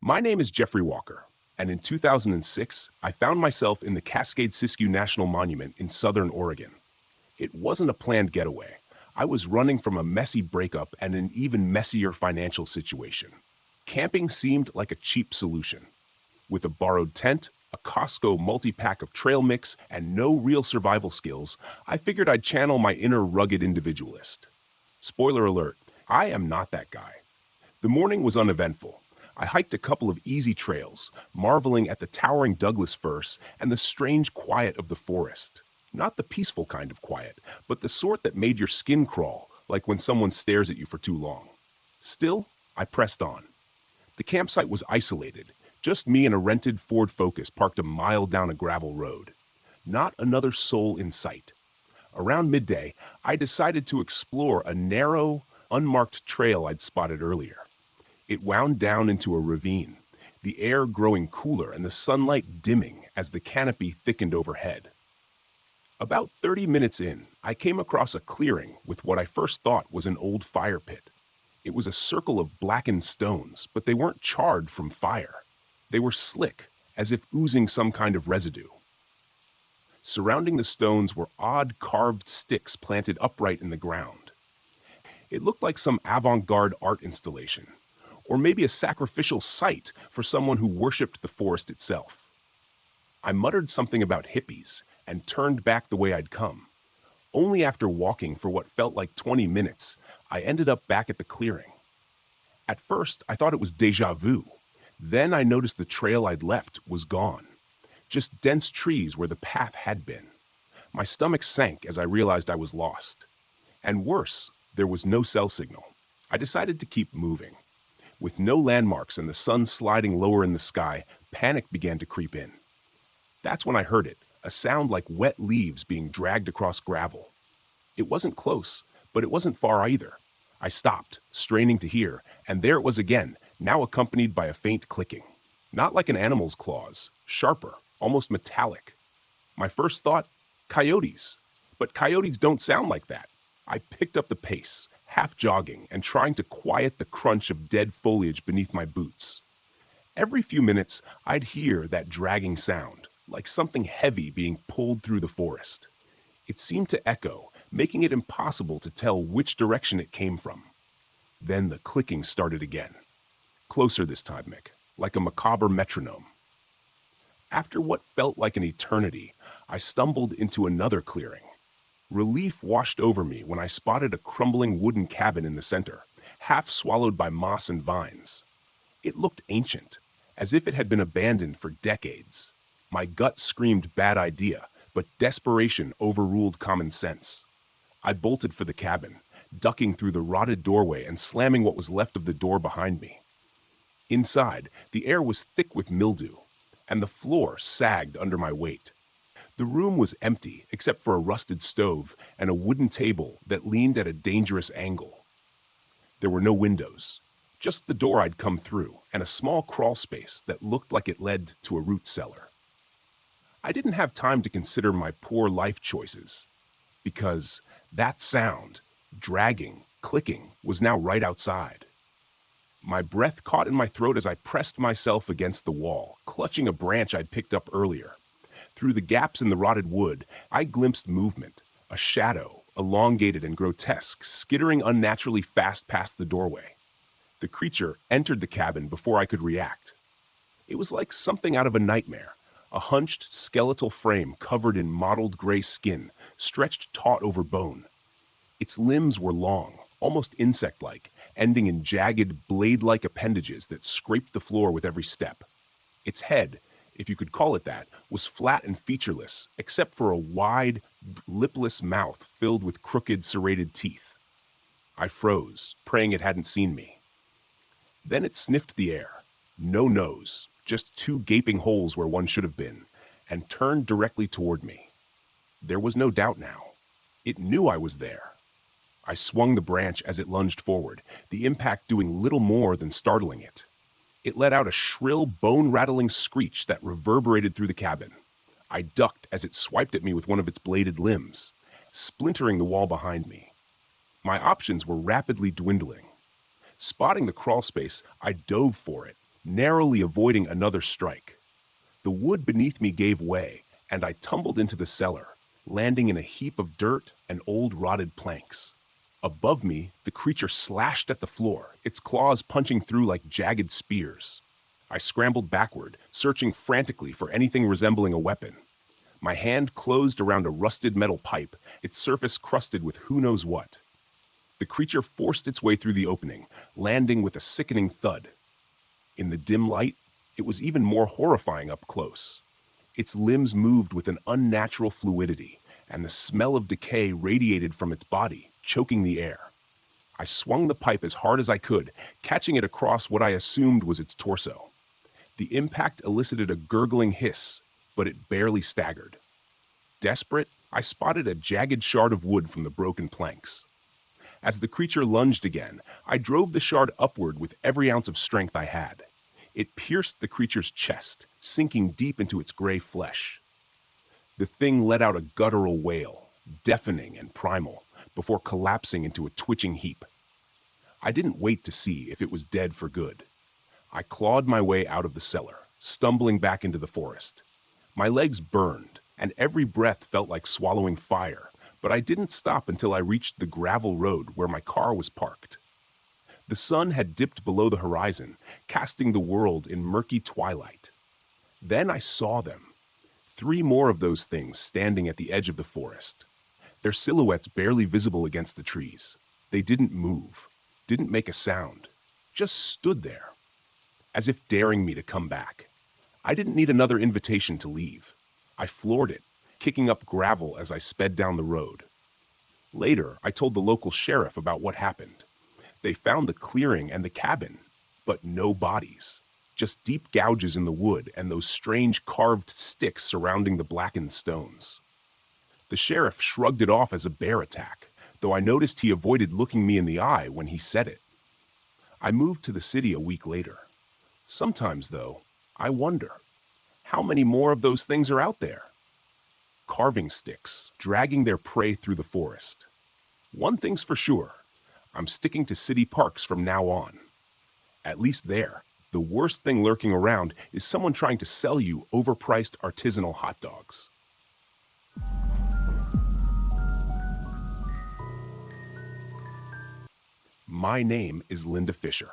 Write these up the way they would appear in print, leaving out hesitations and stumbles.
My name is Jeffrey Walker, and in 2006, I found myself in the Cascade Siskiyou National Monument in southern Oregon. It wasn't a planned getaway. I was running from a messy breakup and an even messier financial situation. Camping seemed like a cheap solution. With a borrowed tent, a Costco multi-pack of trail mix, and no real survival skills, I figured I'd channel my inner rugged individualist. Spoiler alert, I am not that guy. The morning was uneventful. I hiked a couple of easy trails, marveling at the towering Douglas firs and the strange quiet of the forest. Not the peaceful kind of quiet, but the sort that made your skin crawl, like when someone stares at you for too long. Still, I pressed on. The campsite was isolated, just me and a rented Ford Focus parked a mile down a gravel road. Not another soul in sight. Around midday, I decided to explore a narrow, unmarked trail I'd spotted earlier. It wound down into a ravine, the air growing cooler and the sunlight dimming as the canopy thickened overhead. About 30 minutes in, I came across a clearing with what I first thought was an old fire pit. It was a circle of blackened stones, but they weren't charred from fire. They were slick, as if oozing some kind of residue. Surrounding the stones were odd carved sticks planted upright in the ground. It looked like some avant-garde art installation, or maybe a sacrificial site for someone who worshipped the forest itself. I muttered something about hippies and turned back the way I'd come. Only after walking for what felt like 20 minutes, I ended up back at the clearing. At first, I thought it was déjà vu. Then I noticed the trail I'd left was gone. Just dense trees where the path had been. My stomach sank as I realized I was lost. And worse, there was no cell signal. I decided to keep moving. With no landmarks and the sun sliding lower in the sky, panic began to creep in. That's when I heard it, a sound like wet leaves being dragged across gravel. It wasn't close, but it wasn't far either. I stopped, straining to hear, and there it was again, now accompanied by a faint clicking. Not like an animal's claws, sharper, almost metallic. My first thought, coyotes. But coyotes don't sound like that. I picked up the pace, half jogging and trying to quiet the crunch of dead foliage beneath my boots. Every few minutes, I'd hear that dragging sound, like something heavy being pulled through the forest. It seemed to echo, making it impossible to tell which direction it came from. Then the clicking started again. Closer this time, Mick, like a macabre metronome. After what felt like an eternity, I stumbled into another clearing. Relief washed over me when I spotted a crumbling wooden cabin in the center, half swallowed by moss and vines. It looked ancient, as if it had been abandoned for decades. My gut screamed bad idea, but desperation overruled common sense. I bolted for the cabin, ducking through the rotted doorway and slamming what was left of the door behind me. Inside, the air was thick with mildew, and the floor sagged under my weight. The room was empty except for a rusted stove and a wooden table that leaned at a dangerous angle. There were no windows, just the door I'd come through and a small crawl space that looked like it led to a root cellar. I didn't have time to consider my poor life choices, because that sound, dragging, clicking, was now right outside. My breath caught in my throat as I pressed myself against the wall, clutching a branch I'd picked up earlier. Through the gaps in the rotted wood, I glimpsed movement, a shadow, elongated and grotesque, skittering unnaturally fast past the doorway. The creature entered the cabin before I could react. It was like something out of a nightmare, a hunched, skeletal frame covered in mottled gray skin, stretched taut over bone. Its limbs were long, almost insect-like, ending in jagged, blade-like appendages that scraped the floor with every step. Its head, if you could call it that, was flat and featureless, except for a wide, lipless mouth filled with crooked, serrated teeth. I froze, praying it hadn't seen me. Then it sniffed the air. No nose, just two gaping holes where one should have been, and turned directly toward me. There was no doubt now. It knew I was there. I swung the branch as it lunged forward, the impact doing little more than startling it. It let out a shrill, bone-rattling screech that reverberated through the cabin. I ducked as it swiped at me with one of its bladed limbs, splintering the wall behind me. My options were rapidly dwindling. Spotting the crawl space, I dove for it, narrowly avoiding another strike. The wood beneath me gave way, and I tumbled into the cellar, landing in a heap of dirt and old rotted planks. Above me, the creature slashed at the floor, its claws punching through like jagged spears. I scrambled backward, searching frantically for anything resembling a weapon. My hand closed around a rusted metal pipe, its surface crusted with who knows what. The creature forced its way through the opening, landing with a sickening thud. In the dim light, it was even more horrifying up close. Its limbs moved with an unnatural fluidity, and the smell of decay radiated from its body, choking the air. I swung the pipe as hard as I could, catching it across what I assumed was its torso. The impact elicited a gurgling hiss, but it barely staggered. Desperate, I spotted a jagged shard of wood from the broken planks. As the creature lunged again, I drove the shard upward with every ounce of strength I had. It pierced the creature's chest, sinking deep into its gray flesh. The thing let out a guttural wail, deafening and primal, before collapsing into a twitching heap. I didn't wait to see if it was dead for good. I clawed my way out of the cellar, stumbling back into the forest. My legs burned, and every breath felt like swallowing fire, but I didn't stop until I reached the gravel road where my car was parked. The sun had dipped below the horizon, casting the world in murky twilight. Then I saw them. 3 more of those things standing at the edge of the forest. Their silhouettes barely visible against the trees. They didn't move, didn't make a sound, just stood there, as if daring me to come back. I didn't need another invitation to leave. I floored it, kicking up gravel as I sped down the road. Later, I told the local sheriff about what happened. They found the clearing and the cabin, but no bodies. Just deep gouges in the wood and those strange carved sticks surrounding the blackened stones. The sheriff shrugged it off as a bear attack, though I noticed he avoided looking me in the eye when he said it. I moved to the city a week later. Sometimes, though, I wonder, how many more of those things are out there? Carving sticks, dragging their prey through the forest. One thing's for sure, I'm sticking to city parks from now on. At least there, the worst thing lurking around is someone trying to sell you overpriced artisanal hot dogs. My name is Linda Fisher.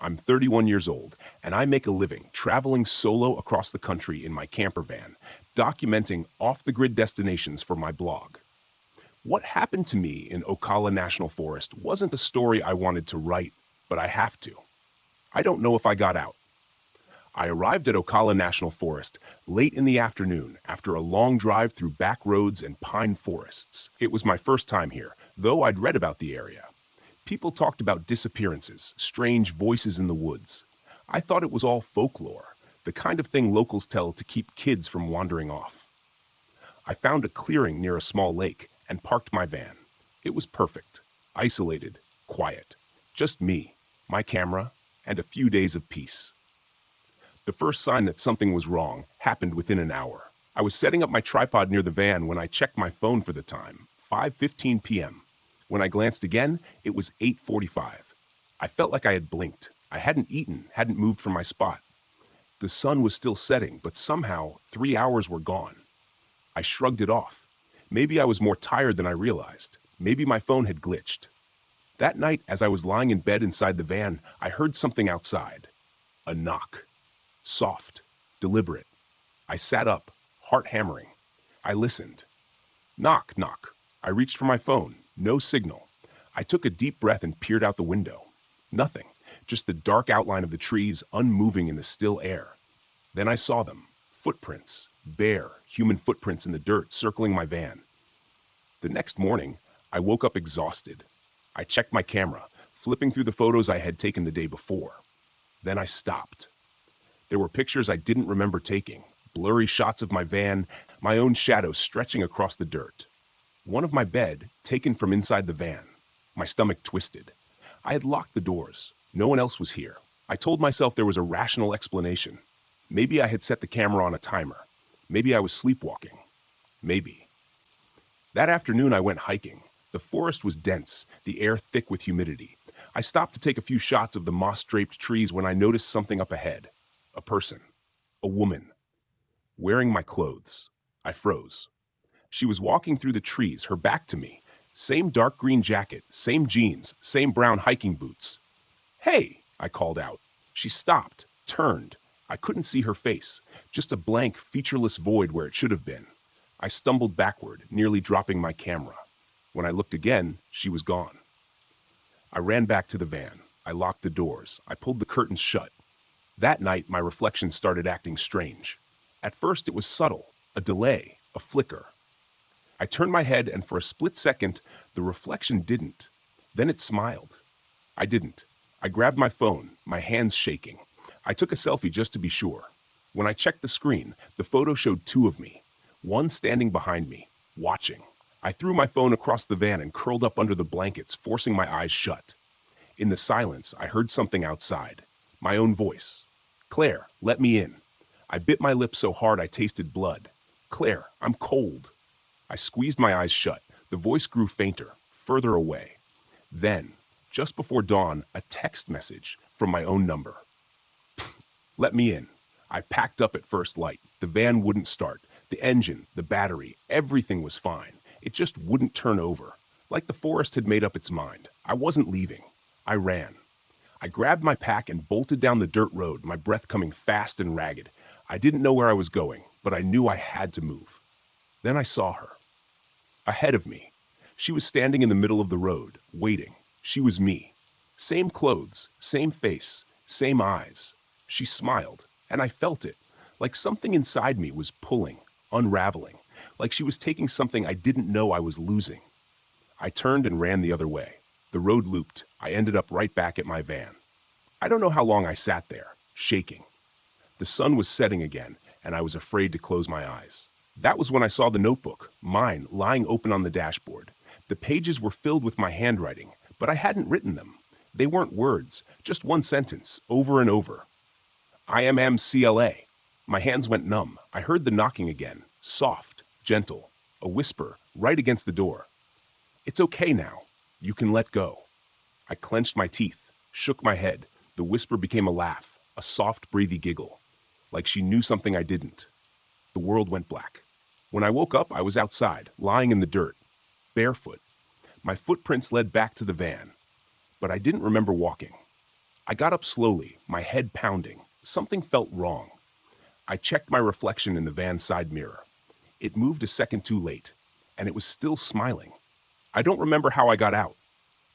I'm 31 years old, and I make a living traveling solo across the country in my camper van, documenting off-the-grid destinations for my blog. What happened to me in Ocala National Forest wasn't a story I wanted to write, but I have to. I don't know if I got out. I arrived at Ocala National Forest late in the afternoon after a long drive through back roads and pine forests. It was my first time here, though I'd read about the area. People talked about disappearances, strange voices in the woods. I thought it was all folklore, the kind of thing locals tell to keep kids from wandering off. I found a clearing near a small lake and parked my van. It was perfect, isolated, quiet. Just me, my camera, and a few days of peace. The first sign that something was wrong happened within an hour. I was setting up my tripod near the van when I checked my phone for the time, 5:15 p.m. When I glanced again, it was 8:45. I felt like I had blinked. I hadn't eaten, hadn't moved from my spot. The sun was still setting, but somehow 3 hours were gone. I shrugged it off. Maybe I was more tired than I realized. Maybe my phone had glitched. That night, as I was lying in bed inside the van, I heard something outside. A knock. Soft, deliberate. I sat up, heart hammering. I listened. Knock, knock. I reached for my phone. No signal. I took a deep breath and peered out the window. Nothing. Just the dark outline of the trees unmoving in the still air. Then I saw them. Footprints. Bare, human footprints in the dirt circling my van. The next morning, I woke up exhausted. I checked my camera, flipping through the photos I had taken the day before. Then I stopped. There were pictures I didn't remember taking, blurry shots of my van, my own shadow stretching across the dirt. One of my bed, taken from inside the van. My stomach twisted. I had locked the doors. No one else was here. I told myself there was a rational explanation. Maybe I had set the camera on a timer. Maybe I was sleepwalking. Maybe. That afternoon I went hiking. The forest was dense, the air thick with humidity. I stopped to take a few shots of the moss-draped trees when I noticed something up ahead. A person. A woman. Wearing my clothes. I froze. She was walking through the trees, her back to me. Same dark green jacket, same jeans, same brown hiking boots. "Hey!" I called out. She stopped, turned. I couldn't see her face, just a blank, featureless void where it should have been. I stumbled backward, nearly dropping my camera. When I looked again, she was gone. I ran back to the van. I locked the doors. I pulled the curtains shut. That night, my reflection started acting strange. At first, it was subtle, a delay, a flicker. I turned my head, and for a split second, the reflection didn't. Then it smiled. I didn't. I grabbed my phone, my hands shaking. I took a selfie just to be sure. When I checked the screen, the photo showed two of me, one standing behind me, watching. I threw my phone across the van and curled up under the blankets, forcing my eyes shut. In the silence, I heard something outside. My own voice. "Claire, let me in." I bit my lip so hard I tasted blood. "Claire, I'm cold." I squeezed my eyes shut. The voice grew fainter, further away. Then, just before dawn, a text message from my own number. "Let me in." I packed up at first light. The van wouldn't start. The engine, the battery, everything was fine. It just wouldn't turn over. Like the forest had made up its mind. I wasn't leaving. I ran. I grabbed my pack and bolted down the dirt road, my breath coming fast and ragged. I didn't know where I was going, but I knew I had to move. Then I saw her. Ahead of me. She was standing in the middle of the road, waiting. She was me. Same clothes, same face, same eyes. She smiled, and I felt it, like something inside me was pulling, unraveling, like she was taking something I didn't know I was losing. I turned and ran the other way. The road looped. I ended up right back at my van. I don't know how long I sat there, shaking. The sun was setting again, and I was afraid to close my eyes. That was when I saw the notebook, mine, lying open on the dashboard. The pages were filled with my handwriting, but I hadn't written them. They weren't words, just one sentence, over and over. IMMCLA. My hands went numb. I heard the knocking again, soft, gentle, a whisper, right against the door. "It's okay now. You can let go." I clenched my teeth, shook my head. The whisper became a laugh, a soft, breathy giggle, like she knew something I didn't. The world went black. When I woke up, I was outside, lying in the dirt, barefoot. My footprints led back to the van, but I didn't remember walking. I got up slowly, my head pounding. Something felt wrong. I checked my reflection in the van's side mirror. It moved a second too late, and it was still smiling. I don't remember how I got out.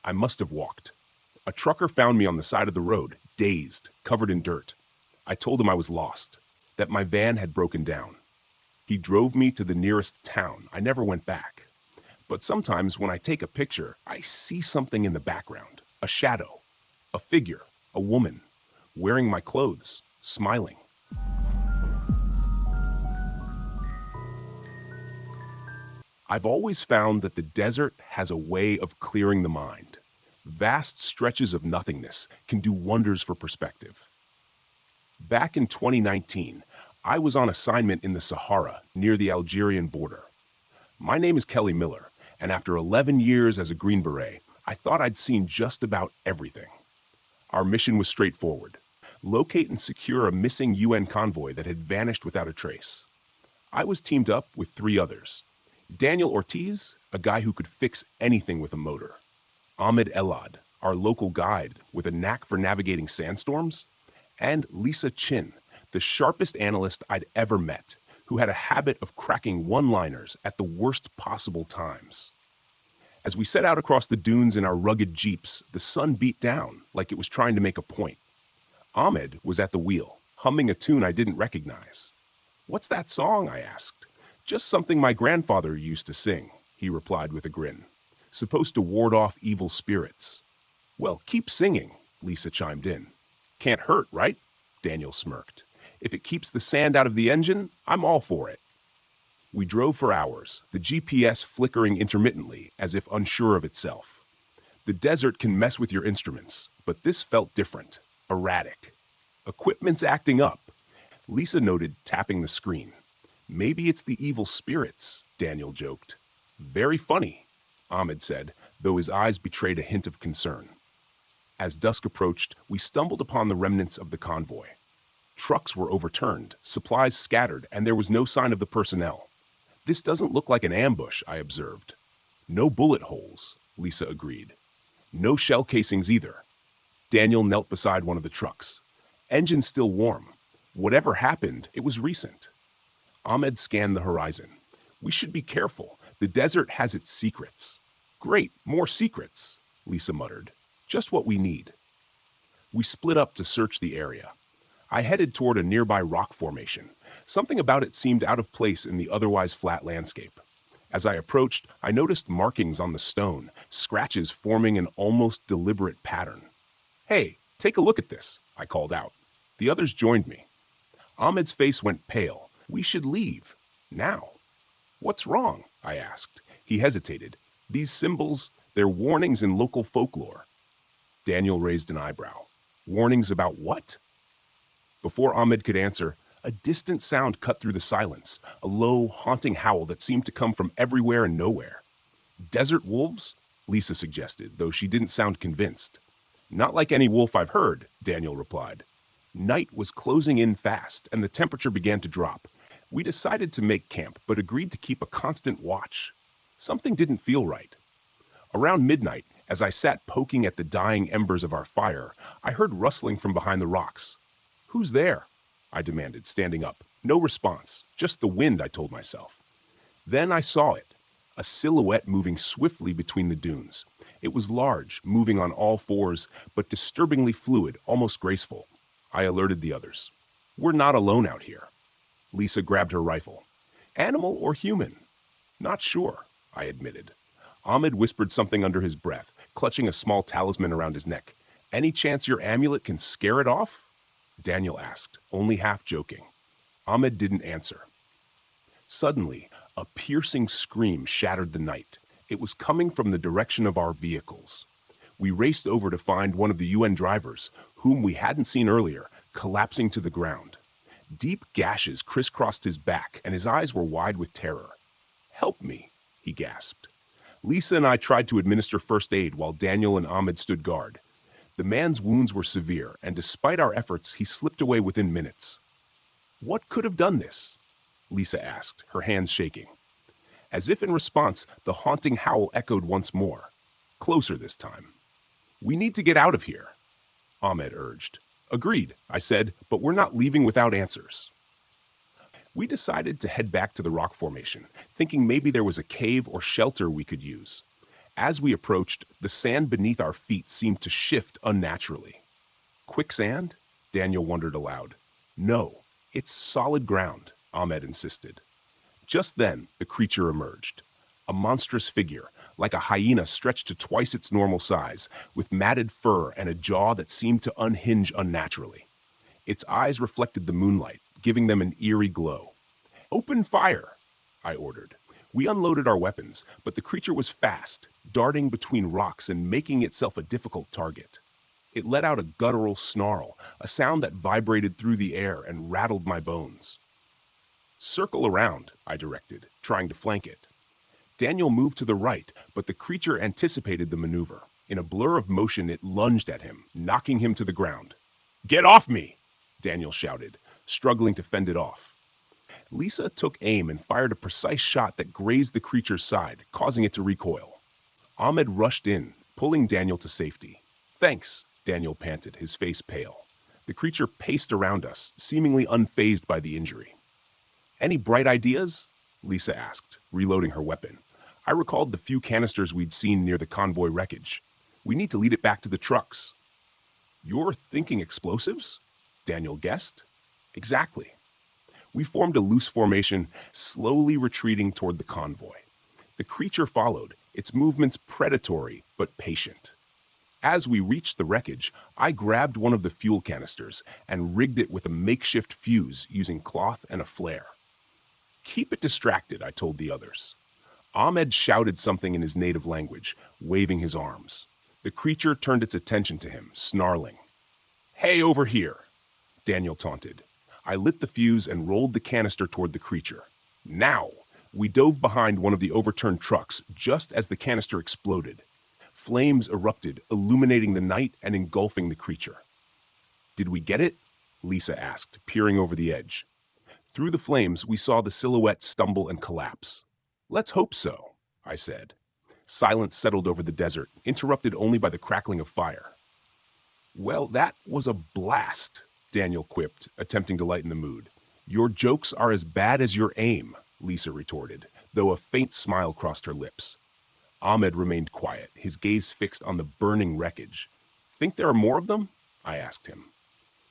I must have walked. A trucker found me on the side of the road, dazed, covered in dirt. I told him I was lost, that my van had broken down. He drove me to the nearest town. I never went back. But sometimes when I take a picture, I see something in the background, a shadow, a figure, a woman, wearing my clothes, smiling. I've always found that the desert has a way of clearing the mind. Vast stretches of nothingness can do wonders for perspective. Back in 2019, I was on assignment in the Sahara near the Algerian border. My name is Kelly Miller, and after 11 years as a Green Beret, I thought I'd seen just about everything. Our mission was straightforward: locate and secure a missing UN convoy that had vanished without a trace. I was teamed up with 3 others. Daniel Ortiz, a guy who could fix anything with a motor. Ahmed Elad, our local guide with a knack for navigating sandstorms. And Lisa Chin, the sharpest analyst I'd ever met, who had a habit of cracking one-liners at the worst possible times. As we set out across the dunes in our rugged jeeps, the sun beat down like it was trying to make a point. Ahmed was at the wheel, humming a tune I didn't recognize. "What's that song?" I asked. "Just something my grandfather used to sing," he replied with a grin. "Supposed to ward off evil spirits." "Well, keep singing," Lisa chimed in. "Can't hurt, right?" Daniel smirked. "If it keeps the sand out of the engine, I'm all for it." We drove for hours, the GPS flickering intermittently as if unsure of itself. The desert can mess with your instruments, but this felt different, erratic. "Equipment's acting up," Lisa noted, tapping the screen. "Maybe it's the evil spirits," Daniel joked. "Very funny," Ahmed said, though his eyes betrayed a hint of concern. As dusk approached, we stumbled upon the remnants of the convoy. Trucks were overturned, supplies scattered, and there was no sign of the personnel. This doesn't look like an ambush, I observed. No bullet holes, Lisa agreed. No shell casings either. Daniel knelt beside one of the trucks. Engine still warm. Whatever happened, it was recent. Ahmed scanned the horizon. We should be careful. The desert has its secrets. Great, more secrets, Lisa muttered. Just what we need. We split up to search the area. I headed toward a nearby rock formation. Something about it seemed out of place in the otherwise flat landscape. As I approached, I noticed markings on the stone, scratches forming an almost deliberate pattern. Hey, take a look at this, I called out. The others joined me. Ahmed's face went pale. We should leave. Now. What's wrong? I asked. He hesitated. These symbols, they're warnings in local folklore. Daniel raised an eyebrow. Warnings about what? Before Ahmed could answer, a distant sound cut through the silence, a low, haunting howl that seemed to come from everywhere and nowhere. Desert wolves? Lisa suggested, though she didn't sound convinced. Not like any wolf I've heard, Daniel replied. Night was closing in fast, and the temperature began to drop. We decided to make camp, but agreed to keep a constant watch. Something didn't feel right. Around midnight, as I sat poking at the dying embers of our fire, I heard rustling from behind the rocks. Who's there? I demanded, standing up. No response, just the wind, I told myself. Then I saw it, a silhouette moving swiftly between the dunes. It was large, moving on all fours, but disturbingly fluid, almost graceful. I alerted the others. We're not alone out here. Lisa grabbed her rifle. Animal or human? Not sure, I admitted. Ahmed whispered something under his breath, clutching a small talisman around his neck. Any chance your amulet can scare it off? Daniel asked, only half joking. Ahmed didn't answer. Suddenly, a piercing scream shattered the night. It was coming from the direction of our vehicles. We raced over to find one of the UN drivers, whom we hadn't seen earlier, collapsing to the ground. Deep gashes crisscrossed his back, and his eyes were wide with terror. Help me, he gasped. Lisa and I tried to administer first aid while Daniel and Ahmed stood guard. The man's wounds were severe, and despite our efforts, he slipped away within minutes. What could have done this? Lisa asked, her hands shaking. As if in response, the haunting howl echoed once more. Closer this time. We need to get out of here, Ahmed urged. Agreed, I said, but we're not leaving without answers. We decided to head back to the rock formation, thinking maybe there was a cave or shelter we could use. As we approached, the sand beneath our feet seemed to shift unnaturally. Quicksand? Daniel wondered aloud. No, it's solid ground, Ahmed insisted. Just then, the creature emerged. A monstrous figure, like a hyena stretched to twice its normal size, with matted fur and a jaw that seemed to unhinge unnaturally. Its eyes reflected the moonlight, giving them an eerie glow. Open fire, I ordered. We unloaded our weapons, but the creature was fast, darting between rocks and making itself a difficult target. It let out a guttural snarl, a sound that vibrated through the air and rattled my bones. Circle around, I directed, trying to flank it. Daniel moved to the right, but the creature anticipated the maneuver. In a blur of motion, it lunged at him, knocking him to the ground. Get off me! Daniel shouted, struggling to fend it off. Lisa took aim and fired a precise shot that grazed the creature's side, causing it to recoil. Ahmed rushed in, pulling Daniel to safety. Thanks, Daniel panted, his face pale. The creature paced around us, seemingly unfazed by the injury. Any bright ideas? Lisa asked, reloading her weapon. I recalled the few canisters we'd seen near the convoy wreckage. We need to lead it back to the trucks. You're thinking explosives? Daniel guessed. Exactly. We formed a loose formation, slowly retreating toward the convoy. The creature followed, its movements predatory but patient. As we reached the wreckage, I grabbed one of the fuel canisters and rigged it with a makeshift fuse using cloth and a flare. Keep it distracted, I told the others. Ahmed shouted something in his native language, waving his arms. The creature turned its attention to him, snarling. Hey, over here, Daniel taunted. I lit the fuse and rolled the canister toward the creature. Now! We dove behind one of the overturned trucks just as the canister exploded. Flames erupted, illuminating the night and engulfing the creature. "Did we get it?" Lisa asked, peering over the edge. Through the flames, we saw the silhouette stumble and collapse. "Let's hope so," I said. Silence settled over the desert, interrupted only by the crackling of fire. "Well, that was a blast," Daniel quipped, attempting to lighten the mood. "Your jokes are as bad as your aim," Lisa retorted, though a faint smile crossed her lips. Ahmed remained quiet, his gaze fixed on the burning wreckage. "Think there are more of them?" I asked him.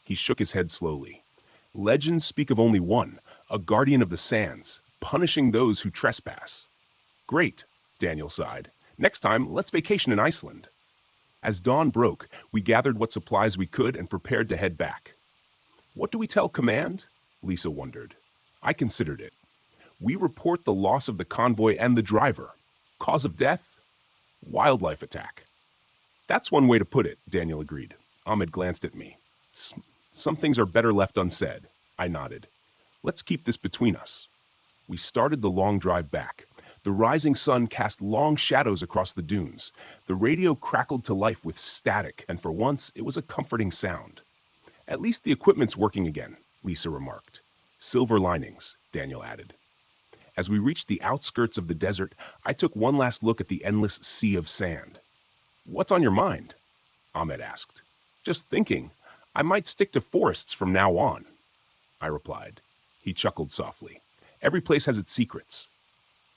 He shook his head slowly. "Legends speak of only one, a guardian of the sands, punishing those who trespass." "Great," Daniel sighed. "Next time, let's vacation in Iceland." As dawn broke, we gathered what supplies we could and prepared to head back. "What do we tell command?" Lisa wondered. I considered it. We report the loss of the convoy and the driver. Cause of death? Wildlife attack. "That's one way to put it," Daniel agreed. Ahmed glanced at me. Some things are better left unsaid." I nodded. "Let's keep this between us." We started the long drive back. The rising sun cast long shadows across the dunes. The radio crackled to life with static, and for once, it was a comforting sound. "At least the equipment's working again," Lisa remarked. "Silver linings," Daniel added. As we reached the outskirts of the desert, I took one last look at the endless sea of sand. "What's on your mind?" Ahmed asked. "Just thinking. I might stick to forests from now on," I replied. He chuckled softly. "Every place has its secrets."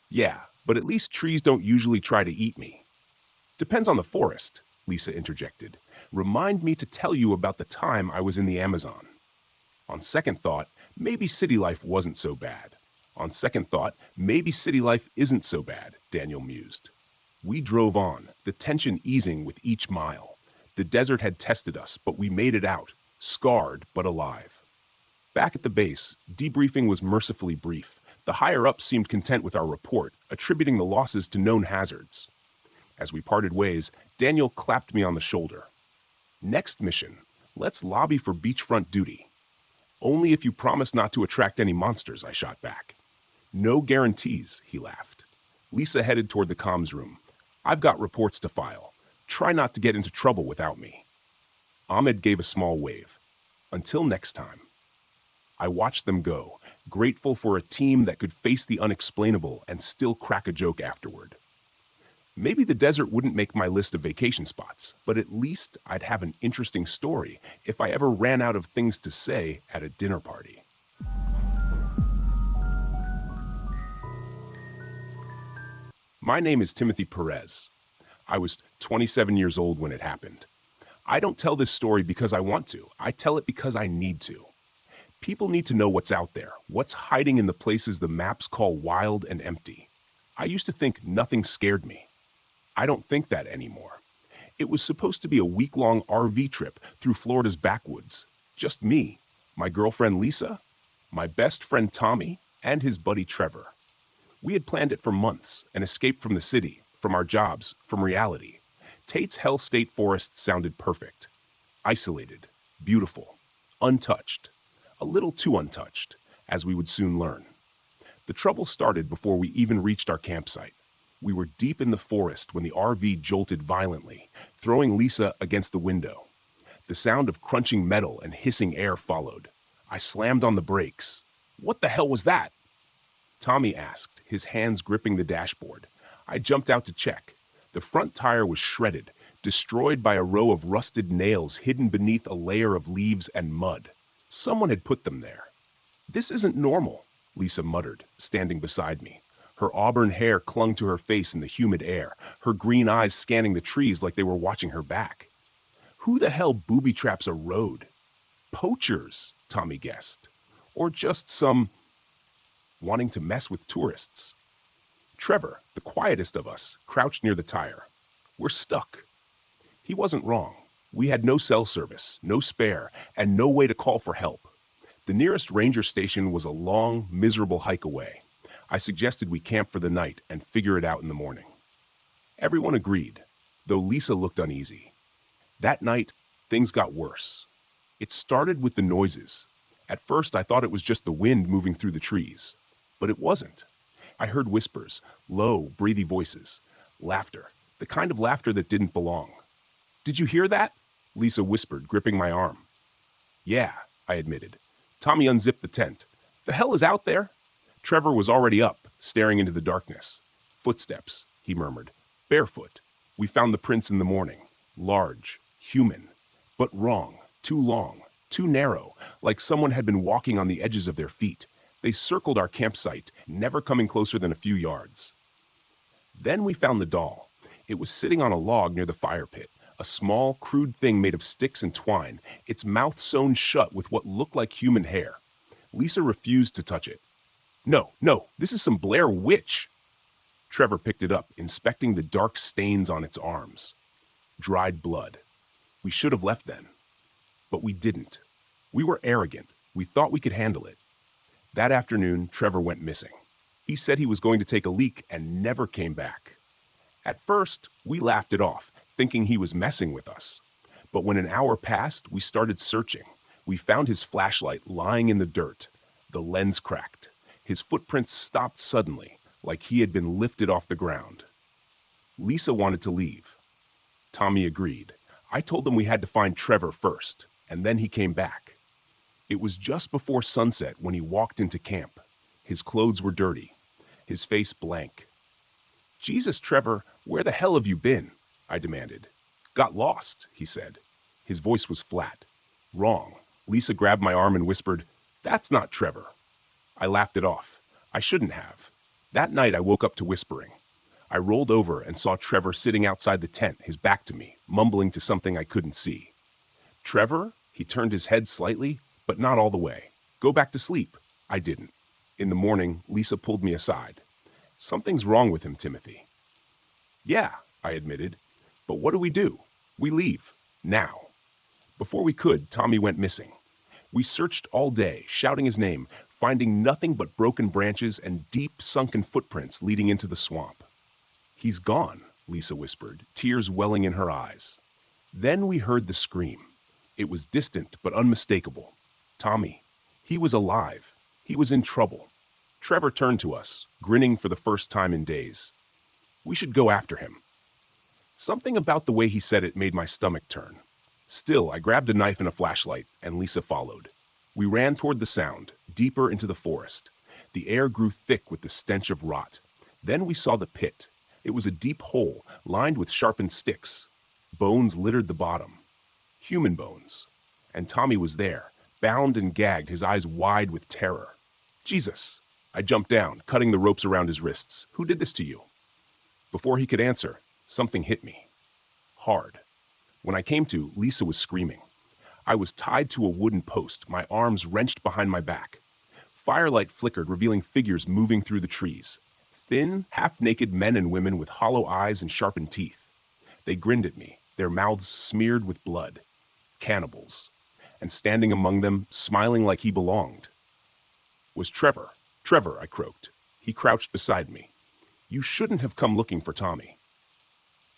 "Yeah, but at least trees don't usually try to eat me." "Depends on the forest," Lisa interjected. "Remind me to tell you about the time I was in the Amazon." On second thought, maybe city life wasn't so bad. On second thought, maybe city life isn't so bad, Daniel mused. We drove on, the tension easing with each mile. The desert had tested us, but we made it out, scarred but alive. Back at the base, debriefing was mercifully brief. The higher-ups seemed content with our report, attributing the losses to known hazards. As we parted ways, Daniel clapped me on the shoulder. "Next mission, let's lobby for beachfront duty." "Only if you promise not to attract any monsters," I shot back. "No guarantees," he laughed. Lisa headed toward the comms room. "I've got reports to file. Try not to get into trouble without me." Ahmed gave a small wave. "Until next time." I watched them go, grateful for a team that could face the unexplainable and still crack a joke afterward. Maybe the desert wouldn't make my list of vacation spots, but at least I'd have an interesting story if I ever ran out of things to say at a dinner party. My name is Timothy Perez. I was 27 years old when it happened. I don't tell this story because I want to. I tell it because I need to. People need to know what's out there, what's hiding in the places the maps call wild and empty. I used to think nothing scared me. I don't think that anymore. It was supposed to be a week-long RV trip through Florida's backwoods. Just me, my girlfriend Lisa, my best friend Tommy, and his buddy Trevor. We had planned it for months, an escape from the city, from our jobs, from reality. Tate's Hell State Forest sounded perfect. Isolated, beautiful, untouched. A little too untouched, as we would soon learn. The trouble started before we even reached our campsite. We were deep in the forest when the RV jolted violently, throwing Lisa against the window. The sound of crunching metal and hissing air followed. I slammed on the brakes. "What the hell was that?" Tommy asked, his hands gripping the dashboard. I jumped out to check. The front tire was shredded, destroyed by a row of rusted nails hidden beneath a layer of leaves and mud. Someone had put them there. "This isn't normal," Lisa muttered, standing beside me. Her auburn hair clung to her face in the humid air, her green eyes scanning the trees like they were watching her back. "Who the hell booby-traps a road?" "Poachers," Tommy guessed. "Or just some wanting to mess with tourists." Trevor, the quietest of us, crouched near the tire. "We're stuck." He wasn't wrong. We had no cell service, no spare, and no way to call for help. The nearest ranger station was a long, miserable hike away. I suggested we camp for the night and figure it out in the morning. Everyone agreed, though Lisa looked uneasy. That night, things got worse. It started with the noises. At first, I thought it was just the wind moving through the trees. But it wasn't. I heard whispers, low, breathy voices, laughter, the kind of laughter that didn't belong. "Did you hear that?" Lisa whispered, gripping my arm. "Yeah," I admitted. Tommy unzipped the tent. "The hell is out there?" Trevor was already up, staring into the darkness. "Footsteps," he murmured. "Barefoot. We found the prints in the morning. Large, human, but wrong, too long, too narrow, like someone had been walking on the edges of their feet. They circled our campsite, never coming closer than a few yards." Then we found the doll. It was sitting on a log near the fire pit, a small, crude thing made of sticks and twine, its mouth sewn shut with what looked like human hair. Lisa refused to touch it. No, this is some Blair Witch." Trevor picked it up, inspecting the dark stains on its arms. Dried blood. We should have left then. But we didn't. We were arrogant. We thought we could handle it. That afternoon, Trevor went missing. He said he was going to take a leak and never came back. At first, we laughed it off, thinking he was messing with us. But when an hour passed, we started searching. We found his flashlight lying in the dirt. The lens cracked. His footprints stopped suddenly, like he had been lifted off the ground. Lisa wanted to leave. Tommy agreed. I told them we had to find Trevor first, and then he came back. It was just before sunset when he walked into camp. His clothes were dirty, his face blank. "Jesus, Trevor, where the hell have you been?" I demanded. "Got lost," he said. His voice was flat. "Wrong." Lisa grabbed my arm and whispered, "That's not Trevor." I laughed it off. I shouldn't have. That night I woke up to whispering. I rolled over and saw Trevor sitting outside the tent, his back to me, mumbling to something I couldn't see. "Trevor?" He turned his head slightly, but not all the way. "Go back to sleep." I didn't. In the morning, Lisa pulled me aside. "Something's wrong with him, Timothy." "Yeah," I admitted. "But what do? We leave. Now." Before we could, Tommy went missing. We searched all day, shouting his name, finding nothing but broken branches and deep, sunken footprints leading into the swamp. "He's gone," Lisa whispered, tears welling in her eyes. Then we heard the scream. It was distant but unmistakable. Tommy. He was alive. He was in trouble. Trevor turned to us, grinning for the first time in days. "We should go after him." Something about the way he said it made my stomach turn. Still, I grabbed a knife and a flashlight, and Lisa followed. We ran toward the sound, deeper into the forest. The air grew thick with the stench of rot. Then we saw the pit. It was a deep hole, lined with sharpened sticks. Bones littered the bottom. Human bones. And Tommy was there, bound and gagged, his eyes wide with terror. "Jesus!" I jumped down, cutting the ropes around his wrists. "Who did this to you?" Before he could answer, something hit me. Hard. When I came to, Lisa was screaming. I was tied to a wooden post, my arms wrenched behind my back. Firelight flickered, revealing figures moving through the trees. Thin, half-naked men and women with hollow eyes and sharpened teeth. They grinned at me, their mouths smeared with blood. Cannibals. And standing among them, smiling like he belonged, was Trevor. "Trevor," I croaked. He crouched beside me. "You shouldn't have come looking for Tommy."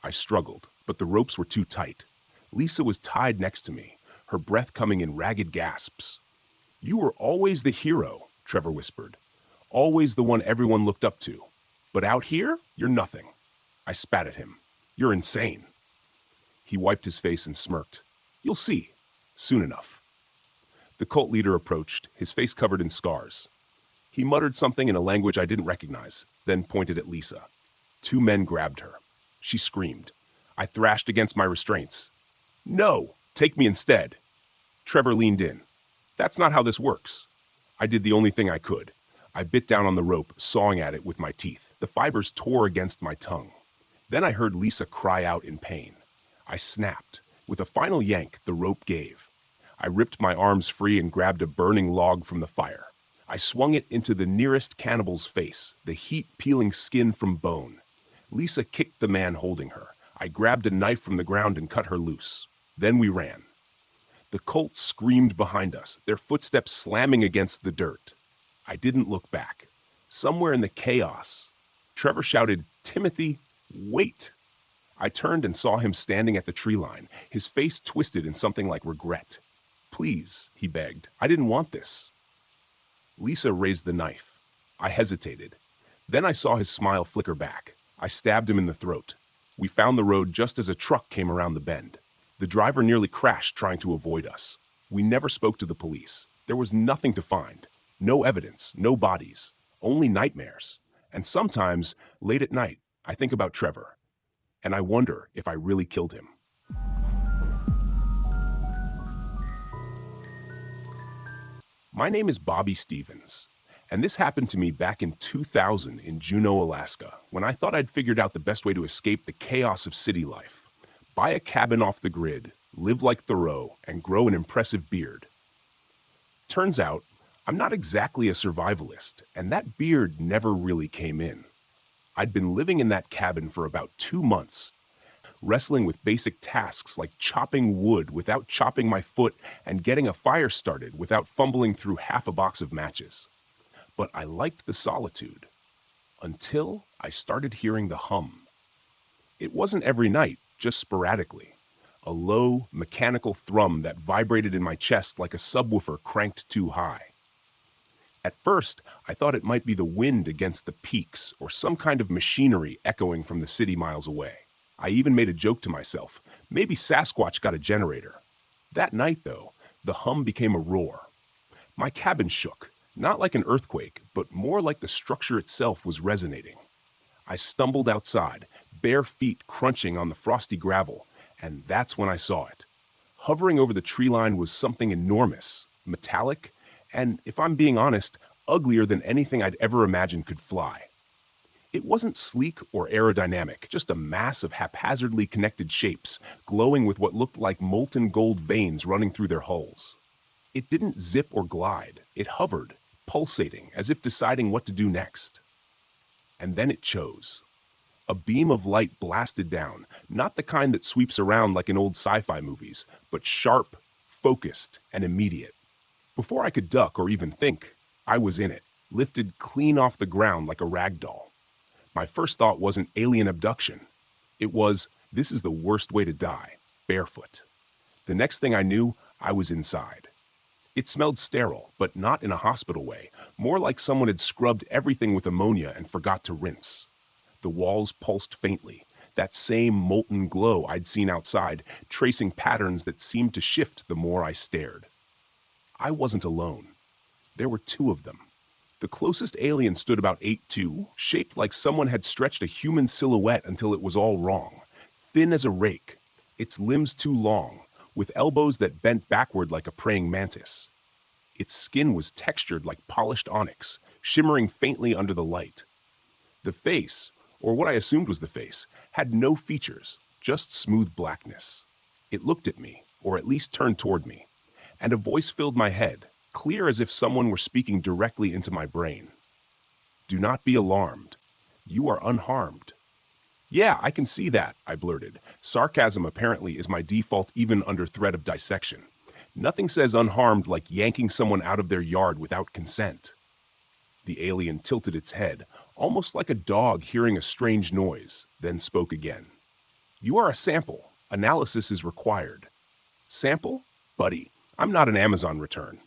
I struggled, but the ropes were too tight. Lisa was tied next to me, her breath coming in ragged gasps. "You were always the hero," Trevor whispered. "Always the one everyone looked up to. But out here, you're nothing." I spat at him. "You're insane." He wiped his face and smirked. "You'll see. Soon enough." The cult leader approached, his face covered in scars. He muttered something in a language I didn't recognize, then pointed at Lisa. Two men grabbed her. She screamed. I thrashed against my restraints. "No, take me instead." Trevor leaned in. "That's not how this works." I did the only thing I could. I bit down on the rope, sawing at it with my teeth. The fibers tore against my tongue. Then I heard Lisa cry out in pain. I snapped. With a final yank, the rope gave. I ripped my arms free and grabbed a burning log from the fire. I swung it into the nearest cannibal's face, the heat peeling skin from bone. Lisa kicked the man holding her. I grabbed a knife from the ground and cut her loose. Then we ran. The cult screamed behind us, their footsteps slamming against the dirt. I didn't look back. Somewhere in the chaos, Trevor shouted, "Timothy, wait!" I turned and saw him standing at the tree line, his face twisted in something like regret. "Please," he begged. "I didn't want this." Lisa raised the knife. I hesitated. Then I saw his smile flicker back. I stabbed him in the throat. We found the road just as a truck came around the bend. The driver nearly crashed trying to avoid us. We never spoke to the police. There was nothing to find. No evidence, no bodies, only nightmares. And sometimes, late at night, I think about Trevor, and I wonder if I really killed him. My name is Bobby Stevens, and this happened to me back in 2000 in Juneau, Alaska, when I thought I'd figured out the best way to escape the chaos of city life. Buy a cabin off the grid, live like Thoreau, and grow an impressive beard. Turns out, I'm not exactly a survivalist, and that beard never really came in. I'd been living in that cabin for about 2 months, wrestling with basic tasks like chopping wood without chopping my foot and getting a fire started without fumbling through half a box of matches. But I liked the solitude, until I started hearing the hum. It wasn't every night, just sporadically. A low, mechanical thrum that vibrated in my chest like a subwoofer cranked too high. At first, I thought it might be the wind against the peaks or some kind of machinery echoing from the city miles away. I even made a joke to myself, maybe Sasquatch got a generator. That night, though, the hum became a roar. My cabin shook, not like an earthquake, but more like the structure itself was resonating. I stumbled outside, bare feet crunching on the frosty gravel, and that's when I saw it. Hovering over the tree line was something enormous, metallic, and, if I'm being honest, uglier than anything I'd ever imagined could fly. It wasn't sleek or aerodynamic, just a mass of haphazardly connected shapes, glowing with what looked like molten gold veins running through their hulls. It didn't zip or glide. It hovered, pulsating, as if deciding what to do next. And then it chose. A beam of light blasted down, not the kind that sweeps around like in old sci-fi movies, but sharp, focused, and immediate. Before I could duck or even think, I was in it, lifted clean off the ground like a rag doll. My first thought wasn't alien abduction. It was, this is the worst way to die, barefoot. The next thing I knew, I was inside. It smelled sterile, but not in a hospital way, more like someone had scrubbed everything with ammonia and forgot to rinse. The walls pulsed faintly, that same molten glow I'd seen outside, tracing patterns that seemed to shift the more I stared. I wasn't alone. There were 2 of them. The closest alien stood about 8'2", shaped like someone had stretched a human silhouette until it was all wrong. Thin as a rake, its limbs too long, with elbows that bent backward like a praying mantis. Its skin was textured like polished onyx, shimmering faintly under the light. The face, or what I assumed was the face, had no features, just smooth blackness. It looked at me, or at least turned toward me, and a voice filled my head, clear as if someone were speaking directly into my brain. Do not be alarmed. You are unharmed. Yeah, I can see that, I blurted. Sarcasm apparently is my default even under threat of dissection. Nothing says unharmed like yanking someone out of their yard without consent. The alien tilted its head, almost like a dog hearing a strange noise, then spoke again. You are a sample. Analysis is required. Sample? Buddy, I'm not an Amazon return.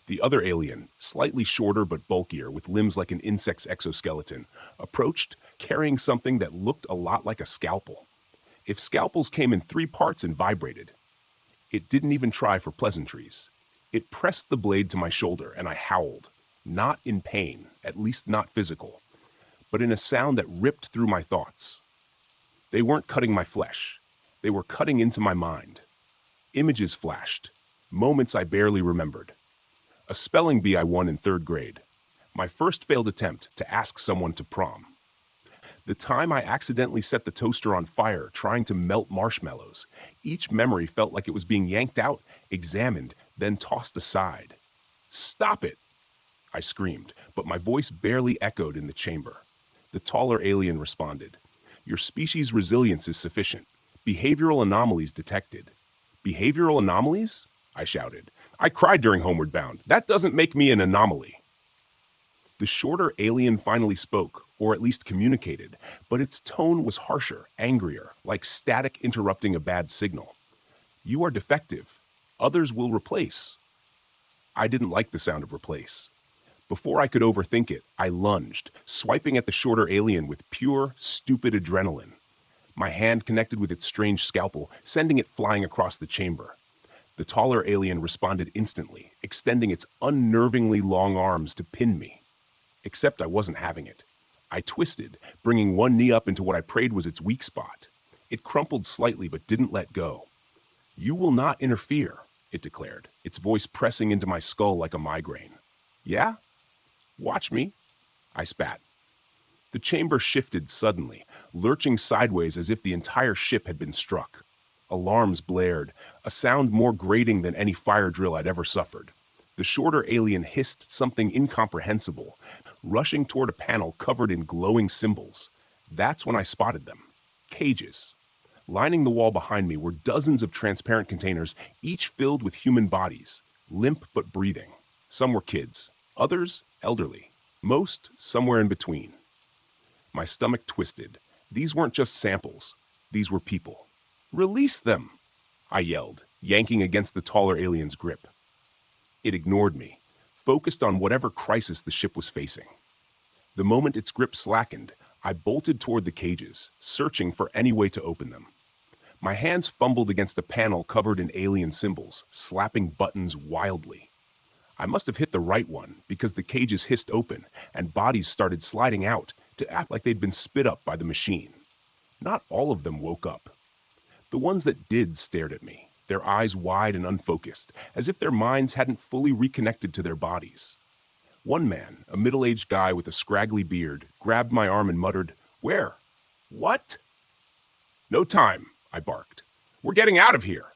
The other alien, slightly shorter but bulkier, with limbs like an insect's exoskeleton, approached, carrying something that looked a lot like a scalpel. If scalpels came in 3 parts and vibrated. It didn't even try for pleasantries. It pressed the blade to my shoulder, and I howled. Not in pain, at least not physical, but in a sound that ripped through my thoughts. They weren't cutting my flesh. They were cutting into my mind. Images flashed, moments I barely remembered. A spelling bee I won in 3rd grade. My first failed attempt to ask someone to prom. The time I accidentally set the toaster on fire trying to melt marshmallows. Each memory felt like it was being yanked out, examined, then tossed aside. Stop it! I screamed, but my voice barely echoed in the chamber. The taller alien responded. Your species' resilience is sufficient. Behavioral anomalies detected. Behavioral anomalies? I shouted. I cried during Homeward Bound. That doesn't make me an anomaly. The shorter alien finally spoke, or at least communicated, but its tone was harsher, angrier, like static interrupting a bad signal. You are defective. Others will replace. I didn't like the sound of replace. Before I could overthink it, I lunged, swiping at the shorter alien with pure, stupid adrenaline. My hand connected with its strange scalpel, sending it flying across the chamber. The taller alien responded instantly, extending its unnervingly long arms to pin me. Except I wasn't having it. I twisted, bringing one knee up into what I prayed was its weak spot. It crumpled slightly but didn't let go. "You will not interfere," it declared, its voice pressing into my skull like a migraine. "Yeah? Watch me," I spat. The chamber shifted suddenly, lurching sideways as if the entire ship had been struck. Alarms blared, a sound more grating than any fire drill I'd ever suffered. The shorter alien hissed something incomprehensible, rushing toward a panel covered in glowing symbols. That's when I spotted them. Cages. Lining the wall behind me were dozens of transparent containers, each filled with human bodies, limp but breathing. Some were kids, others elderly, most somewhere in between. My stomach twisted. These weren't just samples. These were people. "Release them!" I yelled, yanking against the taller alien's grip. It ignored me, focused on whatever crisis the ship was facing. The moment its grip slackened, I bolted toward the cages, searching for any way to open them. My hands fumbled against a panel covered in alien symbols, slapping buttons wildly. I must have hit the right one because the cages hissed open and bodies started sliding out to act like they'd been spit up by the machine. Not all of them woke up. The ones that did stared at me, their eyes wide and unfocused, as if their minds hadn't fully reconnected to their bodies. One man, a middle-aged guy with a scraggly beard, grabbed my arm and muttered, "Where? What?" "No time," I barked. "We're getting out of here."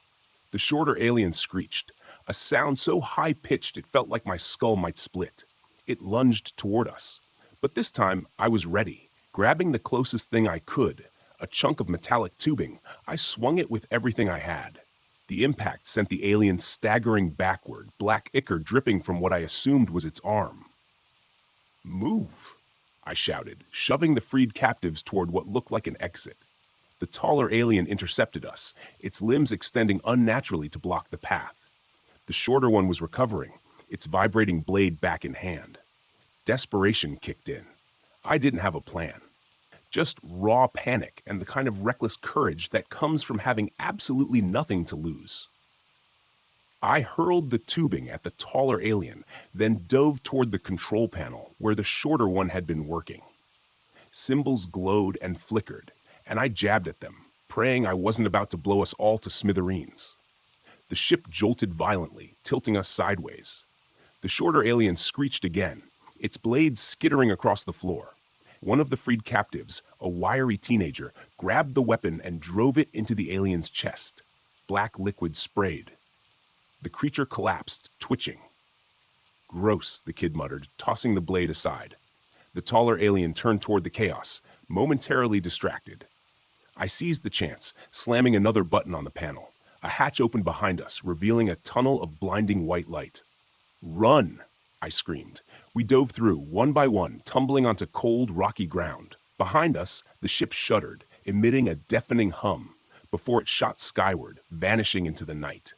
The shorter alien screeched, a sound so high-pitched it felt like my skull might split. It lunged toward us. But this time, I was ready. Grabbing the closest thing I could, a chunk of metallic tubing, I swung it with everything I had. The impact sent the alien staggering backward, black ichor dripping from what I assumed was its arm. "Move," I shouted, shoving the freed captives toward what looked like an exit. The taller alien intercepted us, its limbs extending unnaturally to block the path. The shorter one was recovering, its vibrating blade back in hand. Desperation kicked in. I didn't have a plan. Just raw panic and the kind of reckless courage that comes from having absolutely nothing to lose. I hurled the tubing at the taller alien, then dove toward the control panel where the shorter one had been working. Symbols glowed and flickered, and I jabbed at them, praying I wasn't about to blow us all to smithereens. The ship jolted violently, tilting us sideways. The shorter alien screeched again, its blades skittering across the floor. One of the freed captives, a wiry teenager, grabbed the weapon and drove it into the alien's chest. Black liquid sprayed. The creature collapsed, twitching. "Gross," the kid muttered, tossing the blade aside. The taller alien turned toward the chaos, momentarily distracted. I seized the chance, slamming another button on the panel. A hatch opened behind us, revealing a tunnel of blinding white light. "Run!" I screamed. We dove through, one by one, tumbling onto cold, rocky ground. Behind us, the ship shuddered, emitting a deafening hum, before it shot skyward, vanishing into the night.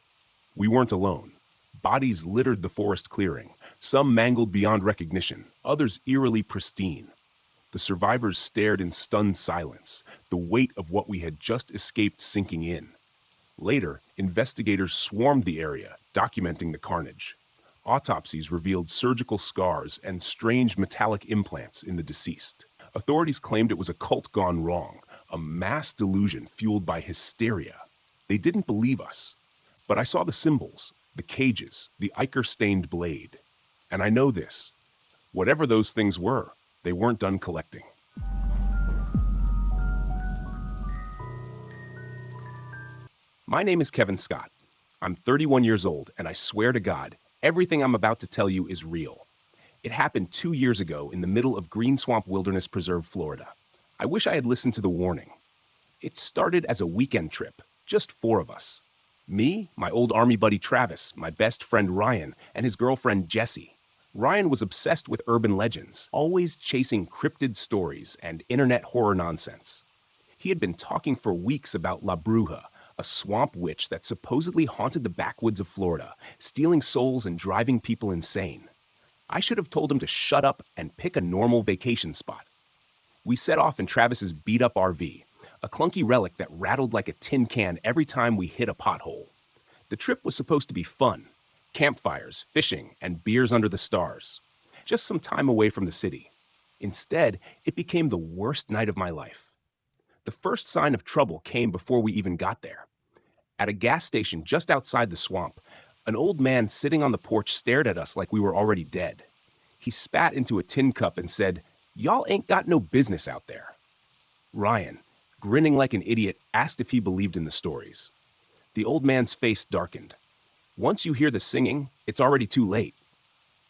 We weren't alone. Bodies littered the forest clearing, some mangled beyond recognition, others eerily pristine. The survivors stared in stunned silence, the weight of what we had just escaped sinking in. Later, investigators swarmed the area, documenting the carnage. Autopsies revealed surgical scars and strange metallic implants in the deceased. Authorities claimed it was a cult gone wrong, a mass delusion fueled by hysteria. They didn't believe us. But I saw the symbols, the cages, the ichor-stained blade. And I know this. Whatever those things were, they weren't done collecting. My name is Kevin Scott. I'm 31 years old, and I swear to God, everything I'm about to tell you is real. It happened 2 years ago in the middle of Green Swamp Wilderness Preserve, Florida. I wish I had listened to the warning. It started as a weekend trip, just 4 of us. Me, my old Army buddy Travis, my best friend Ryan, and his girlfriend Jessie. Ryan was obsessed with urban legends, always chasing cryptid stories and internet horror nonsense. He had been talking for weeks about La Bruja, a swamp witch that supposedly haunted the backwoods of Florida, stealing souls and driving people insane. I should have told him to shut up and pick a normal vacation spot. We set off in Travis's beat-up RV, a clunky relic that rattled like a tin can every time we hit a pothole. The trip was supposed to be fun. Campfires, fishing, and beers under the stars. Just some time away from the city. Instead, it became the worst night of my life. The first sign of trouble came before we even got there. At a gas station just outside the swamp, an old man sitting on the porch stared at us like we were already dead. He spat into a tin cup and said, "Y'all ain't got no business out there." Ryan, grinning like an idiot, asked if he believed in the stories. The old man's face darkened. Once you hear the singing, it's already too late.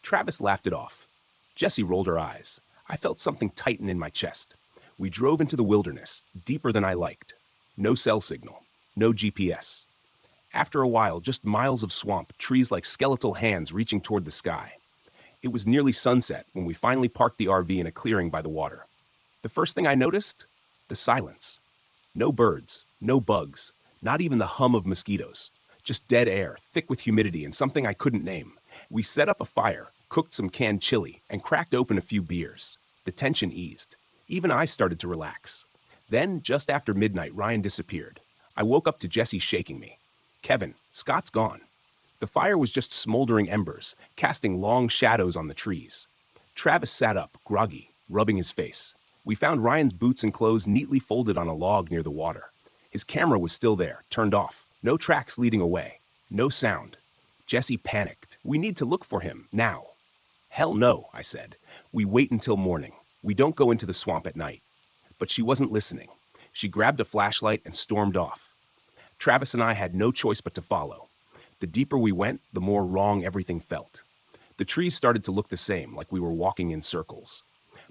Travis laughed it off. Jessie rolled her eyes. I felt something tighten in my chest. We drove into the wilderness, deeper than I liked. No cell signal, no GPS. After a while, just miles of swamp, trees like skeletal hands reaching toward the sky. It was nearly sunset when we finally parked the RV in a clearing by the water. The first thing I noticed? The silence. No birds, no bugs, not even the hum of mosquitoes. Just dead air, thick with humidity and something I couldn't name. We set up a fire, cooked some canned chili, and cracked open a few beers. The tension eased. Even I started to relax. Then, just after midnight, Ryan disappeared. I woke up to Jessie shaking me. "Kevin, Scott's gone." The fire was just smoldering embers, casting long shadows on the trees. Travis sat up, groggy, rubbing his face. We found Ryan's boots and clothes neatly folded on a log near the water. His camera was still there, turned off. No tracks leading away. No sound. Jessie panicked. "We need to look for him, now." "Hell no," I said. "We wait until morning. We don't go into the swamp at night." But she wasn't listening. She grabbed a flashlight and stormed off. Travis and I had no choice but to follow. The deeper we went, the more wrong everything felt. The trees started to look the same, like we were walking in circles.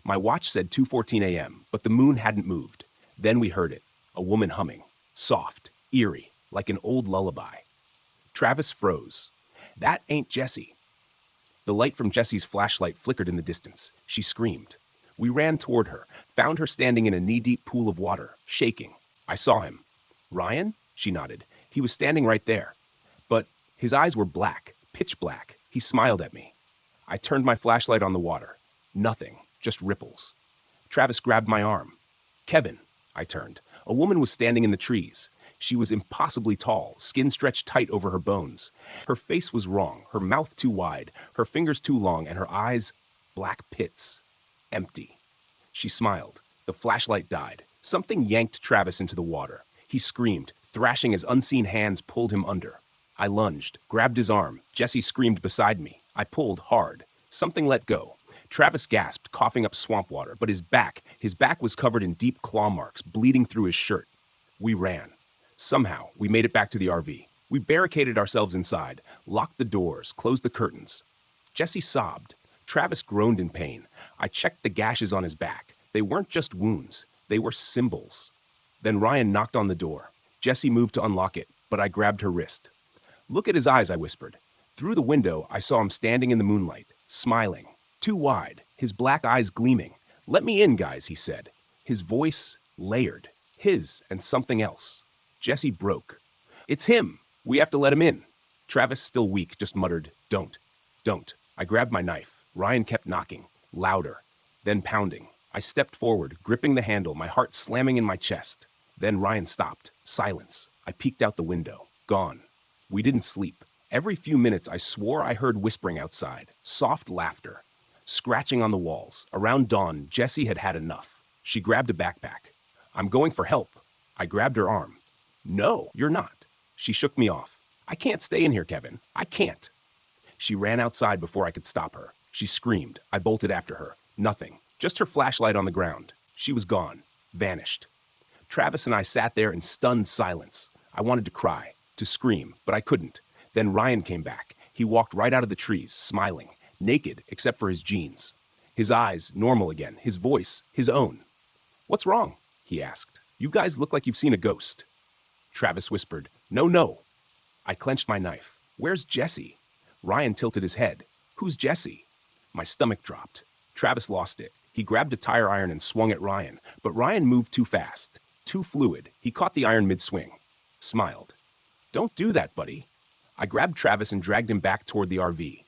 My watch said 2:14 a.m., but the moon hadn't moved. Then we heard it, a woman humming, soft, eerie, like an old lullaby. Travis froze. "That ain't Jessie." The light from Jessie's flashlight flickered in the distance. She screamed. We ran toward her, found her standing in a knee-deep pool of water, shaking. I saw him. "Ryan?" She nodded. "He was standing right there." But his eyes were black, pitch black. He smiled at me. I turned my flashlight on the water. Nothing, just ripples. Travis grabbed my arm. "Kevin," I turned. A woman was standing in the trees. She was impossibly tall, skin stretched tight over her bones. Her face was wrong, her mouth too wide, her fingers too long, and her eyes, black pits. Empty. She smiled. The flashlight died. Something yanked Travis into the water. He screamed, thrashing as unseen hands pulled him under. I lunged, grabbed his arm. Jessie screamed beside me. I pulled hard. Something let go. Travis gasped, coughing up swamp water, but his back was covered in deep claw marks, bleeding through his shirt. We ran. Somehow, we made it back to the RV. We barricaded ourselves inside, locked the doors, closed the curtains. Jessie sobbed. Travis groaned in pain. I checked the gashes on his back. They weren't just wounds. They were symbols. Then Ryan knocked on the door. Jessie moved to unlock it, but I grabbed her wrist. "Look at his eyes," I whispered. Through the window, I saw him standing in the moonlight, smiling, too wide, his black eyes gleaming. "Let me in, guys," he said. His voice layered, his and something else. Jessie broke. "It's him. We have to let him in." Travis, still weak, just muttered, Don't. I grabbed my knife. Ryan kept knocking, louder, then pounding. I stepped forward, gripping the handle, my heart slamming in my chest. Then Ryan stopped. Silence. I peeked out the window. Gone. We didn't sleep. Every few minutes, I swore I heard whispering outside, soft laughter, scratching on the walls. Around dawn, Jessie had had enough. She grabbed a backpack. "I'm going for help." I grabbed her arm. "No, you're not." She shook me off. "I can't stay in here, Kevin. I can't." She ran outside before I could stop her. She screamed. I bolted after her. Nothing. Just her flashlight on the ground. She was gone. Vanished. Travis and I sat there in stunned silence. I wanted to cry, to scream, but I couldn't. Then Ryan came back. He walked right out of the trees, smiling, naked except for his jeans. His eyes, normal again. His voice, his own. "What's wrong?" he asked. "You guys look like you've seen a ghost." Travis whispered, No. I clenched my knife. "Where's Jessie?" Ryan tilted his head. "Who's Jessie?" My stomach dropped. Travis lost it. He grabbed a tire iron and swung at Ryan, but Ryan moved too fast, too fluid. He caught the iron mid-swing. Smiled. "Don't do that, buddy." I grabbed Travis and dragged him back toward the RV.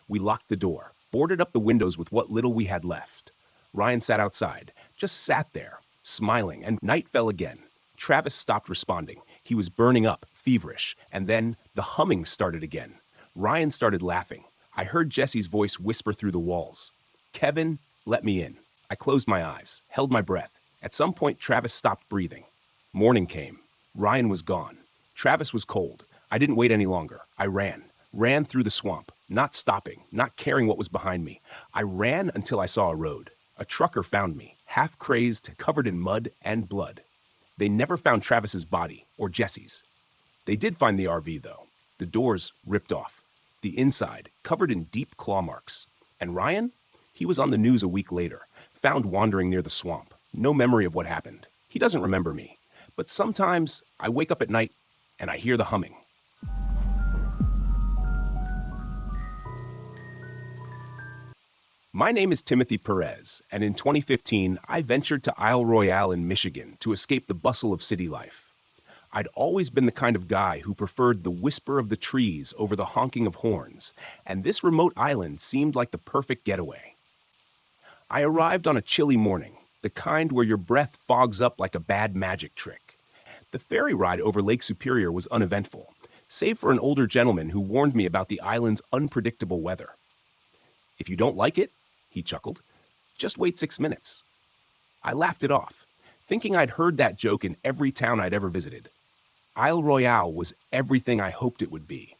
We locked the door, boarded up the windows with what little we had left. Ryan sat outside, just sat there, smiling, and night fell again. Travis stopped responding. He was burning up, feverish, and then the humming started again. Ryan started laughing. I heard Jesse's voice whisper through the walls. "Kevin, let me in." I closed my eyes, held my breath. At some point, Travis stopped breathing. Morning came. Ryan was gone. Travis was cold. I didn't wait any longer. I ran through the swamp, not stopping, not caring what was behind me. I ran until I saw a road. A trucker found me, half crazed, covered in mud and blood. They never found Travis's body, or Jesse's. They did find the RV, though. The doors ripped off. The inside, covered in deep claw marks. And Ryan? He was on the news a week later, found wandering near the swamp. No memory of what happened. He doesn't remember me. But sometimes I wake up at night and I hear the humming. My name is Timothy Perez, and in 2015, I ventured to Isle Royale in Michigan to escape the bustle of city life. I'd always been the kind of guy who preferred the whisper of the trees over the honking of horns, and this remote island seemed like the perfect getaway. I arrived on a chilly morning, the kind where your breath fogs up like a bad magic trick. The ferry ride over Lake Superior was uneventful, save for an older gentleman who warned me about the island's unpredictable weather. "If you don't like it," he chuckled, "just wait 6 minutes." I laughed it off, thinking I'd heard that joke in every town I'd ever visited. Isle Royale was everything I hoped it would be.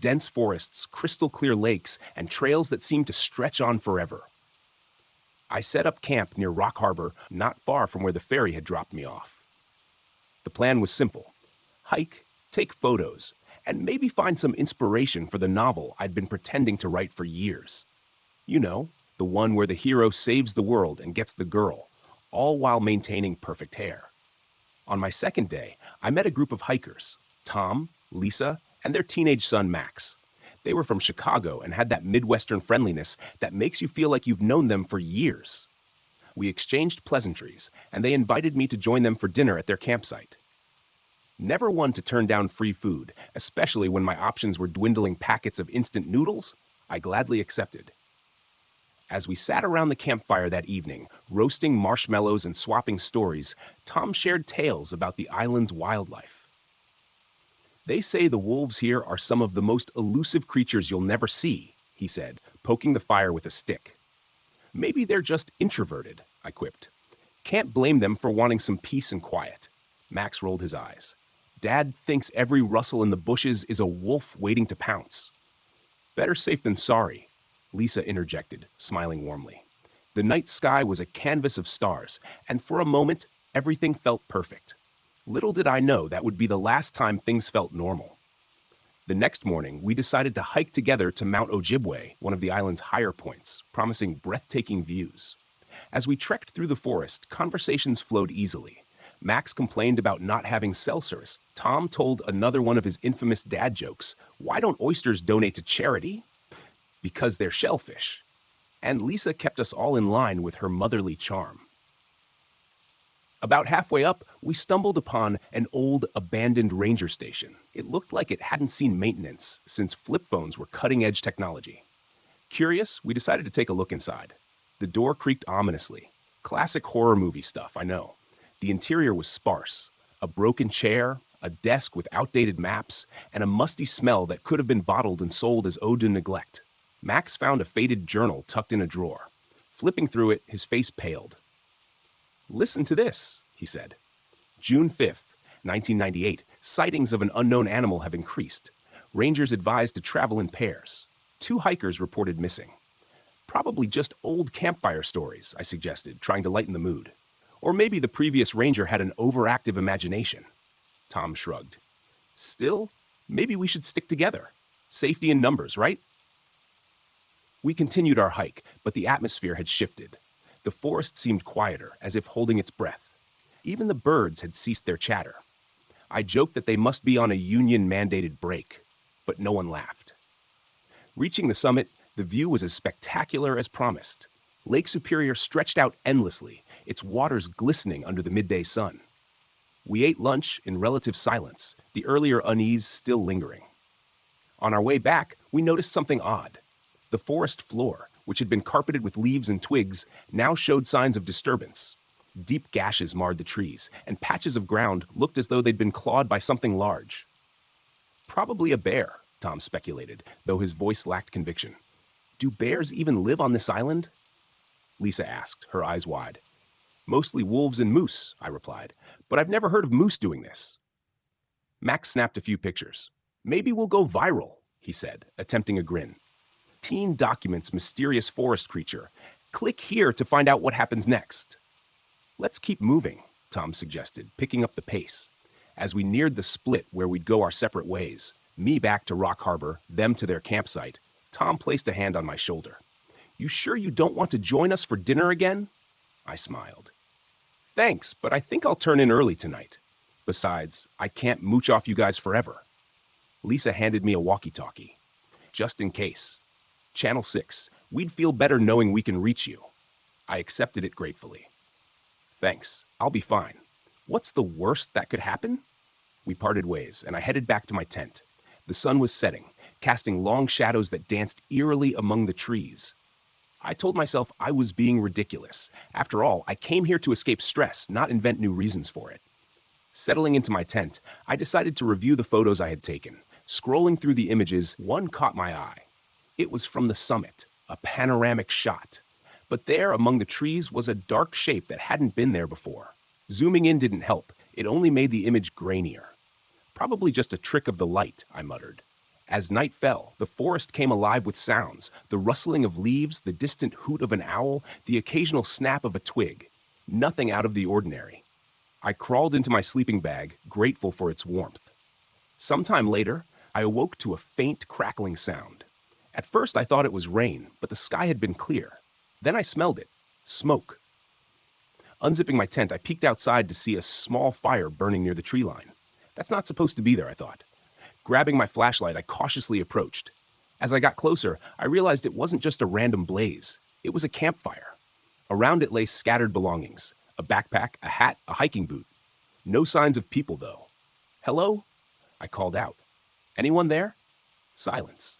Dense forests, crystal clear lakes, and trails that seemed to stretch on forever. I set up camp near Rock Harbor, not far from where the ferry had dropped me off. The plan was simple: hike, take photos, and maybe find some inspiration for the novel I'd been pretending to write for years. You know, the one where the hero saves the world and gets the girl, all while maintaining perfect hair. On my second day, I met a group of hikers, Tom, Lisa, and their teenage son, Max. They were from Chicago and had that Midwestern friendliness that makes you feel like you've known them for years. We exchanged pleasantries, and they invited me to join them for dinner at their campsite. Never one to turn down free food, especially when my options were dwindling packets of instant noodles, I gladly accepted. As we sat around the campfire that evening, roasting marshmallows and swapping stories, Tom shared tales about the island's wildlife. "They say the wolves here are some of the most elusive creatures you'll never see," he said, poking the fire with a stick. "Maybe they're just introverted," I quipped. "Can't blame them for wanting some peace and quiet." Max rolled his eyes. "Dad thinks every rustle in the bushes is a wolf waiting to pounce." "Better safe than sorry," Lisa interjected, smiling warmly. The night sky was a canvas of stars, and for a moment, everything felt perfect. Little did I know that would be the last time things felt normal. The next morning, we decided to hike together to Mount Ojibwe, one of the island's higher points, promising breathtaking views. As we trekked through the forest, conversations flowed easily. Max complained about not having seltzers. Tom told another one of his infamous dad jokes. "Why don't oysters donate to charity?" "Because they're shellfish." And Lisa kept us all in line with her motherly charm. About halfway up, we stumbled upon an old, abandoned ranger station. It looked like it hadn't seen maintenance since flip phones were cutting-edge technology. Curious, we decided to take a look inside. The door creaked ominously. Classic horror movie stuff, I know. The interior was sparse. A broken chair, a desk with outdated maps, and a musty smell that could have been bottled and sold as ode to neglect. Max found a faded journal tucked in a drawer. Flipping through it, his face paled. "Listen to this," he said. "June 5th, 1998, sightings of an unknown animal have increased. Rangers advised to travel in pairs. 2 hikers reported missing." "Probably just old campfire stories," I suggested, trying to lighten the mood. "Or maybe the previous ranger had an overactive imagination." Tom shrugged. "Still, maybe we should stick together. Safety in numbers, right?" We continued our hike, but the atmosphere had shifted. The forest seemed quieter, as if holding its breath. Even the birds had ceased their chatter. I joked that they must be on a union-mandated break, but no one laughed. Reaching the summit, the view was as spectacular as promised. Lake Superior stretched out endlessly, its waters glistening under the midday sun. We ate lunch in relative silence, the earlier unease still lingering. On our way back, we noticed something odd. The forest floor, which had been carpeted with leaves and twigs, now showed signs of disturbance. Deep gashes marred the trees, and patches of ground looked as though they'd been clawed by something large. Probably a bear, Tom speculated, though his voice lacked conviction. Do bears even live on this island? Lisa asked, her eyes wide. Mostly wolves and moose, I replied, but I've never heard of moose doing this. Max snapped a few pictures. Maybe we'll go viral, he said, attempting a grin. Teen documents mysterious forest creature. Click here to find out what happens next. Let's keep moving, Tom suggested, picking up the pace. As we neared the split where we'd go our separate ways, me back to Rock Harbor, them to their campsite, Tom placed a hand on my shoulder. You sure you don't want to join us for dinner again? I smiled. Thanks, but I think I'll turn in early tonight. Besides, I can't mooch off you guys forever. Lisa handed me a walkie-talkie. Just in case. Channel 6, we'd feel better knowing we can reach you. I accepted it gratefully. Thanks, I'll be fine. What's the worst that could happen? We parted ways, and I headed back to my tent. The sun was setting, casting long shadows that danced eerily among the trees. I told myself I was being ridiculous. After all, I came here to escape stress, not invent new reasons for it. Settling into my tent, I decided to review the photos I had taken. Scrolling through the images, one caught my eye. It was from the summit, a panoramic shot. But there, among the trees, was a dark shape that hadn't been there before. Zooming in didn't help. It only made the image grainier. Probably just a trick of the light, I muttered. As night fell, the forest came alive with sounds, the rustling of leaves, the distant hoot of an owl, the occasional snap of a twig. Nothing out of the ordinary. I crawled into my sleeping bag, grateful for its warmth. Sometime later, I awoke to a faint crackling sound. At first I thought it was rain, but the sky had been clear. Then I smelled it. Smoke. Unzipping my tent, I peeked outside to see a small fire burning near the tree line. That's not supposed to be there, I thought. Grabbing my flashlight, I cautiously approached. As I got closer, I realized it wasn't just a random blaze. It was a campfire. Around it lay scattered belongings. A backpack, a hat, a hiking boot. No signs of people, though. Hello? I called out. Anyone there? Silence.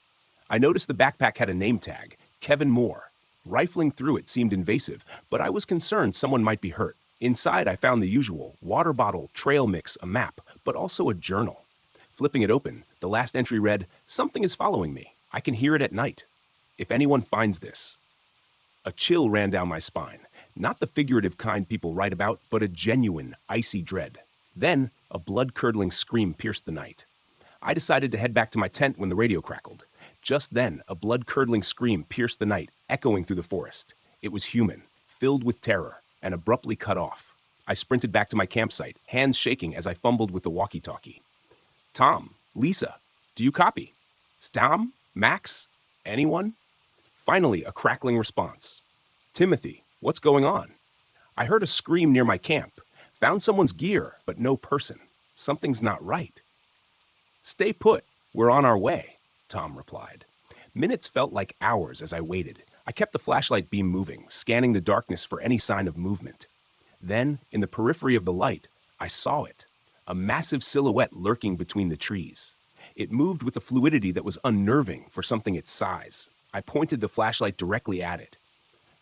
I noticed the backpack had a name tag, Kevin Moore. Rifling through it seemed invasive, but I was concerned someone might be hurt. Inside, I found the usual, water bottle, trail mix, a map, but also a journal. Flipping it open, the last entry read, "Something is following me. I can hear it at night. If anyone finds this." A chill ran down my spine. Not the figurative kind people write about, but a genuine, icy dread. Then, a blood-curdling scream pierced the night. I decided to head back to my tent when the radio crackled. Just then, a blood-curdling scream pierced the night, echoing through the forest. It was human, filled with terror, and abruptly cut off. I sprinted back to my campsite, hands shaking as I fumbled with the walkie-talkie. Tom, Lisa, do you copy? Stam? Max? Anyone? Finally, a crackling response. Timothy, what's going on? I heard a scream near my camp. Found someone's gear, but no person. Something's not right. Stay put. We're on our way, Tom replied. Minutes felt like hours as I waited. I kept the flashlight beam moving, scanning the darkness for any sign of movement. Then, in the periphery of the light, I saw it. A massive silhouette lurking between the trees. It moved with a fluidity that was unnerving for something its size. I pointed the flashlight directly at it.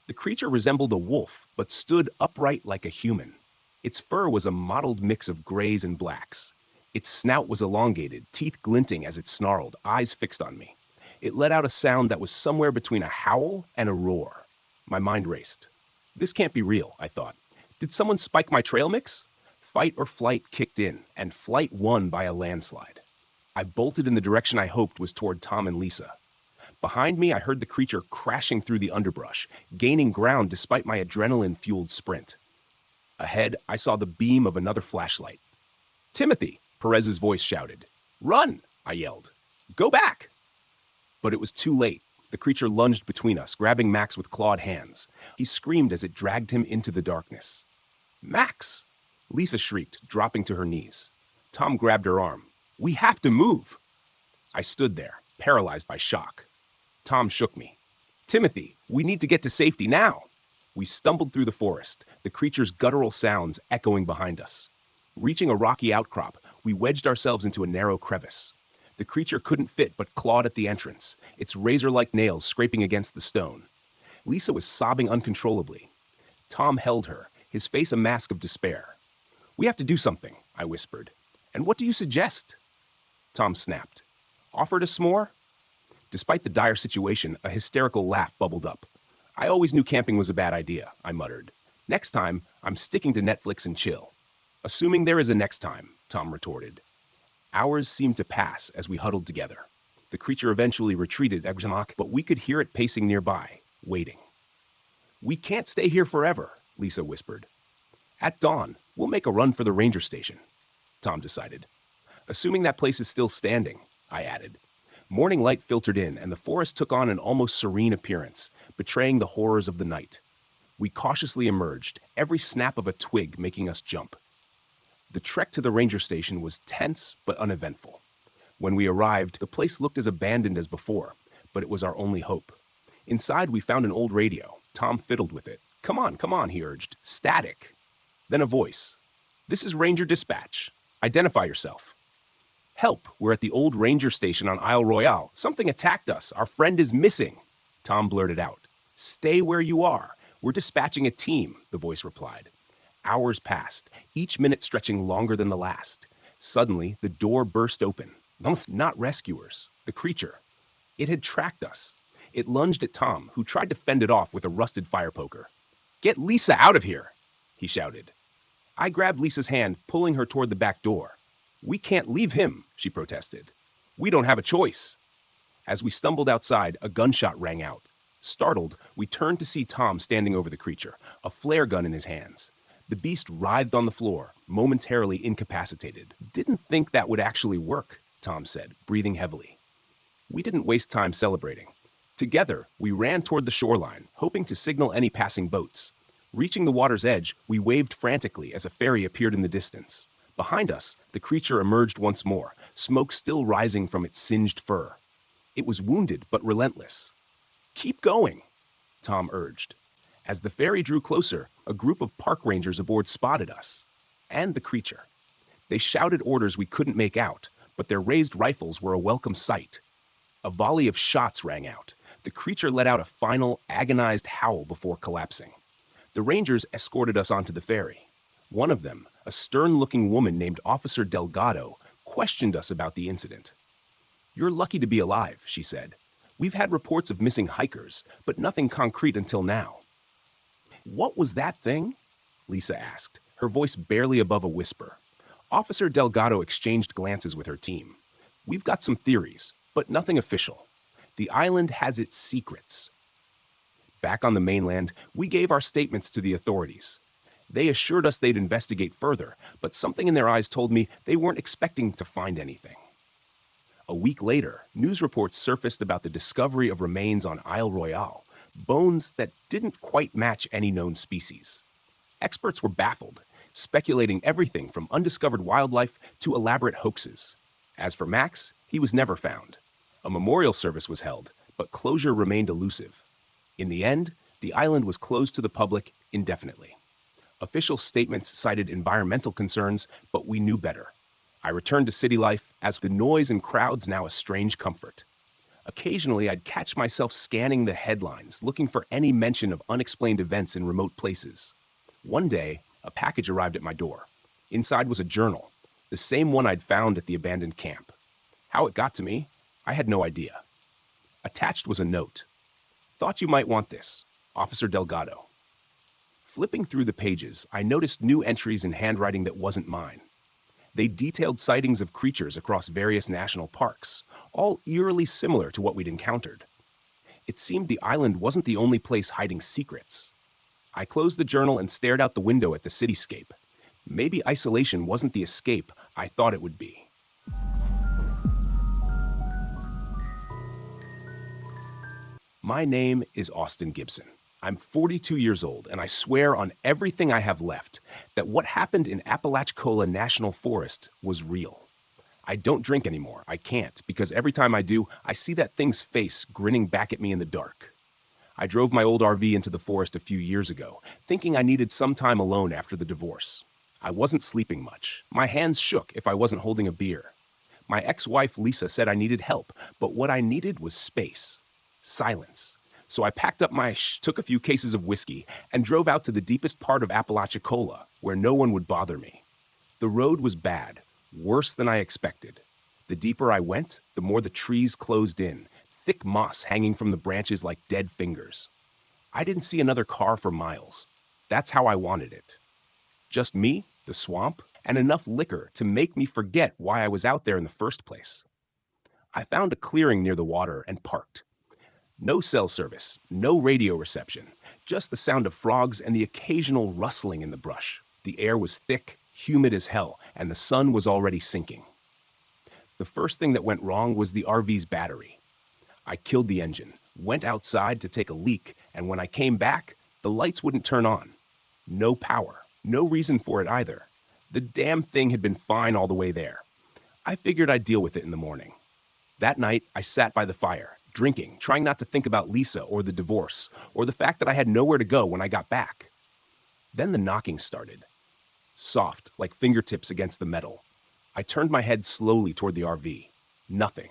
The creature resembled a wolf, but stood upright like a human. Its fur was a mottled mix of grays and blacks. Its snout was elongated, teeth glinting as it snarled, eyes fixed on me. It let out a sound that was somewhere between a howl and a roar. My mind raced. This can't be real, I thought. Did someone spike my trail mix? Fight or flight kicked in, and flight won by a landslide. I bolted in the direction I hoped was toward Tom and Lisa. Behind me, I heard the creature crashing through the underbrush, gaining ground despite my adrenaline-fueled sprint. Ahead, I saw the beam of another flashlight. Timothy, Perez's voice shouted. Run, I yelled. Go back! But it was too late. The creature lunged between us, grabbing Max with clawed hands. He screamed as it dragged him into the darkness. Max! Lisa shrieked, dropping to her knees. Tom grabbed her arm. We have to move! I stood there, paralyzed by shock. Tom shook me. Timothy, we need to get to safety now! We stumbled through the forest, the creature's guttural sounds echoing behind us. Reaching a rocky outcrop, we wedged ourselves into a narrow crevice. The creature couldn't fit but clawed at the entrance, its razor-like nails scraping against the stone. Lisa was sobbing uncontrollably. Tom held her, his face a mask of despair. "We have to do something," I whispered. "And what do you suggest?" Tom snapped. "Offered a s'more?" Despite the dire situation, a hysterical laugh bubbled up. "I always knew camping was a bad idea," I muttered. "Next time, I'm sticking to Netflix and chill." "Assuming there is a next time," Tom retorted. Hours seemed to pass as we huddled together. The creature eventually retreated, but we could hear it pacing nearby, waiting. "We can't stay here forever," Lisa whispered. "At dawn, we'll make a run for the ranger station," Tom decided. "Assuming that place is still standing," I added. Morning light filtered in, and the forest took on an almost serene appearance, betraying the horrors of the night. We cautiously emerged, every snap of a twig making us jump. The trek to the ranger station was tense but uneventful. When we arrived, the place looked as abandoned as before, but it was our only hope. Inside, we found an old radio. Tom fiddled with it. Come on, he urged. Static." Then a voice. "This is Ranger Dispatch. Identify yourself." "Help, we're at the old ranger station on Isle Royale. Something attacked us. Our friend is missing," Tom blurted out. "Stay where you are. We're dispatching a team," the voice replied. Hours passed, each minute stretching longer than the last. Suddenly, the door burst open. Not rescuers, the creature. It had tracked us. It lunged at Tom, who tried to fend it off with a rusted fire poker. "Get Lisa out of here," he shouted. I grabbed Lisa's hand, pulling her toward the back door. "We can't leave him," she protested. "We don't have a choice." As we stumbled outside, a gunshot rang out. Startled, we turned to see Tom standing over the creature, a flare gun in his hands. The beast writhed on the floor, momentarily incapacitated. "Didn't think that would actually work," Tom said, breathing heavily. We didn't waste time celebrating. Together, we ran toward the shoreline, hoping to signal any passing boats. Reaching the water's edge, we waved frantically as a ferry appeared in the distance. Behind us, the creature emerged once more, smoke still rising from its singed fur. It was wounded but relentless. "Keep going," Tom urged. As the ferry drew closer, a group of park rangers aboard spotted us and the creature. They shouted orders we couldn't make out, but their raised rifles were a welcome sight. A volley of shots rang out. The creature let out a final, agonized howl before collapsing. The rangers escorted us onto the ferry. One of them, a stern-looking woman named Officer Delgado, questioned us about the incident. "You're lucky to be alive," she said. "We've had reports of missing hikers, but nothing concrete until now." "What was that thing?" Lisa asked, her voice barely above a whisper. Officer Delgado exchanged glances with her team. "We've got some theories, but nothing official. The island has its secrets." Back on the mainland, we gave our statements to the authorities. They assured us they'd investigate further, but something in their eyes told me they weren't expecting to find anything. A week later, news reports surfaced about the discovery of remains on Isle Royale, bones that didn't quite match any known species. Experts were baffled, speculating everything from undiscovered wildlife to elaborate hoaxes. As for Max, he was never found. A memorial service was held, but closure remained elusive. In the end, the island was closed to the public indefinitely. Official statements cited environmental concerns, but we knew better. I returned to city life, as the noise and crowds now a strange comfort. Occasionally, I'd catch myself scanning the headlines, looking for any mention of unexplained events in remote places. One day, a package arrived at my door. Inside was a journal, the same one I'd found at the abandoned camp. How it got to me, I had no idea. Attached was a note. "Thought you might want this. Officer Delgado." Flipping through the pages, I noticed new entries in handwriting that wasn't mine. They detailed sightings of creatures across various national parks, all eerily similar to what we'd encountered. It seemed the island wasn't the only place hiding secrets. I closed the journal and stared out the window at the cityscape. Maybe isolation wasn't the escape I thought it would be. My name is Austin Gibson. I'm 42 years old, and I swear on everything I have left that what happened in Apalachicola National Forest was real. I don't drink anymore. I can't, because every time I do, I see that thing's face grinning back at me in the dark. I drove my old RV into the forest a few years ago, thinking I needed some time alone after the divorce. I wasn't sleeping much. My hands shook if I wasn't holding a beer. My ex-wife Lisa said I needed help, but what I needed was space. Silence. So I packed up took a few cases of whiskey, and drove out to the deepest part of Apalachicola, where no one would bother me. The road was bad, worse than I expected. The deeper I went, the more the trees closed in, thick moss hanging from the branches like dead fingers. I didn't see another car for miles. That's how I wanted it. Just me, the swamp, and enough liquor to make me forget why I was out there in the first place. I found a clearing near the water and parked. No cell service, no radio reception, just the sound of frogs and the occasional rustling in the brush. The air was thick, humid as hell, and the sun was already sinking. The first thing that went wrong was the RV's battery. I killed the engine, went outside to take a leak, and when I came back, the lights wouldn't turn on. No power, no reason for it either. The damn thing had been fine all the way there. I figured I'd deal with it in the morning. That night, I sat by the fire, drinking, trying not to think about Lisa or the divorce, or the fact that I had nowhere to go when I got back. Then the knocking started. Soft, like fingertips against the metal. I turned my head slowly toward the RV. Nothing.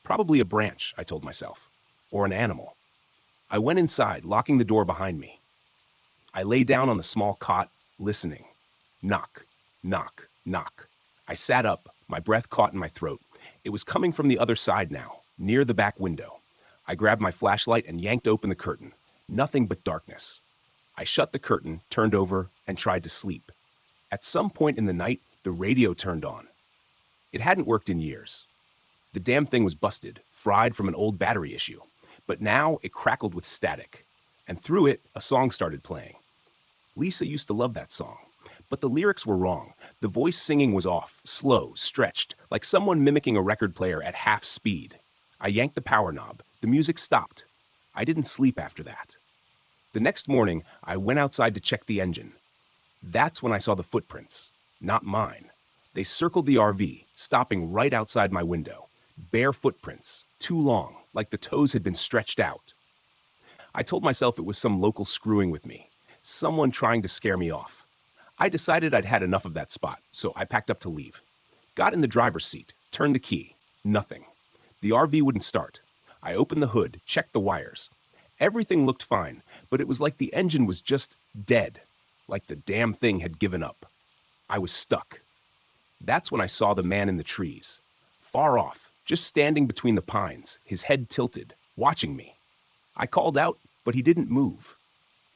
Probably a branch, I told myself. Or an animal. I went inside, locking the door behind me. I lay down on the small cot, listening. Knock, knock, knock. I sat up, my breath caught in my throat. It was coming from the other side now, near the back window. I grabbed my flashlight and yanked open the curtain. Nothing but darkness. I shut the curtain, turned over, and tried to sleep. At some point in the night, the radio turned on. It hadn't worked in years. The damn thing was busted, fried from an old battery issue. But now it crackled with static. And through it, a song started playing. Lisa used to love that song. But the lyrics were wrong. The voice singing was off, slow, stretched, like someone mimicking a record player at half speed. I yanked the power knob. The music stopped. I didn't sleep after that. The next morning, I went outside to check the engine. That's when I saw the footprints. Not mine. They circled the RV, stopping right outside my window. Bare footprints, too long, like the toes had been stretched out. I told myself it was some local screwing with me, someone trying to scare me off. I decided I'd had enough of that spot, so I packed up to leave. Got in the driver's seat, turned the key. Nothing. The RV wouldn't start. I opened the hood, checked the wires. Everything looked fine, but it was like the engine was just dead, like the damn thing had given up. I was stuck. That's when I saw the man in the trees, far off, just standing between the pines, his head tilted, watching me. I called out, but he didn't move.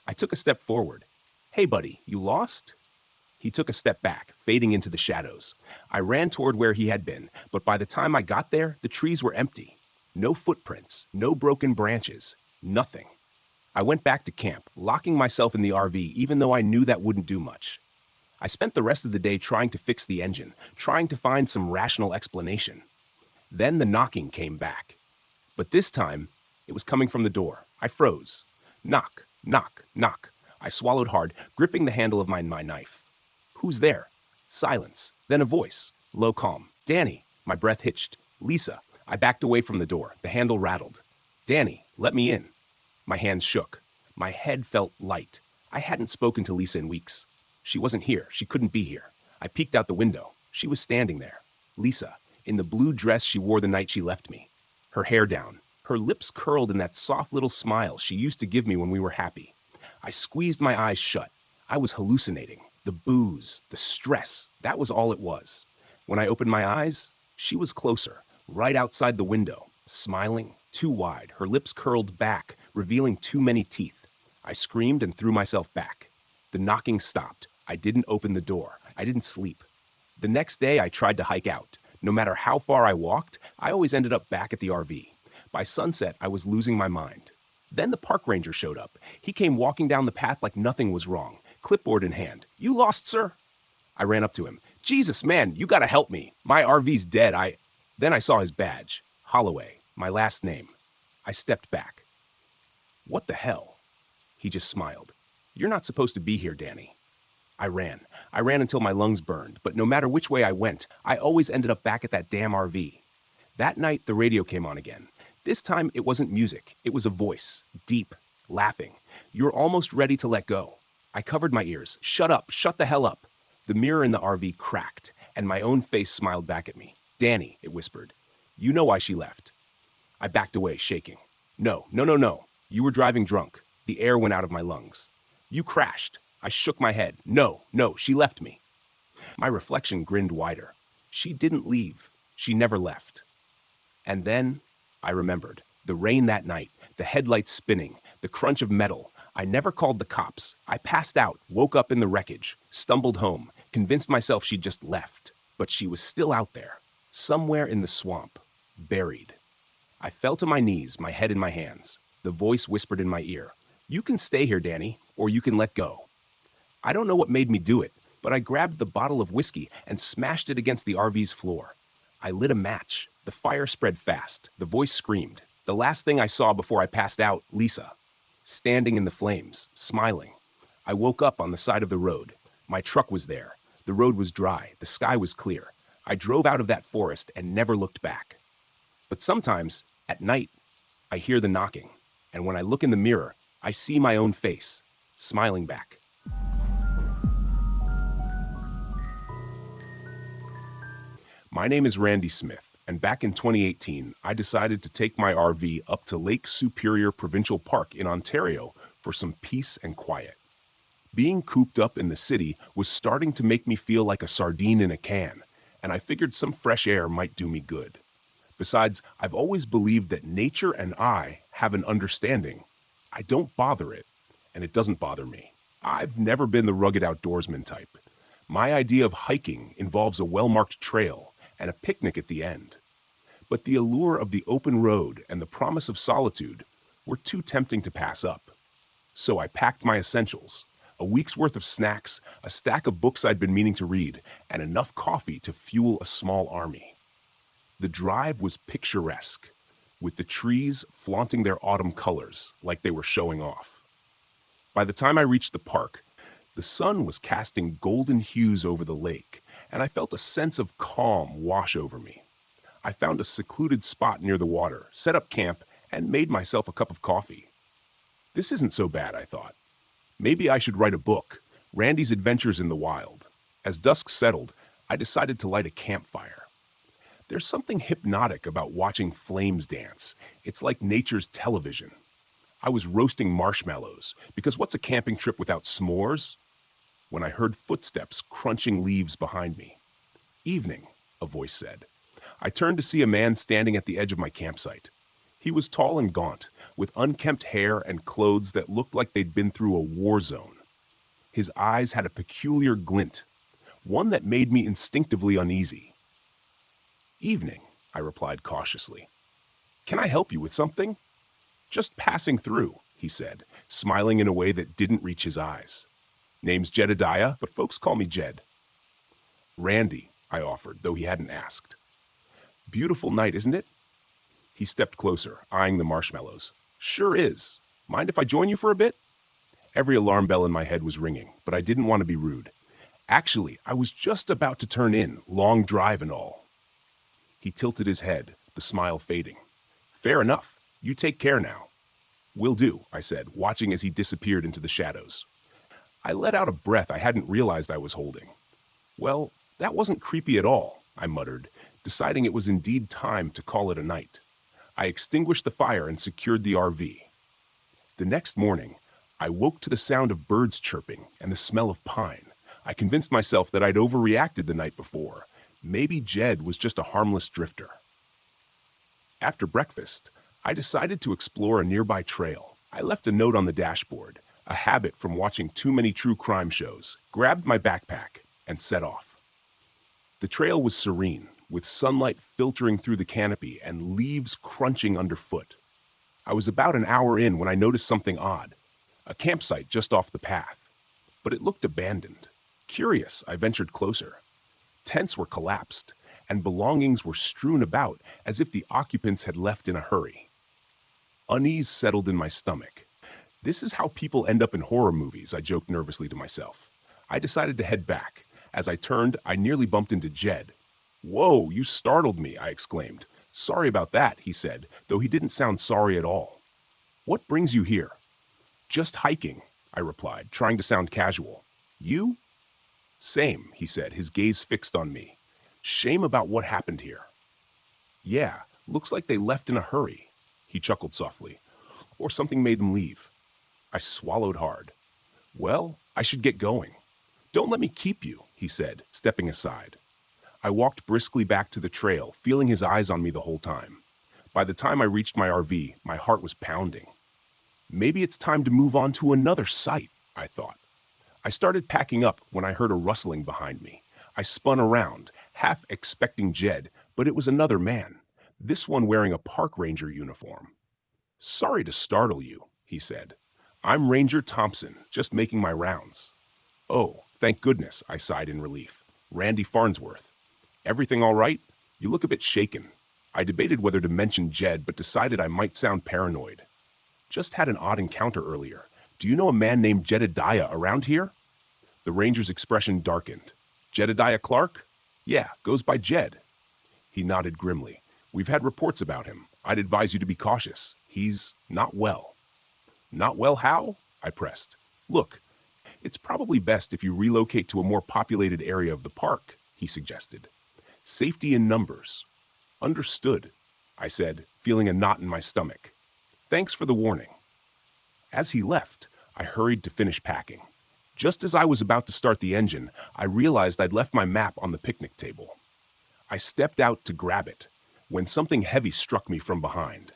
I took a step forward. "Hey, buddy, you lost?" He took a step back, fading into the shadows. I ran toward where he had been, but by the time I got there, the trees were empty. No footprints, no broken branches, nothing. I went back to camp, locking myself in the RV even though I knew that wouldn't do much. I spent the rest of the day trying to fix the engine, trying to find some rational explanation. Then the knocking came back. But this time, it was coming from the door. I froze. Knock, knock, knock. I swallowed hard, gripping the handle of my knife. Who's there? Silence. Then a voice. Low calm. "Danny." My breath hitched. "Lisa." I backed away from the door. The handle rattled. "Danny, let me in." My hands shook. My head felt light. I hadn't spoken to Lisa in weeks. She wasn't here. She couldn't be here. I peeked out the window. She was standing there. Lisa, in the blue dress she wore the night she left me. Her hair down. Her lips curled in that soft little smile she used to give me when we were happy. I squeezed my eyes shut. I was hallucinating. The booze, the stress, that was all it was. When I opened my eyes, she was closer, right outside the window, smiling, too wide, her lips curled back, revealing too many teeth. I screamed and threw myself back. The knocking stopped. I didn't open the door. I didn't sleep. The next day, I tried to hike out. No matter how far I walked, I always ended up back at the RV. By sunset, I was losing my mind. Then the park ranger showed up. He came walking down the path like nothing was wrong, clipboard in hand. "You lost, sir?" I ran up to him. "Jesus, man, you gotta help me. My RV's dead. Then I saw his badge. Holloway, my last name. I stepped back. "What the hell?" He just smiled. "You're not supposed to be here, Danny." I ran. I ran until my lungs burned, but no matter which way I went, I always ended up back at that damn RV. That night, the radio came on again. This time, it wasn't music. It was a voice, deep, laughing. "You're almost ready to let go." I covered my ears. "Shut up. Shut the hell up." The mirror in the RV cracked, and my own face smiled back at me. "Danny," it whispered. "You know why she left." I backed away, shaking. No. You were driving drunk. The air went out of my lungs. You crashed. I shook my head. No, no, she left me. My reflection grinned wider. She didn't leave. She never left. And then I remembered. The rain that night, the headlights spinning, the crunch of metal. I never called the cops. I passed out, woke up in the wreckage, stumbled home, convinced myself she'd just left. But she was still out there, somewhere in the swamp, buried. I fell to my knees, my head in my hands. The voice whispered in my ear, "You can stay here, Danny, or you can let go." I don't know what made me do it, but I grabbed the bottle of whiskey and smashed it against the RV's floor. I lit a match. The fire spread fast. The voice screamed. The last thing I saw before I passed out, Lisa, standing in the flames, smiling. I woke up on the side of the road. My truck was there. The road was dry. The sky was clear. I drove out of that forest and never looked back. But sometimes, at night, I hear the knocking, and when I look in the mirror, I see my own face, smiling back. My name is Randy Smith, and back in 2018, I decided to take my RV up to Lake Superior Provincial Park in Ontario for some peace and quiet. Being cooped up in the city was starting to make me feel like a sardine in a can, and I figured some fresh air might do me good. Besides, I've always believed that nature and I have an understanding. I don't bother it, and it doesn't bother me. I've never been the rugged outdoorsman type. My idea of hiking involves a well-marked trail and a picnic at the end. But the allure of the open road and the promise of solitude were too tempting to pass up. So I packed my essentials, a week's worth of snacks, a stack of books I'd been meaning to read, and enough coffee to fuel a small army. The drive was picturesque, with the trees flaunting their autumn colors like they were showing off. By the time I reached the park, the sun was casting golden hues over the lake, and I felt a sense of calm wash over me. I found a secluded spot near the water, set up camp, and made myself a cup of coffee. This isn't so bad, I thought. Maybe I should write a book, Randy's Adventures in the Wild. As dusk settled, I decided to light a campfire. There's something hypnotic about watching flames dance. It's like nature's television. I was roasting marshmallows, because what's a camping trip without s'mores? When I heard footsteps crunching leaves behind me. "Evening," a voice said. I turned to see a man standing at the edge of my campsite. He was tall and gaunt, with unkempt hair and clothes that looked like they'd been through a war zone. His eyes had a peculiar glint, one that made me instinctively uneasy. "Evening," I replied cautiously. "Can I help you with something?" "Just passing through," he said, smiling in a way that didn't reach his eyes. "Name's Jedediah, but folks call me Jed." "Randy," I offered, though he hadn't asked. "Beautiful night, isn't it?" He stepped closer, eyeing the marshmallows. "Sure is. Mind if I join you for a bit?" Every alarm bell in my head was ringing, but I didn't want to be rude. Actually, I was just about to turn in, long drive and all. He tilted his head, the smile fading. "Fair enough. You take care now." "Will do," I said, watching as he disappeared into the shadows. I let out a breath I hadn't realized I was holding. "Well, that wasn't creepy at all," I muttered, deciding it was indeed time to call it a night. I extinguished the fire and secured the RV. The next morning, I woke to the sound of birds chirping and the smell of pine. I convinced myself that I'd overreacted the night before. Maybe Jed was just a harmless drifter. After breakfast, I decided to explore a nearby trail. I left a note on the dashboard, a habit from watching too many true crime shows, grabbed my backpack, and set off. The trail was serene, with sunlight filtering through the canopy and leaves crunching underfoot. I was about an hour in when I noticed something odd, a campsite just off the path. But it looked abandoned. Curious, I ventured closer. Tents were collapsed, and belongings were strewn about as if the occupants had left in a hurry. Unease settled in my stomach. This is how people end up in horror movies, I joked nervously to myself. I decided to head back. As I turned, I nearly bumped into Jed. "Whoa, you startled me," I exclaimed. "Sorry about that," he said, though he didn't sound sorry at all. "What brings you here?" "Just hiking," I replied, trying to sound casual. "You?" "Same," he said, his gaze fixed on me. "Shame about what happened here." "Yeah, looks like they left in a hurry." He chuckled softly. or something made them leave. I swallowed hard. Well, I should get going. Don't let me keep you, he said, stepping aside. I walked briskly back to the trail, feeling his eyes on me the whole time. By the time I reached my RV, my heart was pounding. Maybe it's time to move on to another site, I thought. I started packing up when I heard a rustling behind me. I spun around, half expecting Jed, but it was another man, this one wearing a park ranger uniform. Sorry to startle you, he said. I'm Ranger Thompson, just making my rounds. Oh, thank goodness, I sighed in relief. Randy Farnsworth. Everything all right? You look a bit shaken. I debated whether to mention Jed, but decided I might sound paranoid. Just had an odd encounter earlier. Do you know a man named Jedediah around here? The ranger's expression darkened. Jedediah Clark? Yeah, goes by Jed. He nodded grimly. We've had reports about him. I'd advise you to be cautious. He's not well. Not well how? I pressed. Look, it's probably best if you relocate to a more populated area of the park, he suggested. Safety in numbers. Understood, I said, feeling a knot in my stomach. Thanks for the warning. As he left, I hurried to finish packing. Just as I was about to start the engine, I realized I'd left my map on the picnic table. I stepped out to grab it, when something heavy struck me from behind.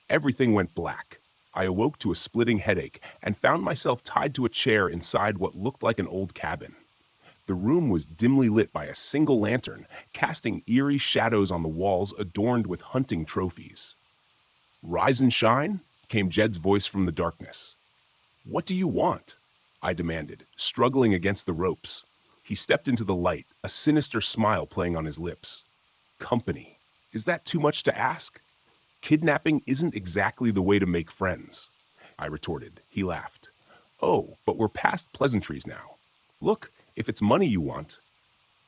Everything went black. I awoke to a splitting headache and found myself tied to a chair inside what looked like an old cabin. The room was dimly lit by a single lantern, casting eerie shadows on the walls adorned with hunting trophies. Rise and shine, came Jed's voice from the darkness. What do you want? I demanded, struggling against the ropes. He stepped into the light, a sinister smile playing on his lips. Company. Is that too much to ask? Kidnapping isn't exactly the way to make friends, I retorted. He laughed. Oh, but we're past pleasantries now. Look, if it's money you want.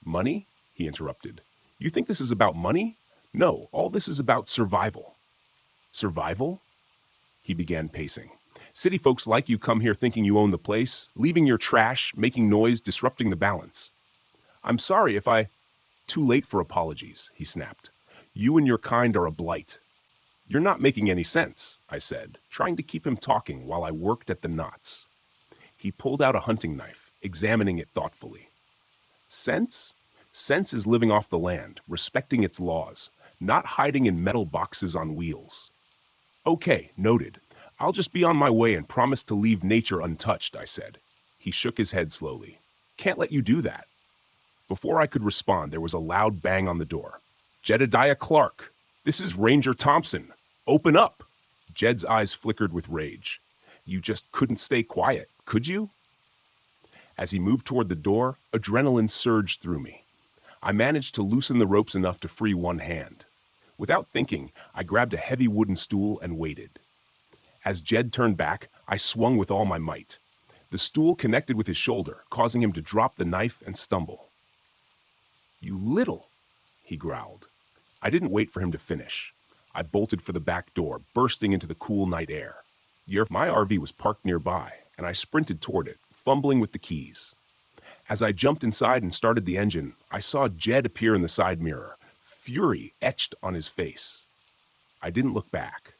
Money? He interrupted. You think this is about money? No, all this is about survival. Survival? He began pacing. City folks like you come here thinking you own the place, leaving your trash, making noise, disrupting the balance. I'm sorry if I... Too late for apologies, he snapped. You and your kind are a blight. You're not making any sense, I said, trying to keep him talking while I worked at the knots. He pulled out a hunting knife, examining it thoughtfully. Sense? Sense is living off the land, respecting its laws, not hiding in metal boxes on wheels. Okay, noted. I'll just be on my way and promise to leave nature untouched, I said. He shook his head slowly. Can't let you do that. Before I could respond, there was a loud bang on the door. Jedediah Clark, this is Ranger Thompson. Open up. Jed's eyes flickered with rage. You just couldn't stay quiet, could you? As he moved toward the door, adrenaline surged through me. I managed to loosen the ropes enough to free one hand. Without thinking, I grabbed a heavy wooden stool and waited. As Jed turned back, I swung with all my might. The stool connected with his shoulder, causing him to drop the knife and stumble. You little, he growled. I didn't wait for him to finish. I bolted for the back door, bursting into the cool night air. My RV was parked nearby, and I sprinted toward it, fumbling with the keys. As I jumped inside and started the engine, I saw Jed appear in the side mirror, fury etched on his face. I didn't look back.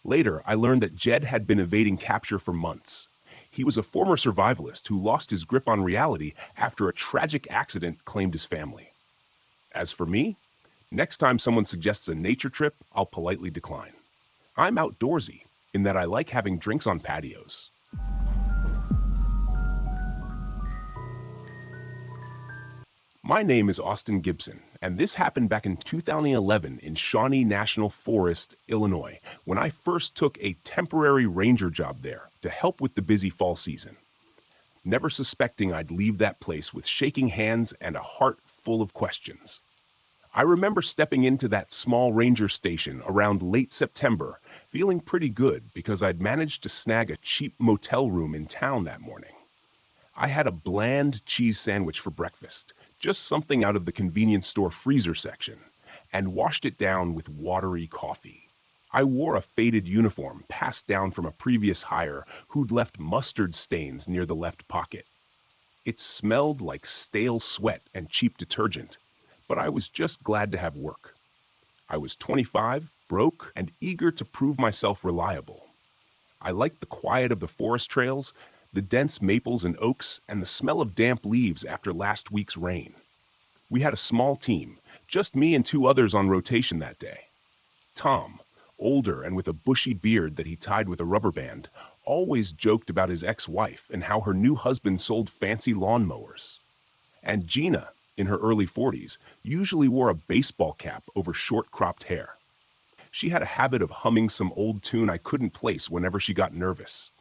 Later, I learned that Jed had been evading capture for months. He was a former survivalist who lost his grip on reality after a tragic accident claimed his family. As for me, next time someone suggests a nature trip, I'll politely decline. I'm outdoorsy, in that I like having drinks on patios. My name is Austin Gibson, and this happened back in 2011 in Shawnee National Forest, Illinois, when I first took a temporary ranger job there to help with the busy fall season. Never suspecting I'd leave that place with shaking hands and a heart full of questions. I remember stepping into that small ranger station around late September, feeling pretty good because I'd managed to snag a cheap motel room in town that morning. I had a bland cheese sandwich for breakfast, just something out of the convenience store freezer section, and washed it down with watery coffee. I wore a faded uniform passed down from a previous hire who'd left mustard stains near the left pocket. It smelled like stale sweat and cheap detergent, but I was just glad to have work. I was 25, broke, and eager to prove myself reliable. I liked the quiet of the forest trails, the dense maples and oaks, and the smell of damp leaves after last week's rain. We had a small team, just me and two others on rotation that day. Tom, older and with a bushy beard that he tied with a rubber band, always joked about his ex-wife and how her new husband sold fancy lawnmowers. And Gina, in her early 40s, usually wore a baseball cap over short-cropped hair. She had a habit of humming some old tune I couldn't place whenever she got nervous.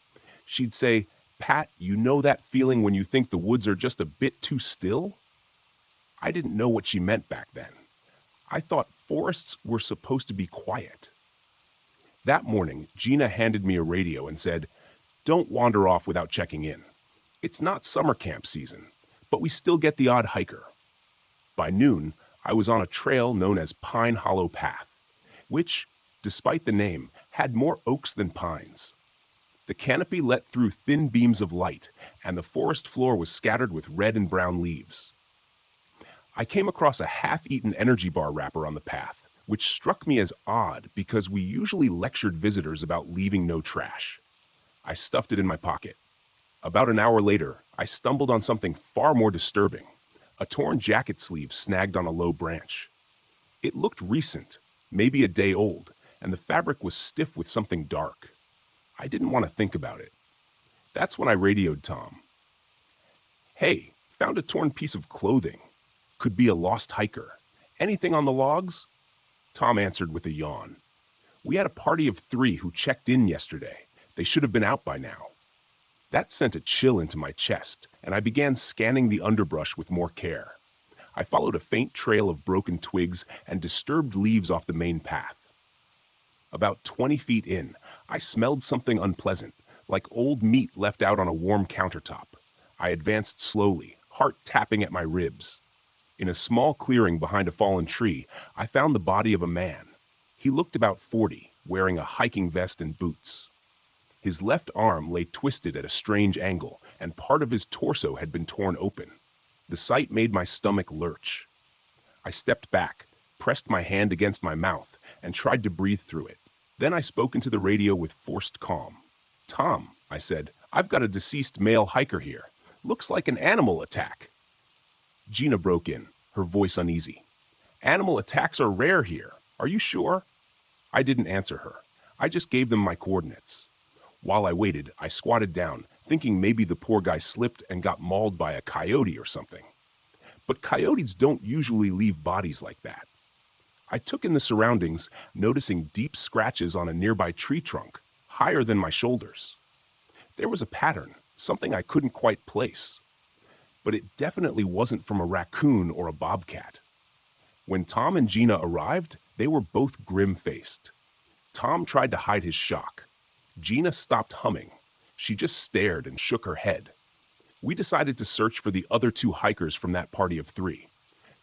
She'd say, "Pat, you know that feeling when you think the woods are just a bit too still?" I didn't know what she meant back then. I thought forests were supposed to be quiet. That morning, Gina handed me a radio and said, "Don't wander off without checking in. It's not summer camp season, but we still get the odd hiker." By noon, I was on a trail known as Pine Hollow Path, which, despite the name, had more oaks than pines. The canopy let through thin beams of light, and the forest floor was scattered with red and brown leaves. I came across a half-eaten energy bar wrapper on the path, which struck me as odd because we usually lectured visitors about leaving no trash. I stuffed it in my pocket. About an hour later, I stumbled on something far more disturbing, a torn jacket sleeve snagged on a low branch. It looked recent, maybe a day old, and the fabric was stiff with something dark. I didn't want to think about it. That's when I radioed Tom. "Hey, found a torn piece of clothing. Could be a lost hiker. Anything on the logs?" Tom answered with a yawn. "We had a party of 3 who checked in yesterday. They should have been out by now." That sent a chill into my chest, and I began scanning the underbrush with more care. I followed a faint trail of broken twigs and disturbed leaves off the main path. About 20 feet in, I smelled something unpleasant, like old meat left out on a warm countertop. I advanced slowly, heart tapping at my ribs. In a small clearing behind a fallen tree, I found the body of a man. He looked about 40, wearing a hiking vest and boots. His left arm lay twisted at a strange angle, and part of his torso had been torn open. The sight made my stomach lurch. I stepped back, pressed my hand against my mouth, and tried to breathe through it. Then I spoke into the radio with forced calm. "Tom," I said, "I've got a deceased male hiker here. Looks like an animal attack." Gina broke in, her voice uneasy. "Animal attacks are rare here. Are you sure?" I didn't answer her. I just gave them my coordinates. While I waited, I squatted down, thinking maybe the poor guy slipped and got mauled by a coyote or something. But coyotes don't usually leave bodies like that. I took in the surroundings, noticing deep scratches on a nearby tree trunk, higher than my shoulders. There was a pattern, something I couldn't quite place. But it definitely wasn't from a raccoon or a bobcat. When Tom and Gina arrived, they were both grim-faced. Tom tried to hide his shock. Gina stopped humming. She just stared and shook her head. We decided to search for the other 2 hikers from that party of 3.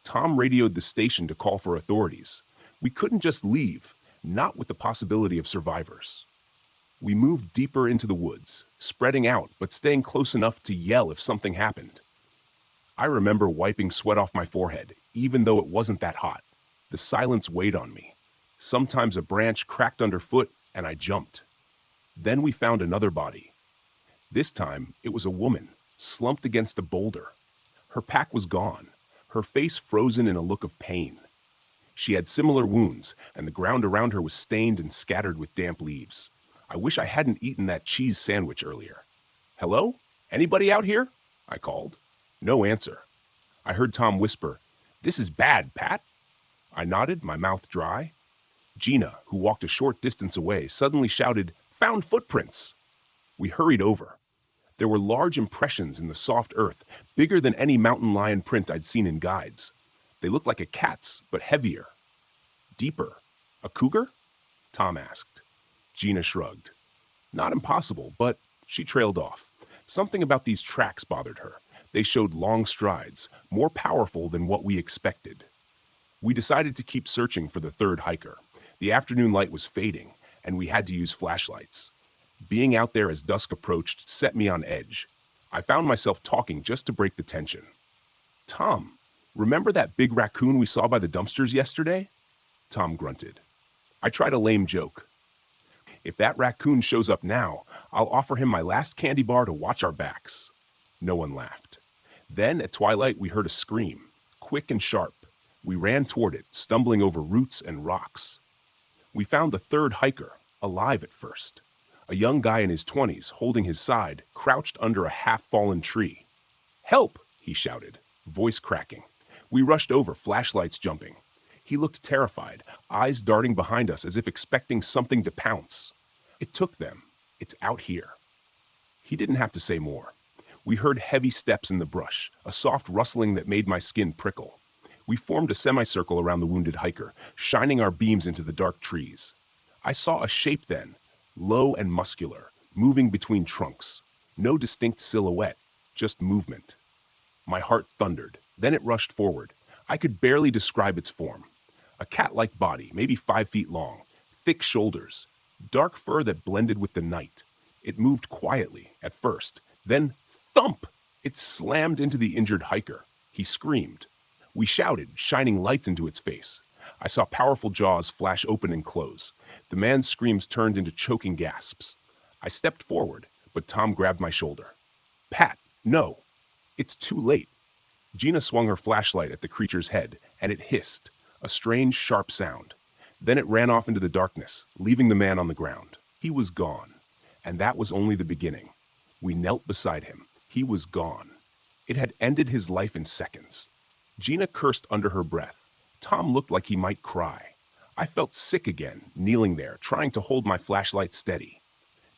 Tom radioed the station to call for authorities. We couldn't just leave, not with the possibility of survivors. We moved deeper into the woods, spreading out but staying close enough to yell if something happened. I remember wiping sweat off my forehead, even though it wasn't that hot. The silence weighed on me. Sometimes a branch cracked underfoot and I jumped. Then we found another body. This time, it was a woman, slumped against a boulder. Her pack was gone, her face frozen in a look of pain. She had similar wounds, and the ground around her was stained and scattered with damp leaves. I wish I hadn't eaten that cheese sandwich earlier. "Hello? Anybody out here?" I called. No answer. I heard Tom whisper, "This is bad, Pat." I nodded, my mouth dry. Gina, who walked a short distance away, suddenly shouted, "Found footprints!" We hurried over. There were large impressions in the soft earth, bigger than any mountain lion print I'd seen in guides. They looked like a cat's, but heavier. Deeper. "A cougar?" Tom asked. Gina shrugged. Not impossible, but she trailed off. Something about these tracks bothered her. They showed long strides, more powerful than what we expected. We decided to keep searching for the third hiker. The afternoon light was fading, and we had to use flashlights. Being out there as dusk approached set me on edge. I found myself talking just to break the tension. "Tom, remember that big raccoon we saw by the dumpsters yesterday?" Tom grunted. I tried a lame joke. If that raccoon shows up now, I'll offer him my last candy bar to watch our backs." No one laughed. Then, at twilight, we heard a scream, quick and sharp. We ran toward it, stumbling over roots and rocks. We found the third hiker, alive at first. A young guy in his 20s, holding his side, crouched under a half-fallen tree. "Help!" he shouted, voice cracking. We rushed over, flashlights jumping. He looked terrified, eyes darting behind us as if expecting something to pounce. "It took them. It's out here." He didn't have to say more. We heard heavy steps in the brush, a soft rustling that made my skin prickle. We formed a semicircle around the wounded hiker, shining our beams into the dark trees. I saw a shape then, low and muscular, moving between trunks. No distinct silhouette, just movement. My heart thundered. Then it rushed forward. I could barely describe its form. A cat-like body, maybe 5 feet long, thick shoulders, dark fur that blended with the night. It moved quietly, at first. Then, thump! It slammed into the injured hiker. He screamed. We shouted, shining lights into its face. I saw powerful jaws flash open and close. The man's screams turned into choking gasps. I stepped forward, but Tom grabbed my shoulder. "Pat, no! It's too late." Gina swung her flashlight at the creature's head, and it hissed, a strange, sharp sound. Then it ran off into the darkness, leaving the man on the ground. He was gone. And that was only the beginning. We knelt beside him. He was gone. It had ended his life in seconds. Gina cursed under her breath. Tom looked like he might cry. I felt sick again, kneeling there, trying to hold my flashlight steady.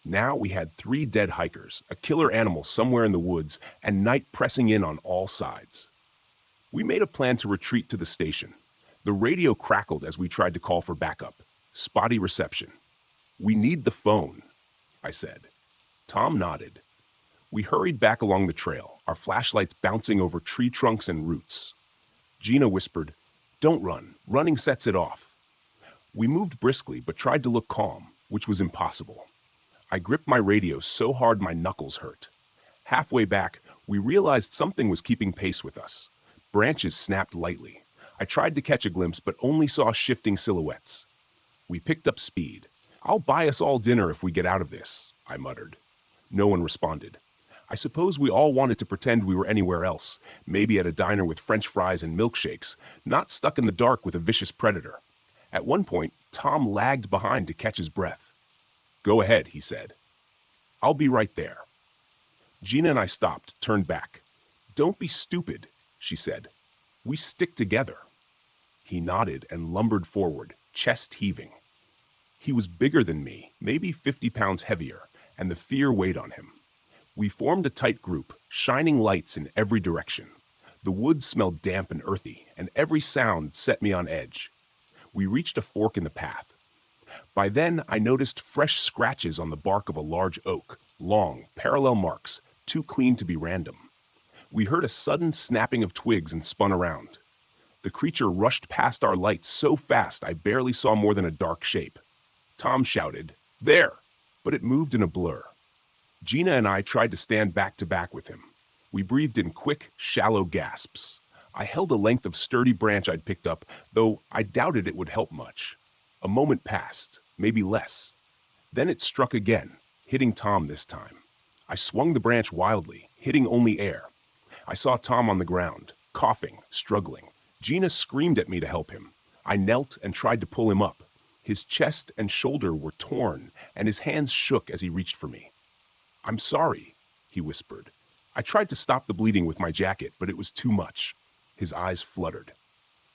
Now we had 3 dead hikers, a killer animal somewhere in the woods, and night pressing in on all sides. We made a plan to retreat to the station. The radio crackled as we tried to call for backup. Spotty reception. "We need the phone," I said. Tom nodded. We hurried back along the trail, our flashlights bouncing over tree trunks and roots. Gina whispered, "Don't run. Running sets it off." We moved briskly, but tried to look calm, which was impossible. I gripped my radio so hard my knuckles hurt. Halfway back, we realized something was keeping pace with us. Branches snapped lightly. I tried to catch a glimpse, but only saw shifting silhouettes. We picked up speed. "I'll buy us all dinner if we get out of this," I muttered. No one responded. I suppose we all wanted to pretend we were anywhere else, maybe at a diner with French fries and milkshakes, not stuck in the dark with a vicious predator. At one point, Tom lagged behind to catch his breath. "Go ahead," he said. "I'll be right there." Gina and I stopped, turned back. "Don't be stupid," she said. "We stick together." He nodded and lumbered forward, chest heaving. He was bigger than me, maybe 50 pounds heavier, and the fear weighed on him. We formed a tight group, shining lights in every direction. The woods smelled damp and earthy, and every sound set me on edge. We reached a fork in the path. By then, I noticed fresh scratches on the bark of a large oak, long, parallel marks, too clean to be random. We heard a sudden snapping of twigs and spun around. The creature rushed past our lights so fast I barely saw more than a dark shape. Tom shouted, "There!" but it moved in a blur. Gina and I tried to stand back to back with him. We breathed in quick, shallow gasps. I held a length of sturdy branch I'd picked up, though I doubted it would help much. A moment passed, maybe less. Then it struck again, hitting Tom this time. I swung the branch wildly, hitting only air. I saw Tom on the ground, coughing, struggling. Gina screamed at me to help him. I knelt and tried to pull him up. His chest and shoulder were torn, and his hands shook as he reached for me. "I'm sorry," he whispered. I tried to stop the bleeding with my jacket, but it was too much. His eyes fluttered.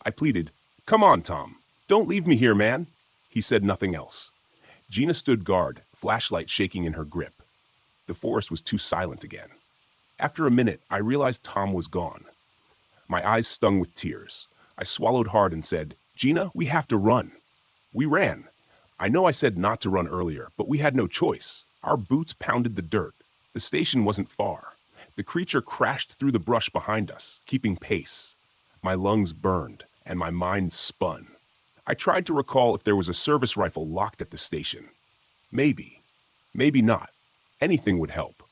I pleaded, "Come on, Tom. Don't leave me here, man." He said nothing else. Gina stood guard, flashlight shaking in her grip. The forest was too silent again. After a minute, I realized Tom was gone. My eyes stung with tears. I swallowed hard and said, "Gina, we have to run." We ran. I know I said not to run earlier, but we had no choice. Our boots pounded the dirt. The station wasn't far. The creature crashed through the brush behind us, keeping pace. My lungs burned, and my mind spun. I tried to recall if there was a service rifle locked at the station. Maybe. Maybe not. Anything would help.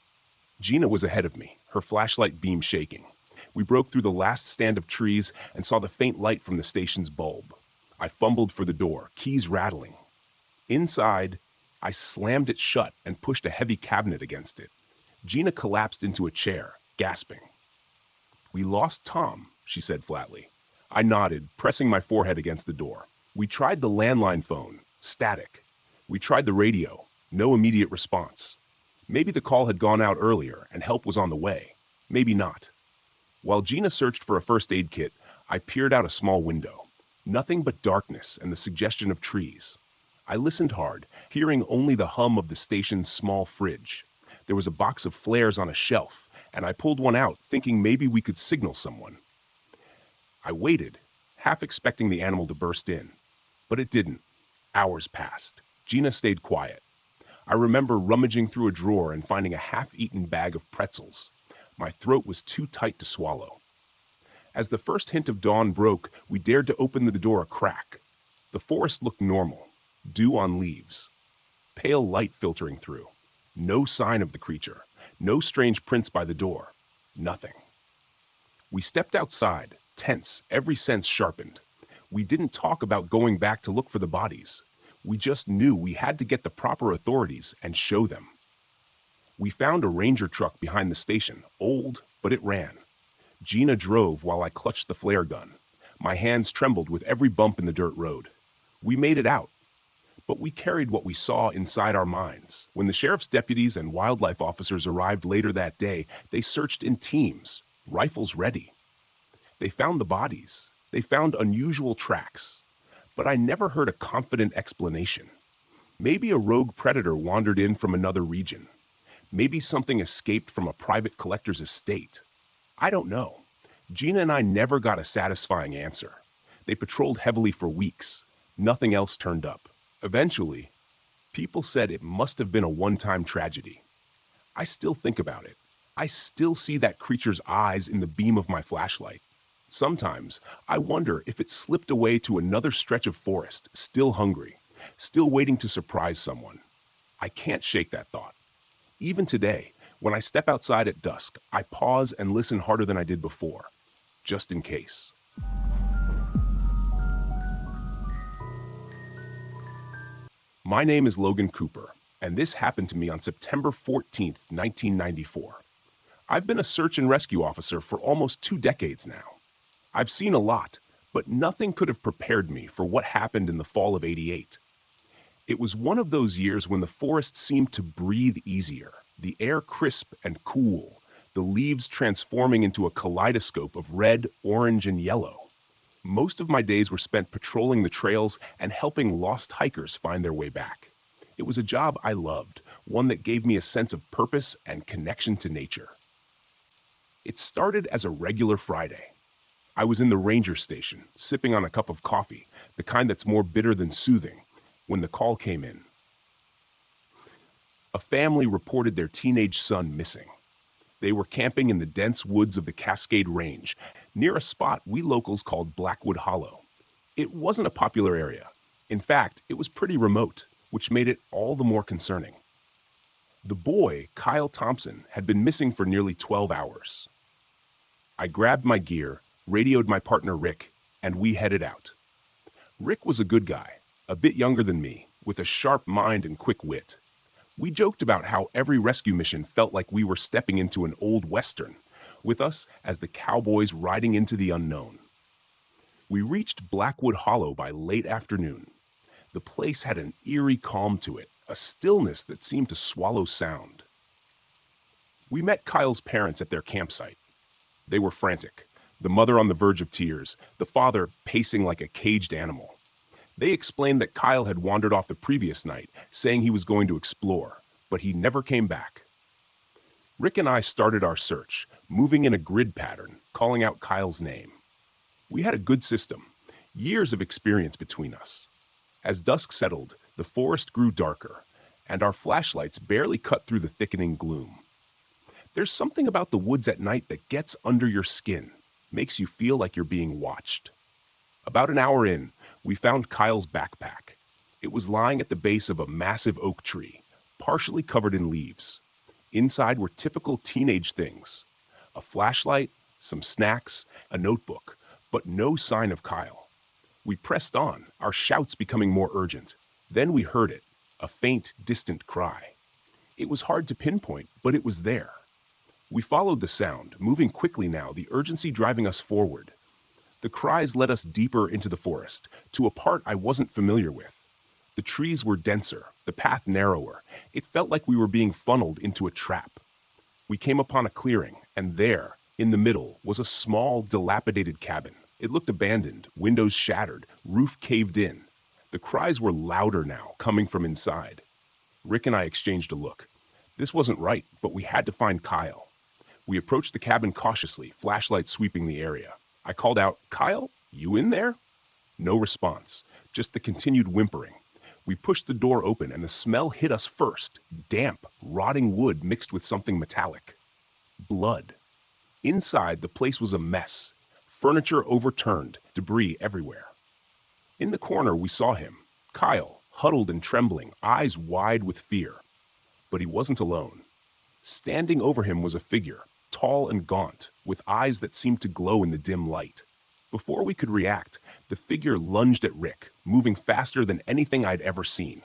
Gina was ahead of me, her flashlight beam shaking. We broke through the last stand of trees and saw the faint light from the station's bulb. I fumbled for the door, keys rattling. Inside, 3 men, 2 of them I slammed it shut and pushed a heavy cabinet against it. Gina collapsed into a chair, gasping. "We lost Tom," she said flatly. I nodded, pressing my forehead against the door. "We tried the landline phone, static. We tried the radio, no immediate response. Maybe the call had gone out earlier and help was on the way. Maybe not." While Gina searched for a first aid kit, I peered out a small window. Nothing but darkness and the suggestion of trees. I listened hard, hearing only the hum of the station's small fridge. There was a box of flares on a shelf, and I pulled one out, thinking maybe we could signal someone. I waited, half expecting the animal to burst in. But it didn't. Hours passed. Gina stayed quiet. I remember rummaging through a drawer and finding a half-eaten bag of pretzels. My throat was too tight to swallow. As the first hint of dawn broke, we dared to open the door a crack. The forest looked normal, dew on leaves, pale light filtering through. No sign of the creature, no strange prints by the door, nothing. We stepped outside, tense, every sense sharpened. We didn't talk about going back to look for the bodies. We just knew we had to get the proper authorities and show them. We found a ranger truck behind the station, old, but it ran. Gina drove while I clutched the flare gun. My hands trembled with every bump in the dirt road. We made it out. But we carried what we saw inside our minds. When the sheriff's deputies and wildlife officers arrived later that day, they searched in teams, rifles ready. They found the bodies. They found unusual tracks. But I never heard a confident explanation. Maybe a rogue predator wandered in from another region. Maybe something escaped from a private collector's estate. I don't know. Gina and I never got a satisfying answer. They patrolled heavily for weeks. Nothing else turned up. Eventually, people said it must have been a one-time tragedy. I still think about it. I still see that creature's eyes in the beam of my flashlight. Sometimes, I wonder if it slipped away to another stretch of forest, still hungry, still waiting to surprise someone. I can't shake that thought. Even today, when I step outside at dusk, I pause and listen harder than I did before, just in case. My name is Logan Cooper, and this happened to me on September 14th, 1994. I've been a search and rescue officer for almost 2 decades now. I've seen a lot, but nothing could have prepared me for what happened in the fall of '88. It was one of those years when the forest seemed to breathe easier, the air crisp and cool, the leaves transforming into a kaleidoscope of red, orange, and yellow. Most of my days were spent patrolling the trails and helping lost hikers find their way back. It was a job I loved, one that gave me a sense of purpose and connection to nature. It started as a regular Friday. I was in the ranger station, sipping on a cup of coffee, the kind that's more bitter than soothing, when the call came in. A family reported their teenage son missing. They were camping in the dense woods of the Cascade Range, near a spot we locals called Blackwood Hollow. It wasn't a popular area. In fact, it was pretty remote, which made it all the more concerning. The boy, Kyle Thompson, had been missing for nearly 12 hours. I grabbed my gear, radioed my partner Rick, and we headed out. Rick was a good guy, a bit younger than me, with a sharp mind and quick wit. We joked about how every rescue mission felt like we were stepping into an old western, with us as the cowboys riding into the unknown. We reached Blackwood Hollow by late afternoon. The place had an eerie calm to it, a stillness that seemed to swallow sound. We met Kyle's parents at their campsite. They were frantic, the mother on the verge of tears, the father pacing like a caged animal. They explained that Kyle had wandered off the previous night, saying he was going to explore, but he never came back. Rick and I started our search, moving in a grid pattern, calling out Kyle's name. We had a good system, years of experience between us. As dusk settled, the forest grew darker, and our flashlights barely cut through the thickening gloom. There's something about the woods at night that gets under your skin, makes you feel like you're being watched. About an hour in, we found Kyle's backpack. It was lying at the base of a massive oak tree, partially covered in leaves. Inside were typical teenage things: a flashlight, some snacks, a notebook, but no sign of Kyle. We pressed on, our shouts becoming more urgent. Then we heard it, a faint, distant cry. It was hard to pinpoint, but it was there. We followed the sound, moving quickly now, the urgency driving us forward. The cries led us deeper into the forest, to a part I wasn't familiar with. The trees were denser, the path narrower. It felt like we were being funneled into a trap. We came upon a clearing, and there, in the middle, was a small, dilapidated cabin. It looked abandoned, windows shattered, roof caved in. The cries were louder now, coming from inside. Rick and I exchanged a look. This wasn't right, but we had to find Kyle. We approached the cabin cautiously, flashlight sweeping the area. I called out, "Kyle, you in there?" No response, just the continued whimpering. We pushed the door open and the smell hit us first. Damp, rotting wood mixed with something metallic. Blood. Inside, the place was a mess. Furniture overturned, debris everywhere. In the corner, we saw him, Kyle, huddled and trembling, eyes wide with fear. But he wasn't alone. Standing over him was a figure, tall and gaunt, with eyes that seemed to glow in the dim light. Before we could react, the figure lunged at Rick, moving faster than anything I'd ever seen.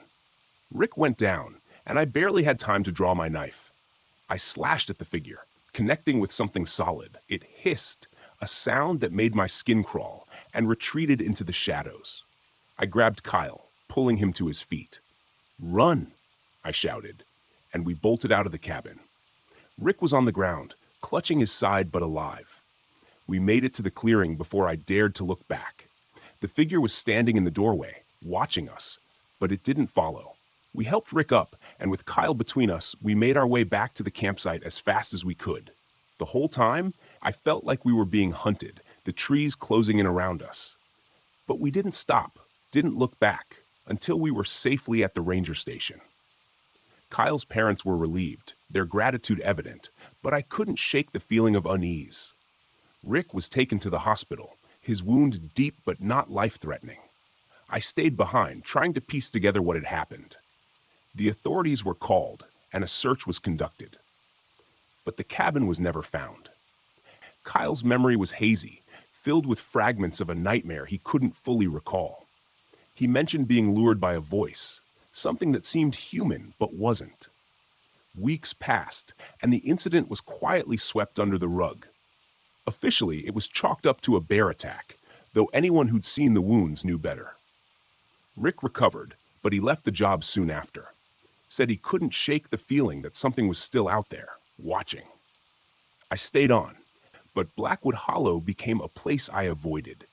Rick went down, and I barely had time to draw my knife. I slashed at the figure, connecting with something solid. It hissed, a sound that made my skin crawl, and retreated into the shadows. I grabbed Kyle, pulling him to his feet. "Run!" I shouted, and we bolted out of the cabin. Rick was on the ground, clutching his side but alive. We made it to the clearing before I dared to look back. The figure was standing in the doorway, watching us, but it didn't follow. We helped Rick up, and with Kyle between us, we made our way back to the campsite as fast as we could. The whole time, I felt like we were being hunted, the trees closing in around us. But we didn't stop, didn't look back, until we were safely at the ranger station. Kyle's parents were relieved, their gratitude evident, but I couldn't shake the feeling of unease. Rick was taken to the hospital, his wound deep but not life-threatening. I stayed behind, trying to piece together what had happened. The authorities were called, and a search was conducted. But the cabin was never found. Kyle's memory was hazy, filled with fragments of a nightmare he couldn't fully recall. He mentioned being lured by a voice, something that seemed human but wasn't. Weeks passed, and the incident was quietly swept under the rug. Officially, it was chalked up to a bear attack, though anyone who'd seen the wounds knew better. Rick recovered, but he left the job soon after. Said he couldn't shake the feeling that something was still out there, watching. I stayed on, but Blackwood Hollow became a place I avoided.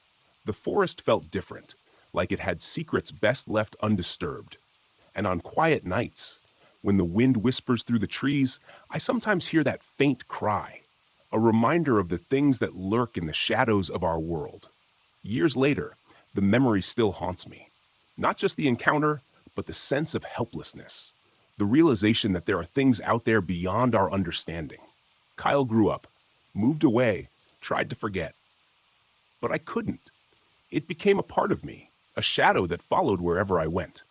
The forest felt different, like it had secrets best left undisturbed. And on quiet nights, when the wind whispers through the trees, I sometimes hear that faint cry, a reminder of the things that lurk in the shadows of our world. Years later, the memory still haunts me. Not just the encounter, but the sense of helplessness. The realization that there are things out there beyond our understanding. Kyle grew up, moved away, tried to forget. But I couldn't. It became a part of me, a shadow that followed wherever I went.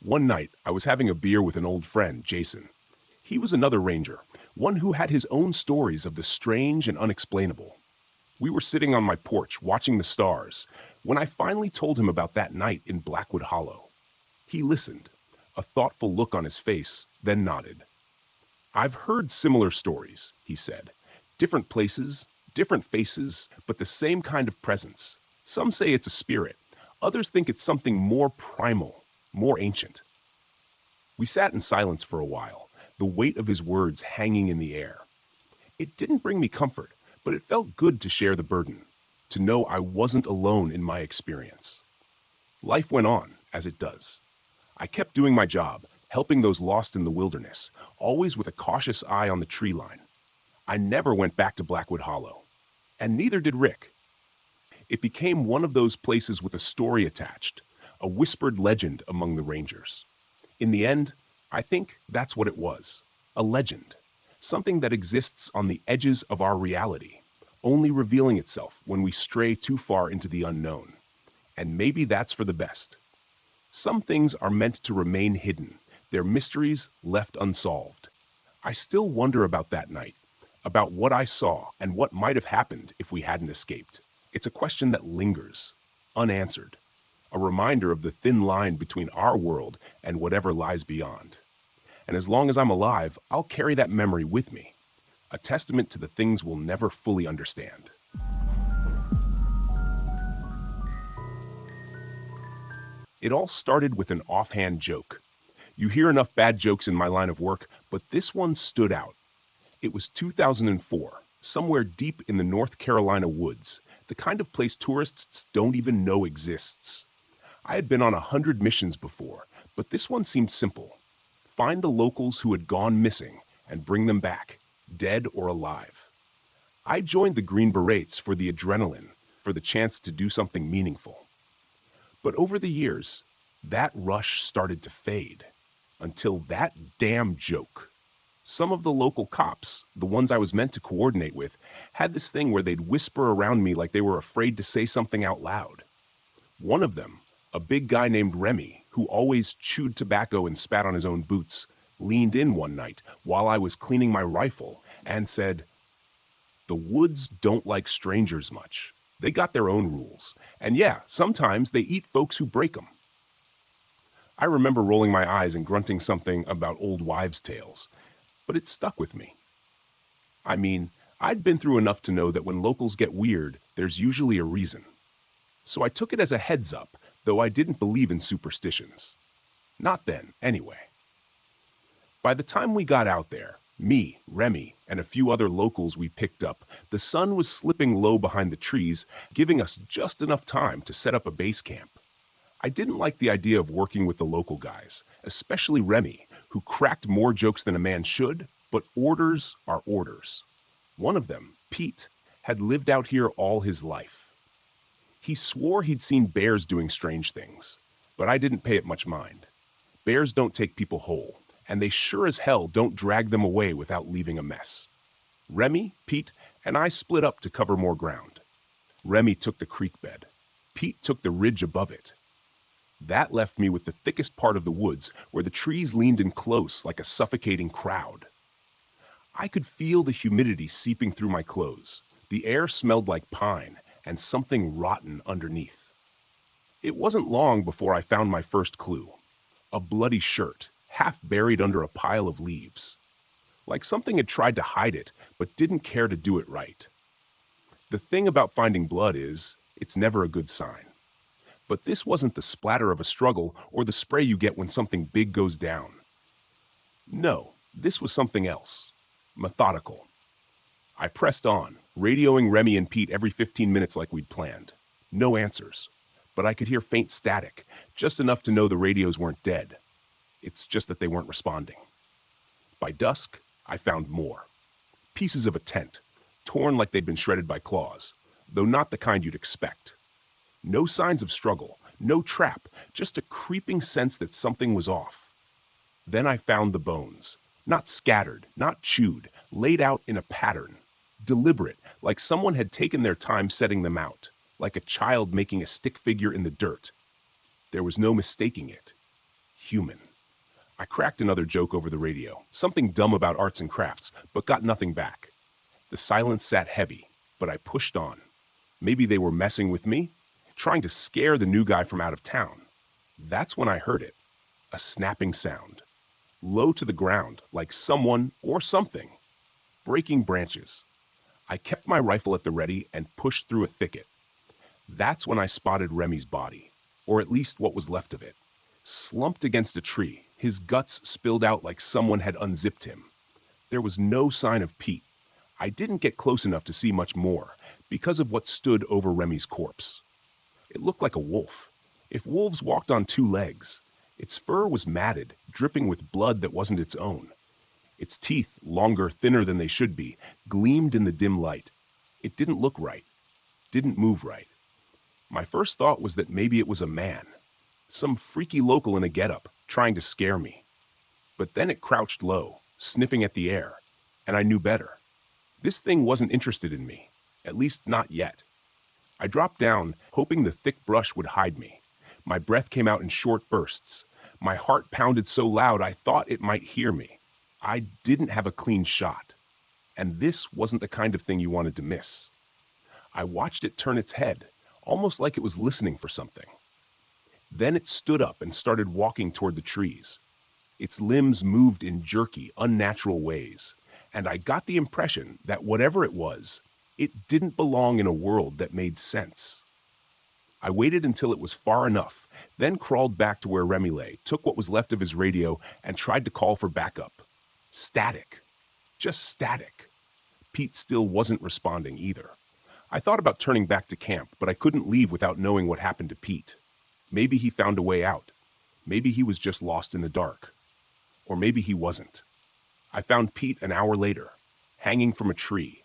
One night, I was having a beer with an old friend, Jason. He was another ranger, one who had his own stories of the strange and unexplainable. We were sitting on my porch watching the stars when I finally told him about that night in Blackwood Hollow. He listened, a thoughtful look on his face, then nodded. "I've heard similar stories," he said. "Different places, different faces, but the same kind of presence. Some say it's a spirit. Others think it's something more primal, more ancient." We sat in silence for a while, the weight of his words hanging in the air. It didn't bring me comfort, but it felt good to share the burden, to know I wasn't alone in my experience. Life went on, as it does. I kept doing my job, helping those lost in the wilderness, always with a cautious eye on the tree line. I never went back to Blackwood Hollow, and neither did Rick. It became one of those places with a story attached, a whispered legend among the rangers. In the end, I think that's what it was, a legend, something that exists on the edges of our reality, only revealing itself when we stray too far into the unknown. And maybe that's for the best. Some things are meant to remain hidden, their mysteries left unsolved. I still wonder about that night, about what I saw and what might have happened if we hadn't escaped. It's a question that lingers, unanswered. a reminder of the thin line between our world and whatever lies beyond. And as long as I'm alive, I'll carry that memory with me, a testament to the things we'll never fully understand. It all started with an offhand joke. You hear enough bad jokes in my line of work, but this one stood out. It was 2004, somewhere deep in the North Carolina woods, the kind of place tourists don't even know exists. I had been on 100 missions before, but this one seemed simple. Find the locals who had gone missing and bring them back, dead or alive. I joined the Green Berets for the adrenaline, for the chance to do something meaningful. But over the years, that rush started to fade, until that damn joke. Some of the local cops, the ones I was meant to coordinate with, had this thing where they'd whisper around me like they were afraid to say something out loud. One of them, a big guy named Remy, who always chewed tobacco and spat on his own boots, leaned in one night while I was cleaning my rifle and said, "The woods don't like strangers much. They got their own rules. And yeah, sometimes they eat folks who break them." I remember rolling my eyes and grunting something about old wives' tales, but it stuck with me. I mean, I'd been through enough to know that when locals get weird, there's usually a reason. So I took it as a heads up, though I didn't believe in superstitions. Not then, anyway. By the time we got out there, me, Remy, and a few other locals we picked up, the sun was slipping low behind the trees, giving us just enough time to set up a base camp. I didn't like the idea of working with the local guys, especially Remy, who cracked more jokes than a man should, but orders are orders. One of them, Pete, had lived out here all his life. He swore he'd seen bears doing strange things, but I didn't pay it much mind. Bears don't take people whole, and they sure as hell don't drag them away without leaving a mess. Remy, Pete, and I split up to cover more ground. Remy took the creek bed. Pete took the ridge above it. That left me with the thickest part of the woods, where the trees leaned in close like a suffocating crowd. I could feel the humidity seeping through my clothes. The air smelled like pine and something rotten underneath. It wasn't long before I found my first clue. A bloody shirt, half buried under a pile of leaves. Like something had tried to hide it, but didn't care to do it right. The thing about finding blood is, it's never a good sign. But this wasn't the splatter of a struggle or the spray you get when something big goes down. No, this was something else. Methodical. I pressed on, radioing Remy and Pete every 15 minutes like we'd planned. No answers, but I could hear faint static, just enough to know the radios weren't dead. It's just that they weren't responding. By dusk, I found more. Pieces of a tent, torn like they'd been shredded by claws, though not the kind you'd expect. No signs of struggle, no trap, just a creeping sense that something was off. Then I found the bones, not scattered, not chewed, laid out in a pattern. Deliberate, like someone had taken their time setting them out, like a child making a stick figure in the dirt. There was no mistaking it. Human. I cracked another joke over the radio, something dumb about arts and crafts, but got nothing back. The silence sat heavy, but I pushed on. Maybe they were messing with me, trying to scare the new guy from out of town. That's when I heard it. A snapping sound. Low to the ground, like someone or something. Breaking branches. I kept my rifle at the ready and pushed through a thicket. That's when I spotted Remy's body, or at least what was left of it. Slumped against a tree, his guts spilled out like someone had unzipped him. There was no sign of Pete. I didn't get close enough to see much more, because of what stood over Remy's corpse. It looked like a wolf. If wolves walked on two legs, its fur was matted, dripping with blood that wasn't its own. Its teeth, longer, thinner than they should be, gleamed in the dim light. It didn't look right. Didn't move right. My first thought was that maybe it was a man. Some freaky local in a getup, trying to scare me. But then it crouched low, sniffing at the air, and I knew better. This thing wasn't interested in me, at least not yet. I dropped down, hoping the thick brush would hide me. My breath came out in short bursts. My heart pounded so loud I thought it might hear me. I didn't have a clean shot. And this wasn't the kind of thing you wanted to miss. I watched it turn its head, almost like it was listening for something. Then it stood up and started walking toward the trees. Its limbs moved in jerky, unnatural ways, and I got the impression that whatever it was, it didn't belong in a world that made sense. I waited until it was far enough, then crawled back to where Remy lay, took what was left of his radio, and tried to call for backup. Static. Just static. Pete still wasn't responding either. I thought about turning back to camp, but I couldn't leave without knowing what happened to Pete. Maybe he found a way out. Maybe he was just lost in the dark. Or maybe he wasn't. I found Pete an hour later, hanging from a tree,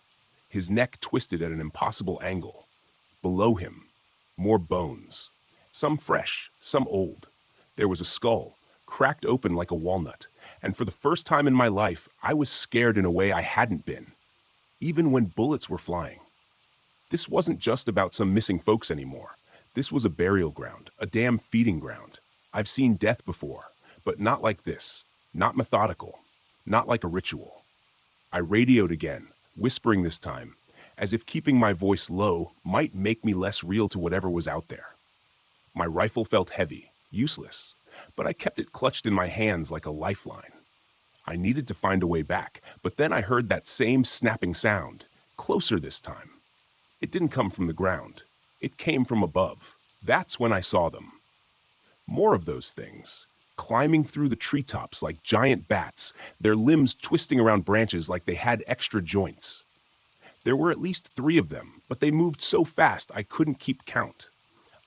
his neck twisted at an impossible angle. Below him, more bones. Some fresh, some old. There was a skull, cracked open like a walnut, and for the first time in my life, I was scared in a way I hadn't been, even when bullets were flying. This wasn't just about some missing folks anymore. This was a burial ground, a damn feeding ground. I've seen death before, but not like this, not methodical, not like a ritual. I radioed again, whispering this time, as if keeping my voice low might make me less real to whatever was out there. My rifle felt heavy, useless, but I kept it clutched in my hands like a lifeline. I needed to find a way back, but then I heard that same snapping sound, closer this time. It didn't come from the ground. It came from above. That's when I saw them. More of those things, climbing through the treetops like giant bats, their limbs twisting around branches like they had extra joints. There were at least 3 of them, but they moved so fast I couldn't keep count.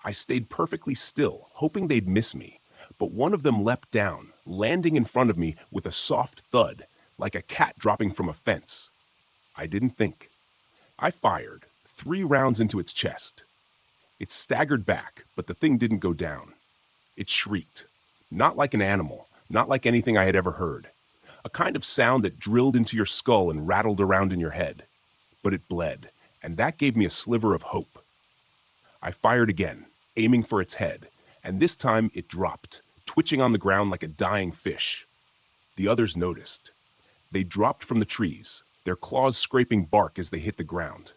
I stayed perfectly still, hoping they'd miss me, but one of them leapt down, landing in front of me with a soft thud, like a cat dropping from a fence. I didn't think. I fired, 3 rounds into its chest. It staggered back, but the thing didn't go down. It shrieked. Not like an animal, not like anything I had ever heard. A kind of sound that drilled into your skull and rattled around in your head. But it bled, and that gave me a sliver of hope. I fired again, aiming for its head, and this time it dropped, twitching on the ground like a dying fish. The others noticed. They dropped from the trees, their claws scraping bark as they hit the ground.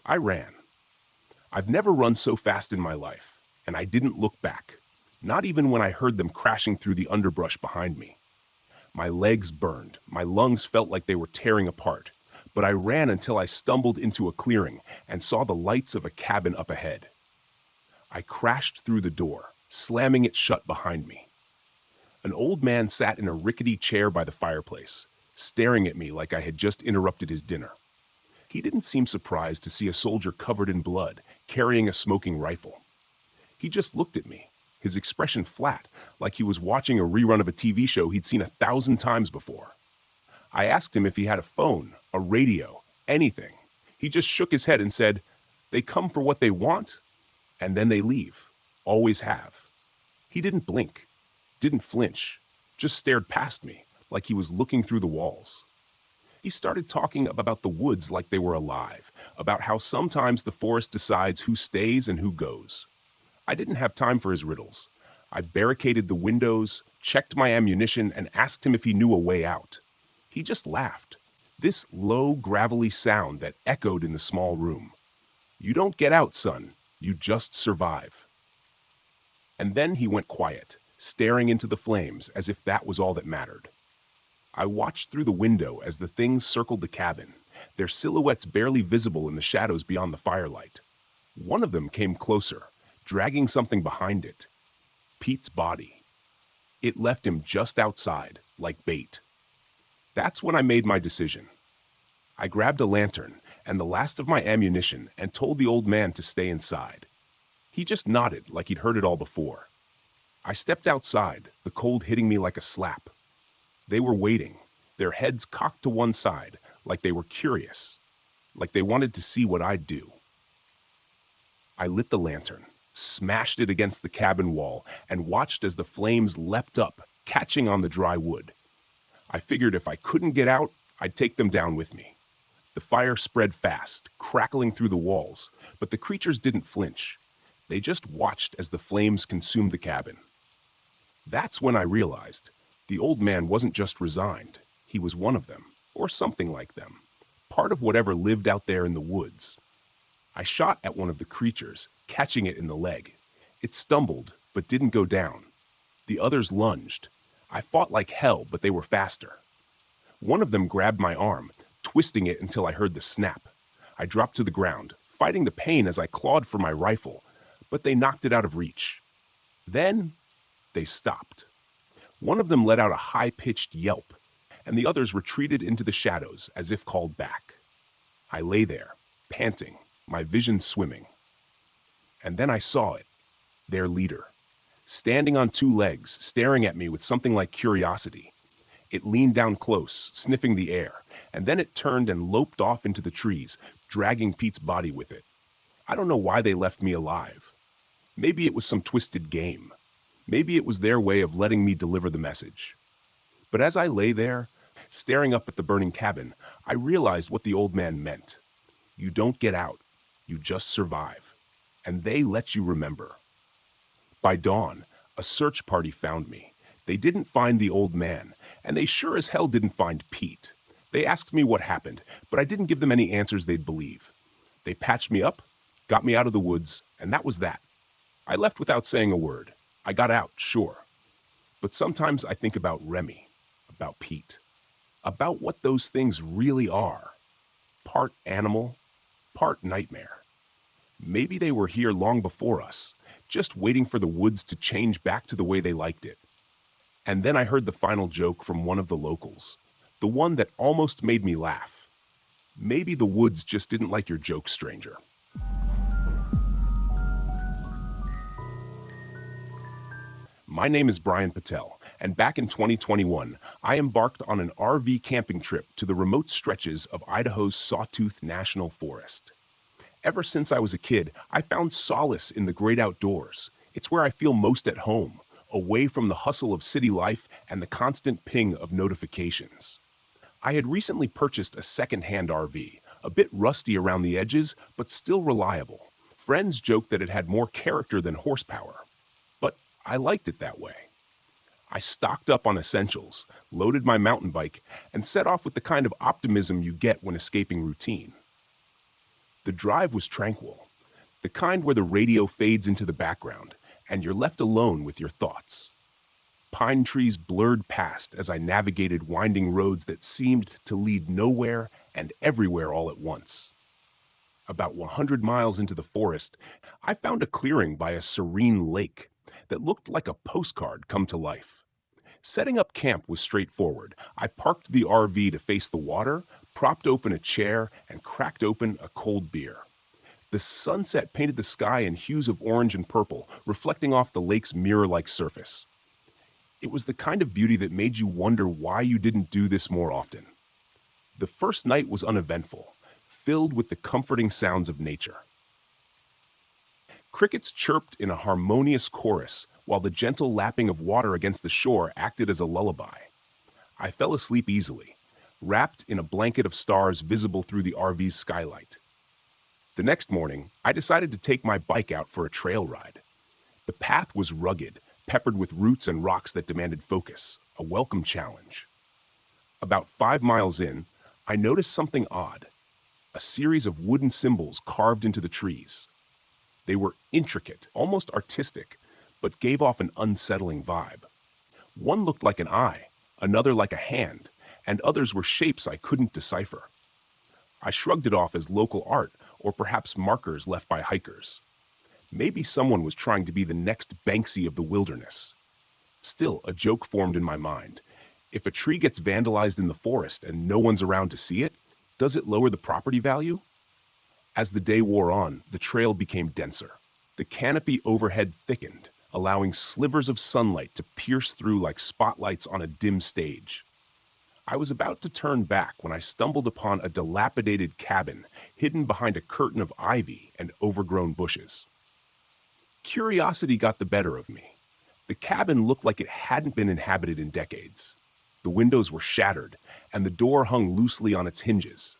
I ran. I've never run so fast in my life, and I didn't look back, not even when I heard them crashing through the underbrush behind me. My legs burned, my lungs felt like they were tearing apart, but I ran until I stumbled into a clearing and saw the lights of a cabin up ahead. I crashed through the door, slamming it shut behind me. An old man sat in a rickety chair by the fireplace, staring at me like I had just interrupted his dinner. He didn't seem surprised to see a soldier covered in blood, carrying a smoking rifle. He just looked at me, his expression flat, like he was watching a rerun of a TV show he'd seen 1,000 times before. I asked him if he had a phone, a radio, anything. He just shook his head and said, "They come for what they want, and then they leave. Always have." He didn't blink, didn't flinch, just stared past me, like he was looking through the walls. He started talking about the woods like they were alive, about how sometimes the forest decides who stays and who goes. I didn't have time for his riddles. I barricaded the windows, checked my ammunition, and asked him if he knew a way out. He just laughed. This low, gravelly sound that echoed in the small room. "You don't get out, son. You just survive." And then he went quiet, staring into the flames as if that was all that mattered. I watched through the window as the things circled the cabin, their silhouettes barely visible in the shadows beyond the firelight. One of them came closer, dragging something behind it. Pete's body. It left him just outside, like bait. That's when I made my decision. I grabbed a lantern and the last of my ammunition and told the old man to stay inside. He just nodded like he'd heard it all before. I stepped outside, the cold hitting me like a slap. They were waiting, their heads cocked to one side, like they were curious, like they wanted to see what I'd do. I lit the lantern, smashed it against the cabin wall, and watched as the flames leapt up, catching on the dry wood. I figured if I couldn't get out, I'd take them down with me. The fire spread fast, crackling through the walls, but the creatures didn't flinch. They just watched as the flames consumed the cabin. That's when I realized the old man wasn't just resigned. He was one of them, or something like them, part of whatever lived out there in the woods. I shot at one of the creatures, catching it in the leg. It stumbled, but didn't go down. The others lunged. I fought like hell, but they were faster. One of them grabbed my arm, twisting it until I heard the snap. I dropped to the ground, fighting the pain as I clawed for my rifle, but they knocked it out of reach. Then they stopped. One of them let out a high-pitched yelp, and the others retreated into the shadows as if called back. I lay there, panting, my vision swimming. And then I saw it, their leader, standing on two legs, staring at me with something like curiosity. It leaned down close, sniffing the air, and then it turned and loped off into the trees, dragging Pete's body with it. I don't know why they left me alive. Maybe it was some twisted game. Maybe it was their way of letting me deliver the message. But as I lay there, staring up at the burning cabin, I realized what the old man meant. You don't get out. You just survive. And they let you remember. By dawn, a search party found me. They didn't find the old man, and they sure as hell didn't find Pete. They asked me what happened, but I didn't give them any answers they'd believe. They patched me up, got me out of the woods, and that was that. I left without saying a word. I got out, sure. But sometimes I think about Remy, about Pete, about what those things really are. Part animal, part nightmare. Maybe they were here long before us, just waiting for the woods to change back to the way they liked it. And then I heard the final joke from one of the locals, the one that almost made me laugh. Maybe the woods just didn't like your joke, stranger. My name is Brian Patel, and back in 2021, I embarked on an RV camping trip to the remote stretches of Idaho's Sawtooth National Forest. Ever since I was a kid, I found solace in the great outdoors. It's where I feel most at home, away from the hustle of city life and the constant ping of notifications. I had recently purchased a second-hand RV, a bit rusty around the edges, but still reliable. Friends joked that it had more character than horsepower, but I liked it that way. I stocked up on essentials, loaded my mountain bike, and set off with the kind of optimism you get when escaping routine. The drive was tranquil, the kind where the radio fades into the background, and you're left alone with your thoughts. Pine trees blurred past as I navigated winding roads that seemed to lead nowhere and everywhere all at once. About 100 miles into the forest, I found a clearing by a serene lake that looked like a postcard come to life. Setting up camp was straightforward. I parked the RV to face the water, propped open a chair, and cracked open a cold beer. The sunset painted the sky in hues of orange and purple, reflecting off the lake's mirror-like surface. It was the kind of beauty that made you wonder why you didn't do this more often. The first night was uneventful, filled with the comforting sounds of nature. Crickets chirped in a harmonious chorus, while the gentle lapping of water against the shore acted as a lullaby. I fell asleep easily, wrapped in a blanket of stars visible through the RV's skylight. The next morning, I decided to take my bike out for a trail ride. The path was rugged, peppered with roots and rocks that demanded focus, a welcome challenge. About 5 miles in, I noticed something odd, a series of wooden symbols carved into the trees. They were intricate, almost artistic, but gave off an unsettling vibe. One looked like an eye, another like a hand, and others were shapes I couldn't decipher. I shrugged it off as local art, or perhaps markers left by hikers. Maybe someone was trying to be the next Banksy of the wilderness. Still, a joke formed in my mind. If a tree gets vandalized in the forest and no one's around to see it, does it lower the property value? As the day wore on, the trail became denser. The canopy overhead thickened, allowing slivers of sunlight to pierce through like spotlights on a dim stage. I was about to turn back when I stumbled upon a dilapidated cabin hidden behind a curtain of ivy and overgrown bushes. Curiosity got the better of me. The cabin looked like it hadn't been inhabited in decades. The windows were shattered, and the door hung loosely on its hinges.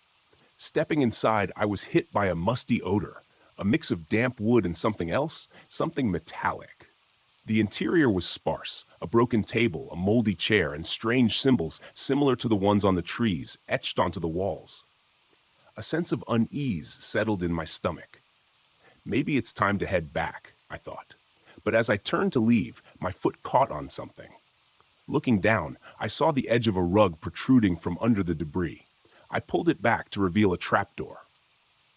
Stepping inside, I was hit by a musty odor, a mix of damp wood and something else, something metallic. The interior was sparse, a broken table, a moldy chair, and strange symbols similar to the ones on the trees etched onto the walls. A sense of unease settled in my stomach. Maybe it's time to head back, I thought. but as I turned to leave, my foot caught on something. Looking down, I saw the edge of a rug protruding from under the debris. I pulled it back to reveal a trapdoor.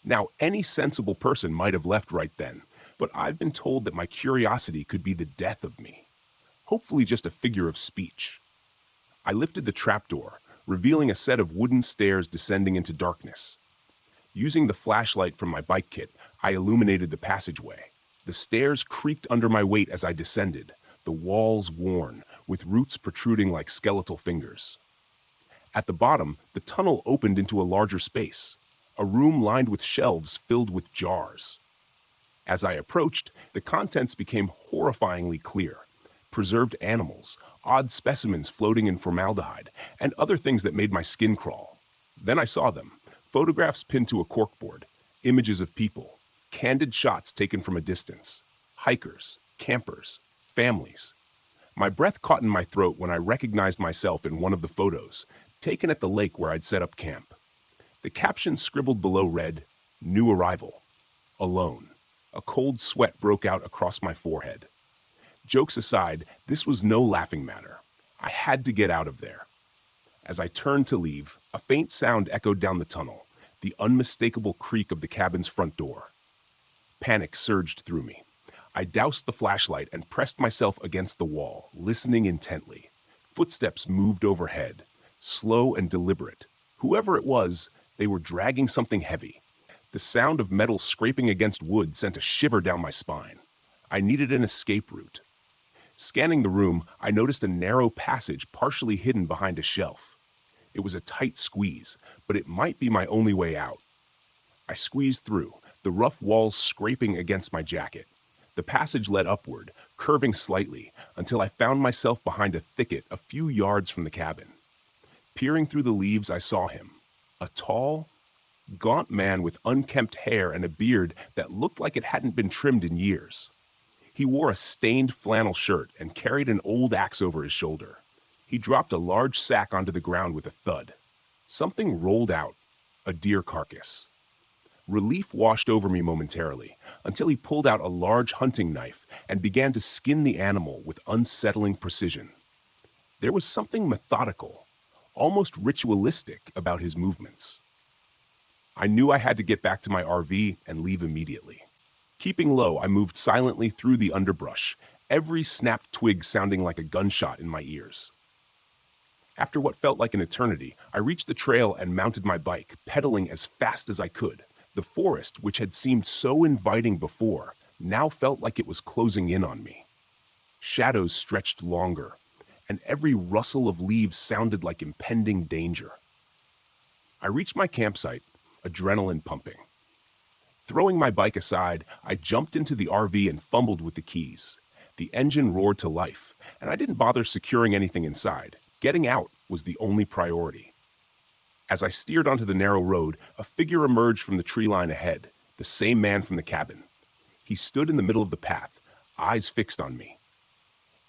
Now, any sensible person might have left right then, but I've been told that my curiosity could be the death of me. Hopefully just a figure of speech. I lifted the trapdoor, revealing a set of wooden stairs descending into darkness. Using the flashlight from my bike kit, I illuminated the passageway. The stairs creaked under my weight as I descended, the walls worn, with roots protruding like skeletal fingers. At the bottom, the tunnel opened into a larger space, a room lined with shelves filled with jars. As I approached, the contents became horrifyingly clear. Preserved animals, odd specimens floating in formaldehyde, and other things that made my skin crawl. Then I saw them, photographs pinned to a corkboard, images of people, candid shots taken from a distance, hikers, campers, families. My breath caught in my throat when I recognized myself in one of the photos, taken at the lake where I'd set up camp. The caption scribbled below read, "New arrival. Alone." A cold sweat broke out across my forehead. Jokes aside, this was no laughing matter. I had to get out of there. As I turned to leave, a faint sound echoed down the tunnel, the unmistakable creak of the cabin's front door. Panic surged through me. I doused the flashlight and pressed myself against the wall, listening intently. Footsteps moved overhead, slow and deliberate. Whoever it was, they were dragging something heavy. The sound of metal scraping against wood sent a shiver down my spine. I needed an escape route. Scanning the room, I noticed a narrow passage partially hidden behind a shelf. It was a tight squeeze, but it might be my only way out. I squeezed through, the rough walls scraping against my jacket. The passage led upward, curving slightly, until I found myself behind a thicket a few yards from the cabin. Peering through the leaves, I saw him. A tall, gaunt man with unkempt hair and a beard that looked like it hadn't been trimmed in years. He wore a stained flannel shirt and carried an old axe over his shoulder. He dropped a large sack onto the ground with a thud. Something rolled out, a deer carcass. Relief washed over me momentarily, until he pulled out a large hunting knife and began to skin the animal with unsettling precision. There was something methodical, almost ritualistic about his movements. I knew I had to get back to my RV and leave immediately. Keeping low, I moved silently through the underbrush, every snapped twig sounding like a gunshot in my ears. After what felt like an eternity, I reached the trail and mounted my bike, pedaling as fast as I could. The forest, which had seemed so inviting before, now felt like it was closing in on me. Shadows stretched longer, and every rustle of leaves sounded like impending danger. I reached my campsite, adrenaline pumping. Throwing my bike aside, I jumped into the RV and fumbled with the keys. The engine roared to life, and I didn't bother securing anything inside. Getting out was the only priority. As I steered onto the narrow road, a figure emerged from the tree line ahead, the same man from the cabin. He stood in the middle of the path, eyes fixed on me.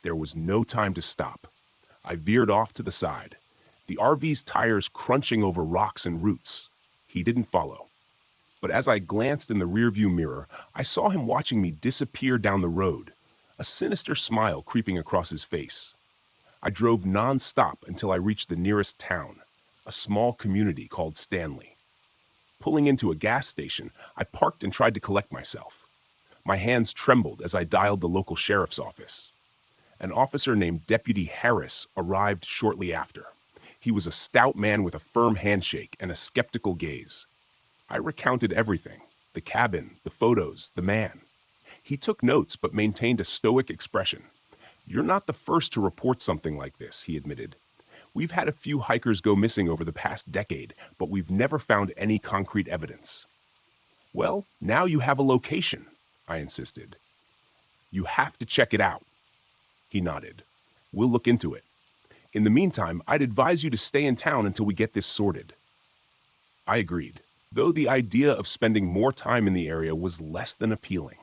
There was no time to stop. I veered off to the side, the RV's tires crunching over rocks and roots. He didn't follow. But as I glanced in the rearview mirror, I saw him watching me disappear down the road, a sinister smile creeping across his face. I drove non-stop until I reached the nearest town, a small community called Stanley. Pulling into a gas station, I parked and tried to collect myself. My hands trembled as I dialed the local sheriff's office. An officer named Deputy Harris arrived shortly after. He was a stout man with a firm handshake and a skeptical gaze. I recounted everything, the cabin, the photos, the man. He took notes but maintained a stoic expression. "You're not the first to report something like this," he admitted. "We've had a few hikers go missing over the past decade, but we've never found any concrete evidence." "Well, now you have a location," I insisted. "You have to check it out." He nodded. "We'll look into it. In the meantime, I'd advise you to stay in town until we get this sorted." I agreed, though the idea of spending more time in the area was less than appealing.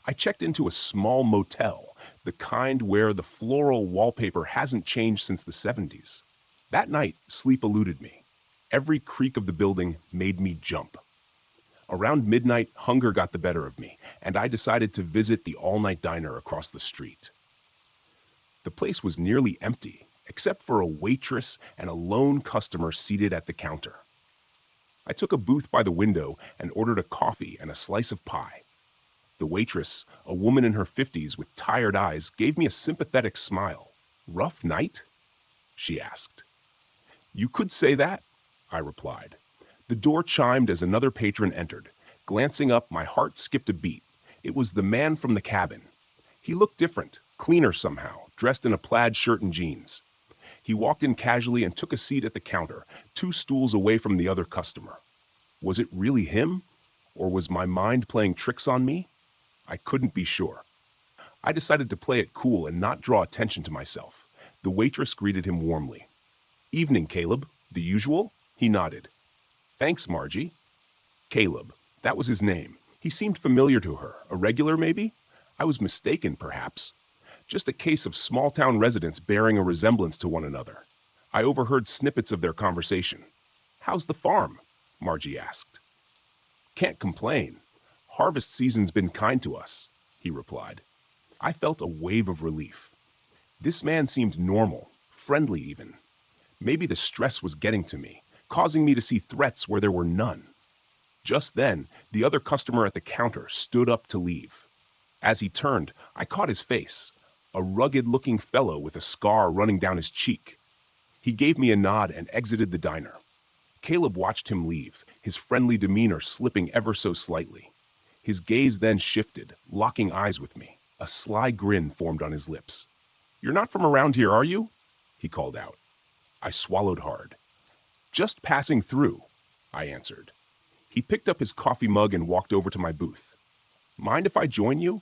I checked into a small motel, the kind where the floral wallpaper hasn't changed since the 70s. That night, sleep eluded me. Every creak of the building made me jump. Around midnight, hunger got the better of me, and I decided to visit the all-night diner across the street. The place was nearly empty, except for a waitress and a lone customer seated at the counter. I took a booth by the window and ordered a coffee and a slice of pie. The waitress, a woman in her 50s with tired eyes, gave me a sympathetic smile. "Rough night?" she asked. "You could say that," I replied. The door chimed as another patron entered. Glancing up, my heart skipped a beat. It was the man from the cabin. He looked different, cleaner somehow, dressed in a plaid shirt and jeans. He walked in casually and took a seat at the counter, 2 stools away from the other customer. Was it really him? Or was my mind playing tricks on me? I couldn't be sure. I decided to play it cool and not draw attention to myself. The waitress greeted him warmly. "Evening, Caleb. The usual?" He nodded. "Thanks, Margie." Caleb. That was his name. He seemed familiar to her. A regular, maybe? I was mistaken, perhaps. Just a case of small-town residents bearing a resemblance to one another. I overheard snippets of their conversation. "How's the farm?" Margie asked. "Can't complain. Harvest season's been kind to us," he replied. I felt a wave of relief. This man seemed normal, friendly even. Maybe the stress was getting to me, causing me to see threats where there were none. Just then, the other customer at the counter stood up to leave. As he turned, I caught his face, a rugged-looking fellow with a scar running down his cheek. He gave me a nod and exited the diner. Caleb watched him leave, his friendly demeanor slipping ever so slightly. His gaze then shifted, locking eyes with me. A sly grin formed on his lips. "You're not from around here, are you?" he called out. I swallowed hard. "Just passing through," I answered. He picked up his coffee mug and walked over to my booth. "Mind if I join you?"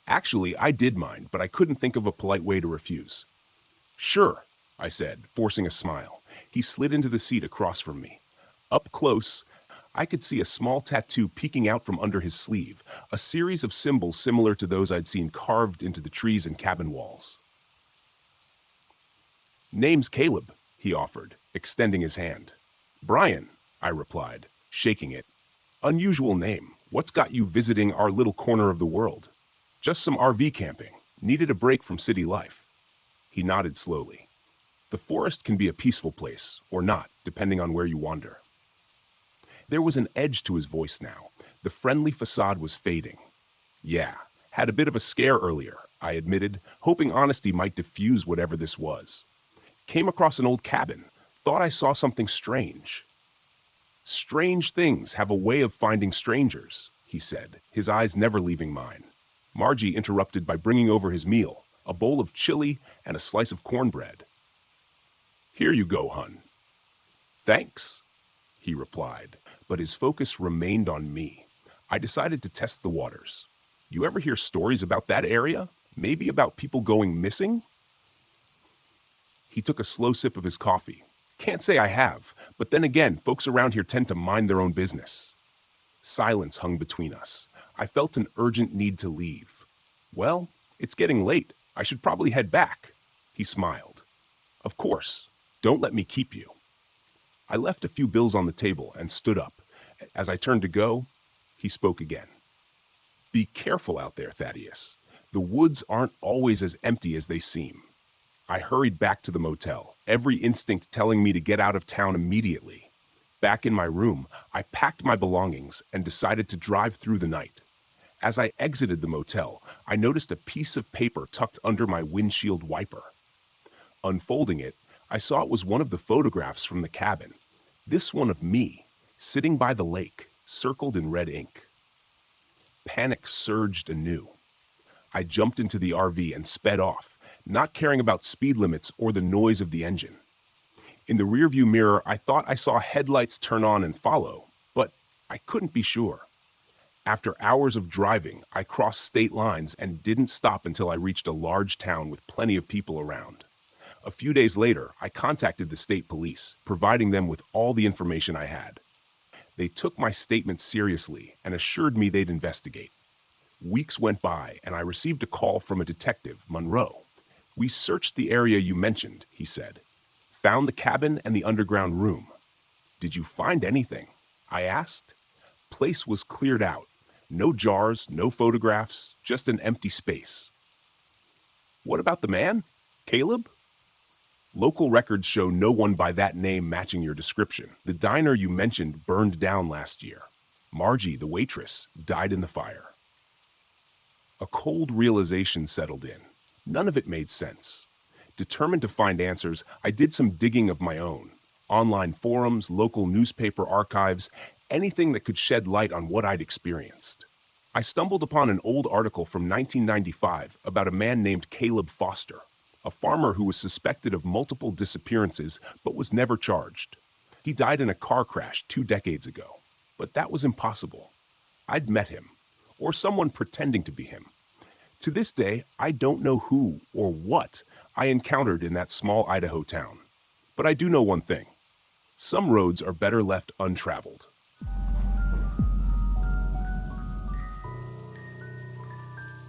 Actually, I did mind, but I couldn't think of a polite way to refuse. "Sure," I said, forcing a smile. He slid into the seat across from me. Up close, I could see a small tattoo peeking out from under his sleeve, a series of symbols similar to those I'd seen carved into the trees and cabin walls. "Name's Caleb," he offered, extending his hand. "Brian," I replied, shaking it. "Unusual name. What's got you visiting our little corner of the world?" "Just some RV camping. Needed a break from city life." He nodded slowly. The forest can be a peaceful place, or not, depending on where you wander. There was an edge to his voice now. The friendly facade was fading. "Yeah, had a bit of a scare earlier," I admitted, hoping honesty might diffuse whatever this was. "Came across an old cabin. Thought I saw something strange." "Strange things have a way of finding strangers," he said, his eyes never leaving mine. Margie interrupted by bringing over his meal, a bowl of chili and a slice of cornbread. "Here you go, hun." "Thanks," he replied, but his focus remained on me. I decided to test the waters. "You ever hear stories about that area? Maybe about people going missing?" He took a slow sip of his coffee. "Can't say I have, but then again, folks around here tend to mind their own business." Silence hung between us. I felt an urgent need to leave. "Well, it's getting late. I should probably head back." He smiled. "Of course. Don't let me keep you." I left a few bills on the table and stood up. As I turned to go, he spoke again. "Be careful out there, Thaddeus. The woods aren't always as empty as they seem." I hurried back to the motel, every instinct telling me to get out of town immediately. Back in my room, I packed my belongings and decided to drive through the night. As I exited the motel, I noticed a piece of paper tucked under my windshield wiper. Unfolding it, I saw it was one of the photographs from the cabin. This one of me, sitting by the lake, circled in red ink. Panic surged anew. I jumped into the RV and sped off, not caring about speed limits or the noise of the engine. In the rearview mirror, I thought I saw headlights turn on and follow, but I couldn't be sure. After hours of driving, I crossed state lines and didn't stop until I reached a large town with plenty of people around. A few days later, I contacted the state police, providing them with all the information I had. They took my statement seriously and assured me they'd investigate. Weeks went by, and I received a call from a detective, Monroe. "We searched the area you mentioned," he said. "Found the cabin and the underground room." "Did you find anything?" I asked. place was cleared out. No jars, no photographs, just an empty space. What about the man? Caleb? Local records show no one by that name matching your description. The diner you mentioned burned down last year. Margie, the waitress, died in the fire. A cold realization settled in. None of it made sense. Determined to find answers, I did some digging of my own. Online forums, local newspaper archives, anything that could shed light on what I'd experienced. I stumbled upon an old article from 1995 about a man named Caleb Foster, a farmer who was suspected of multiple disappearances but was never charged. He died in a car crash 2 decades ago, but that was impossible. I'd met him, or someone pretending to be him. To this day, I don't know who or what I encountered in that small Idaho town. But I do know one thing. Some roads are better left untraveled.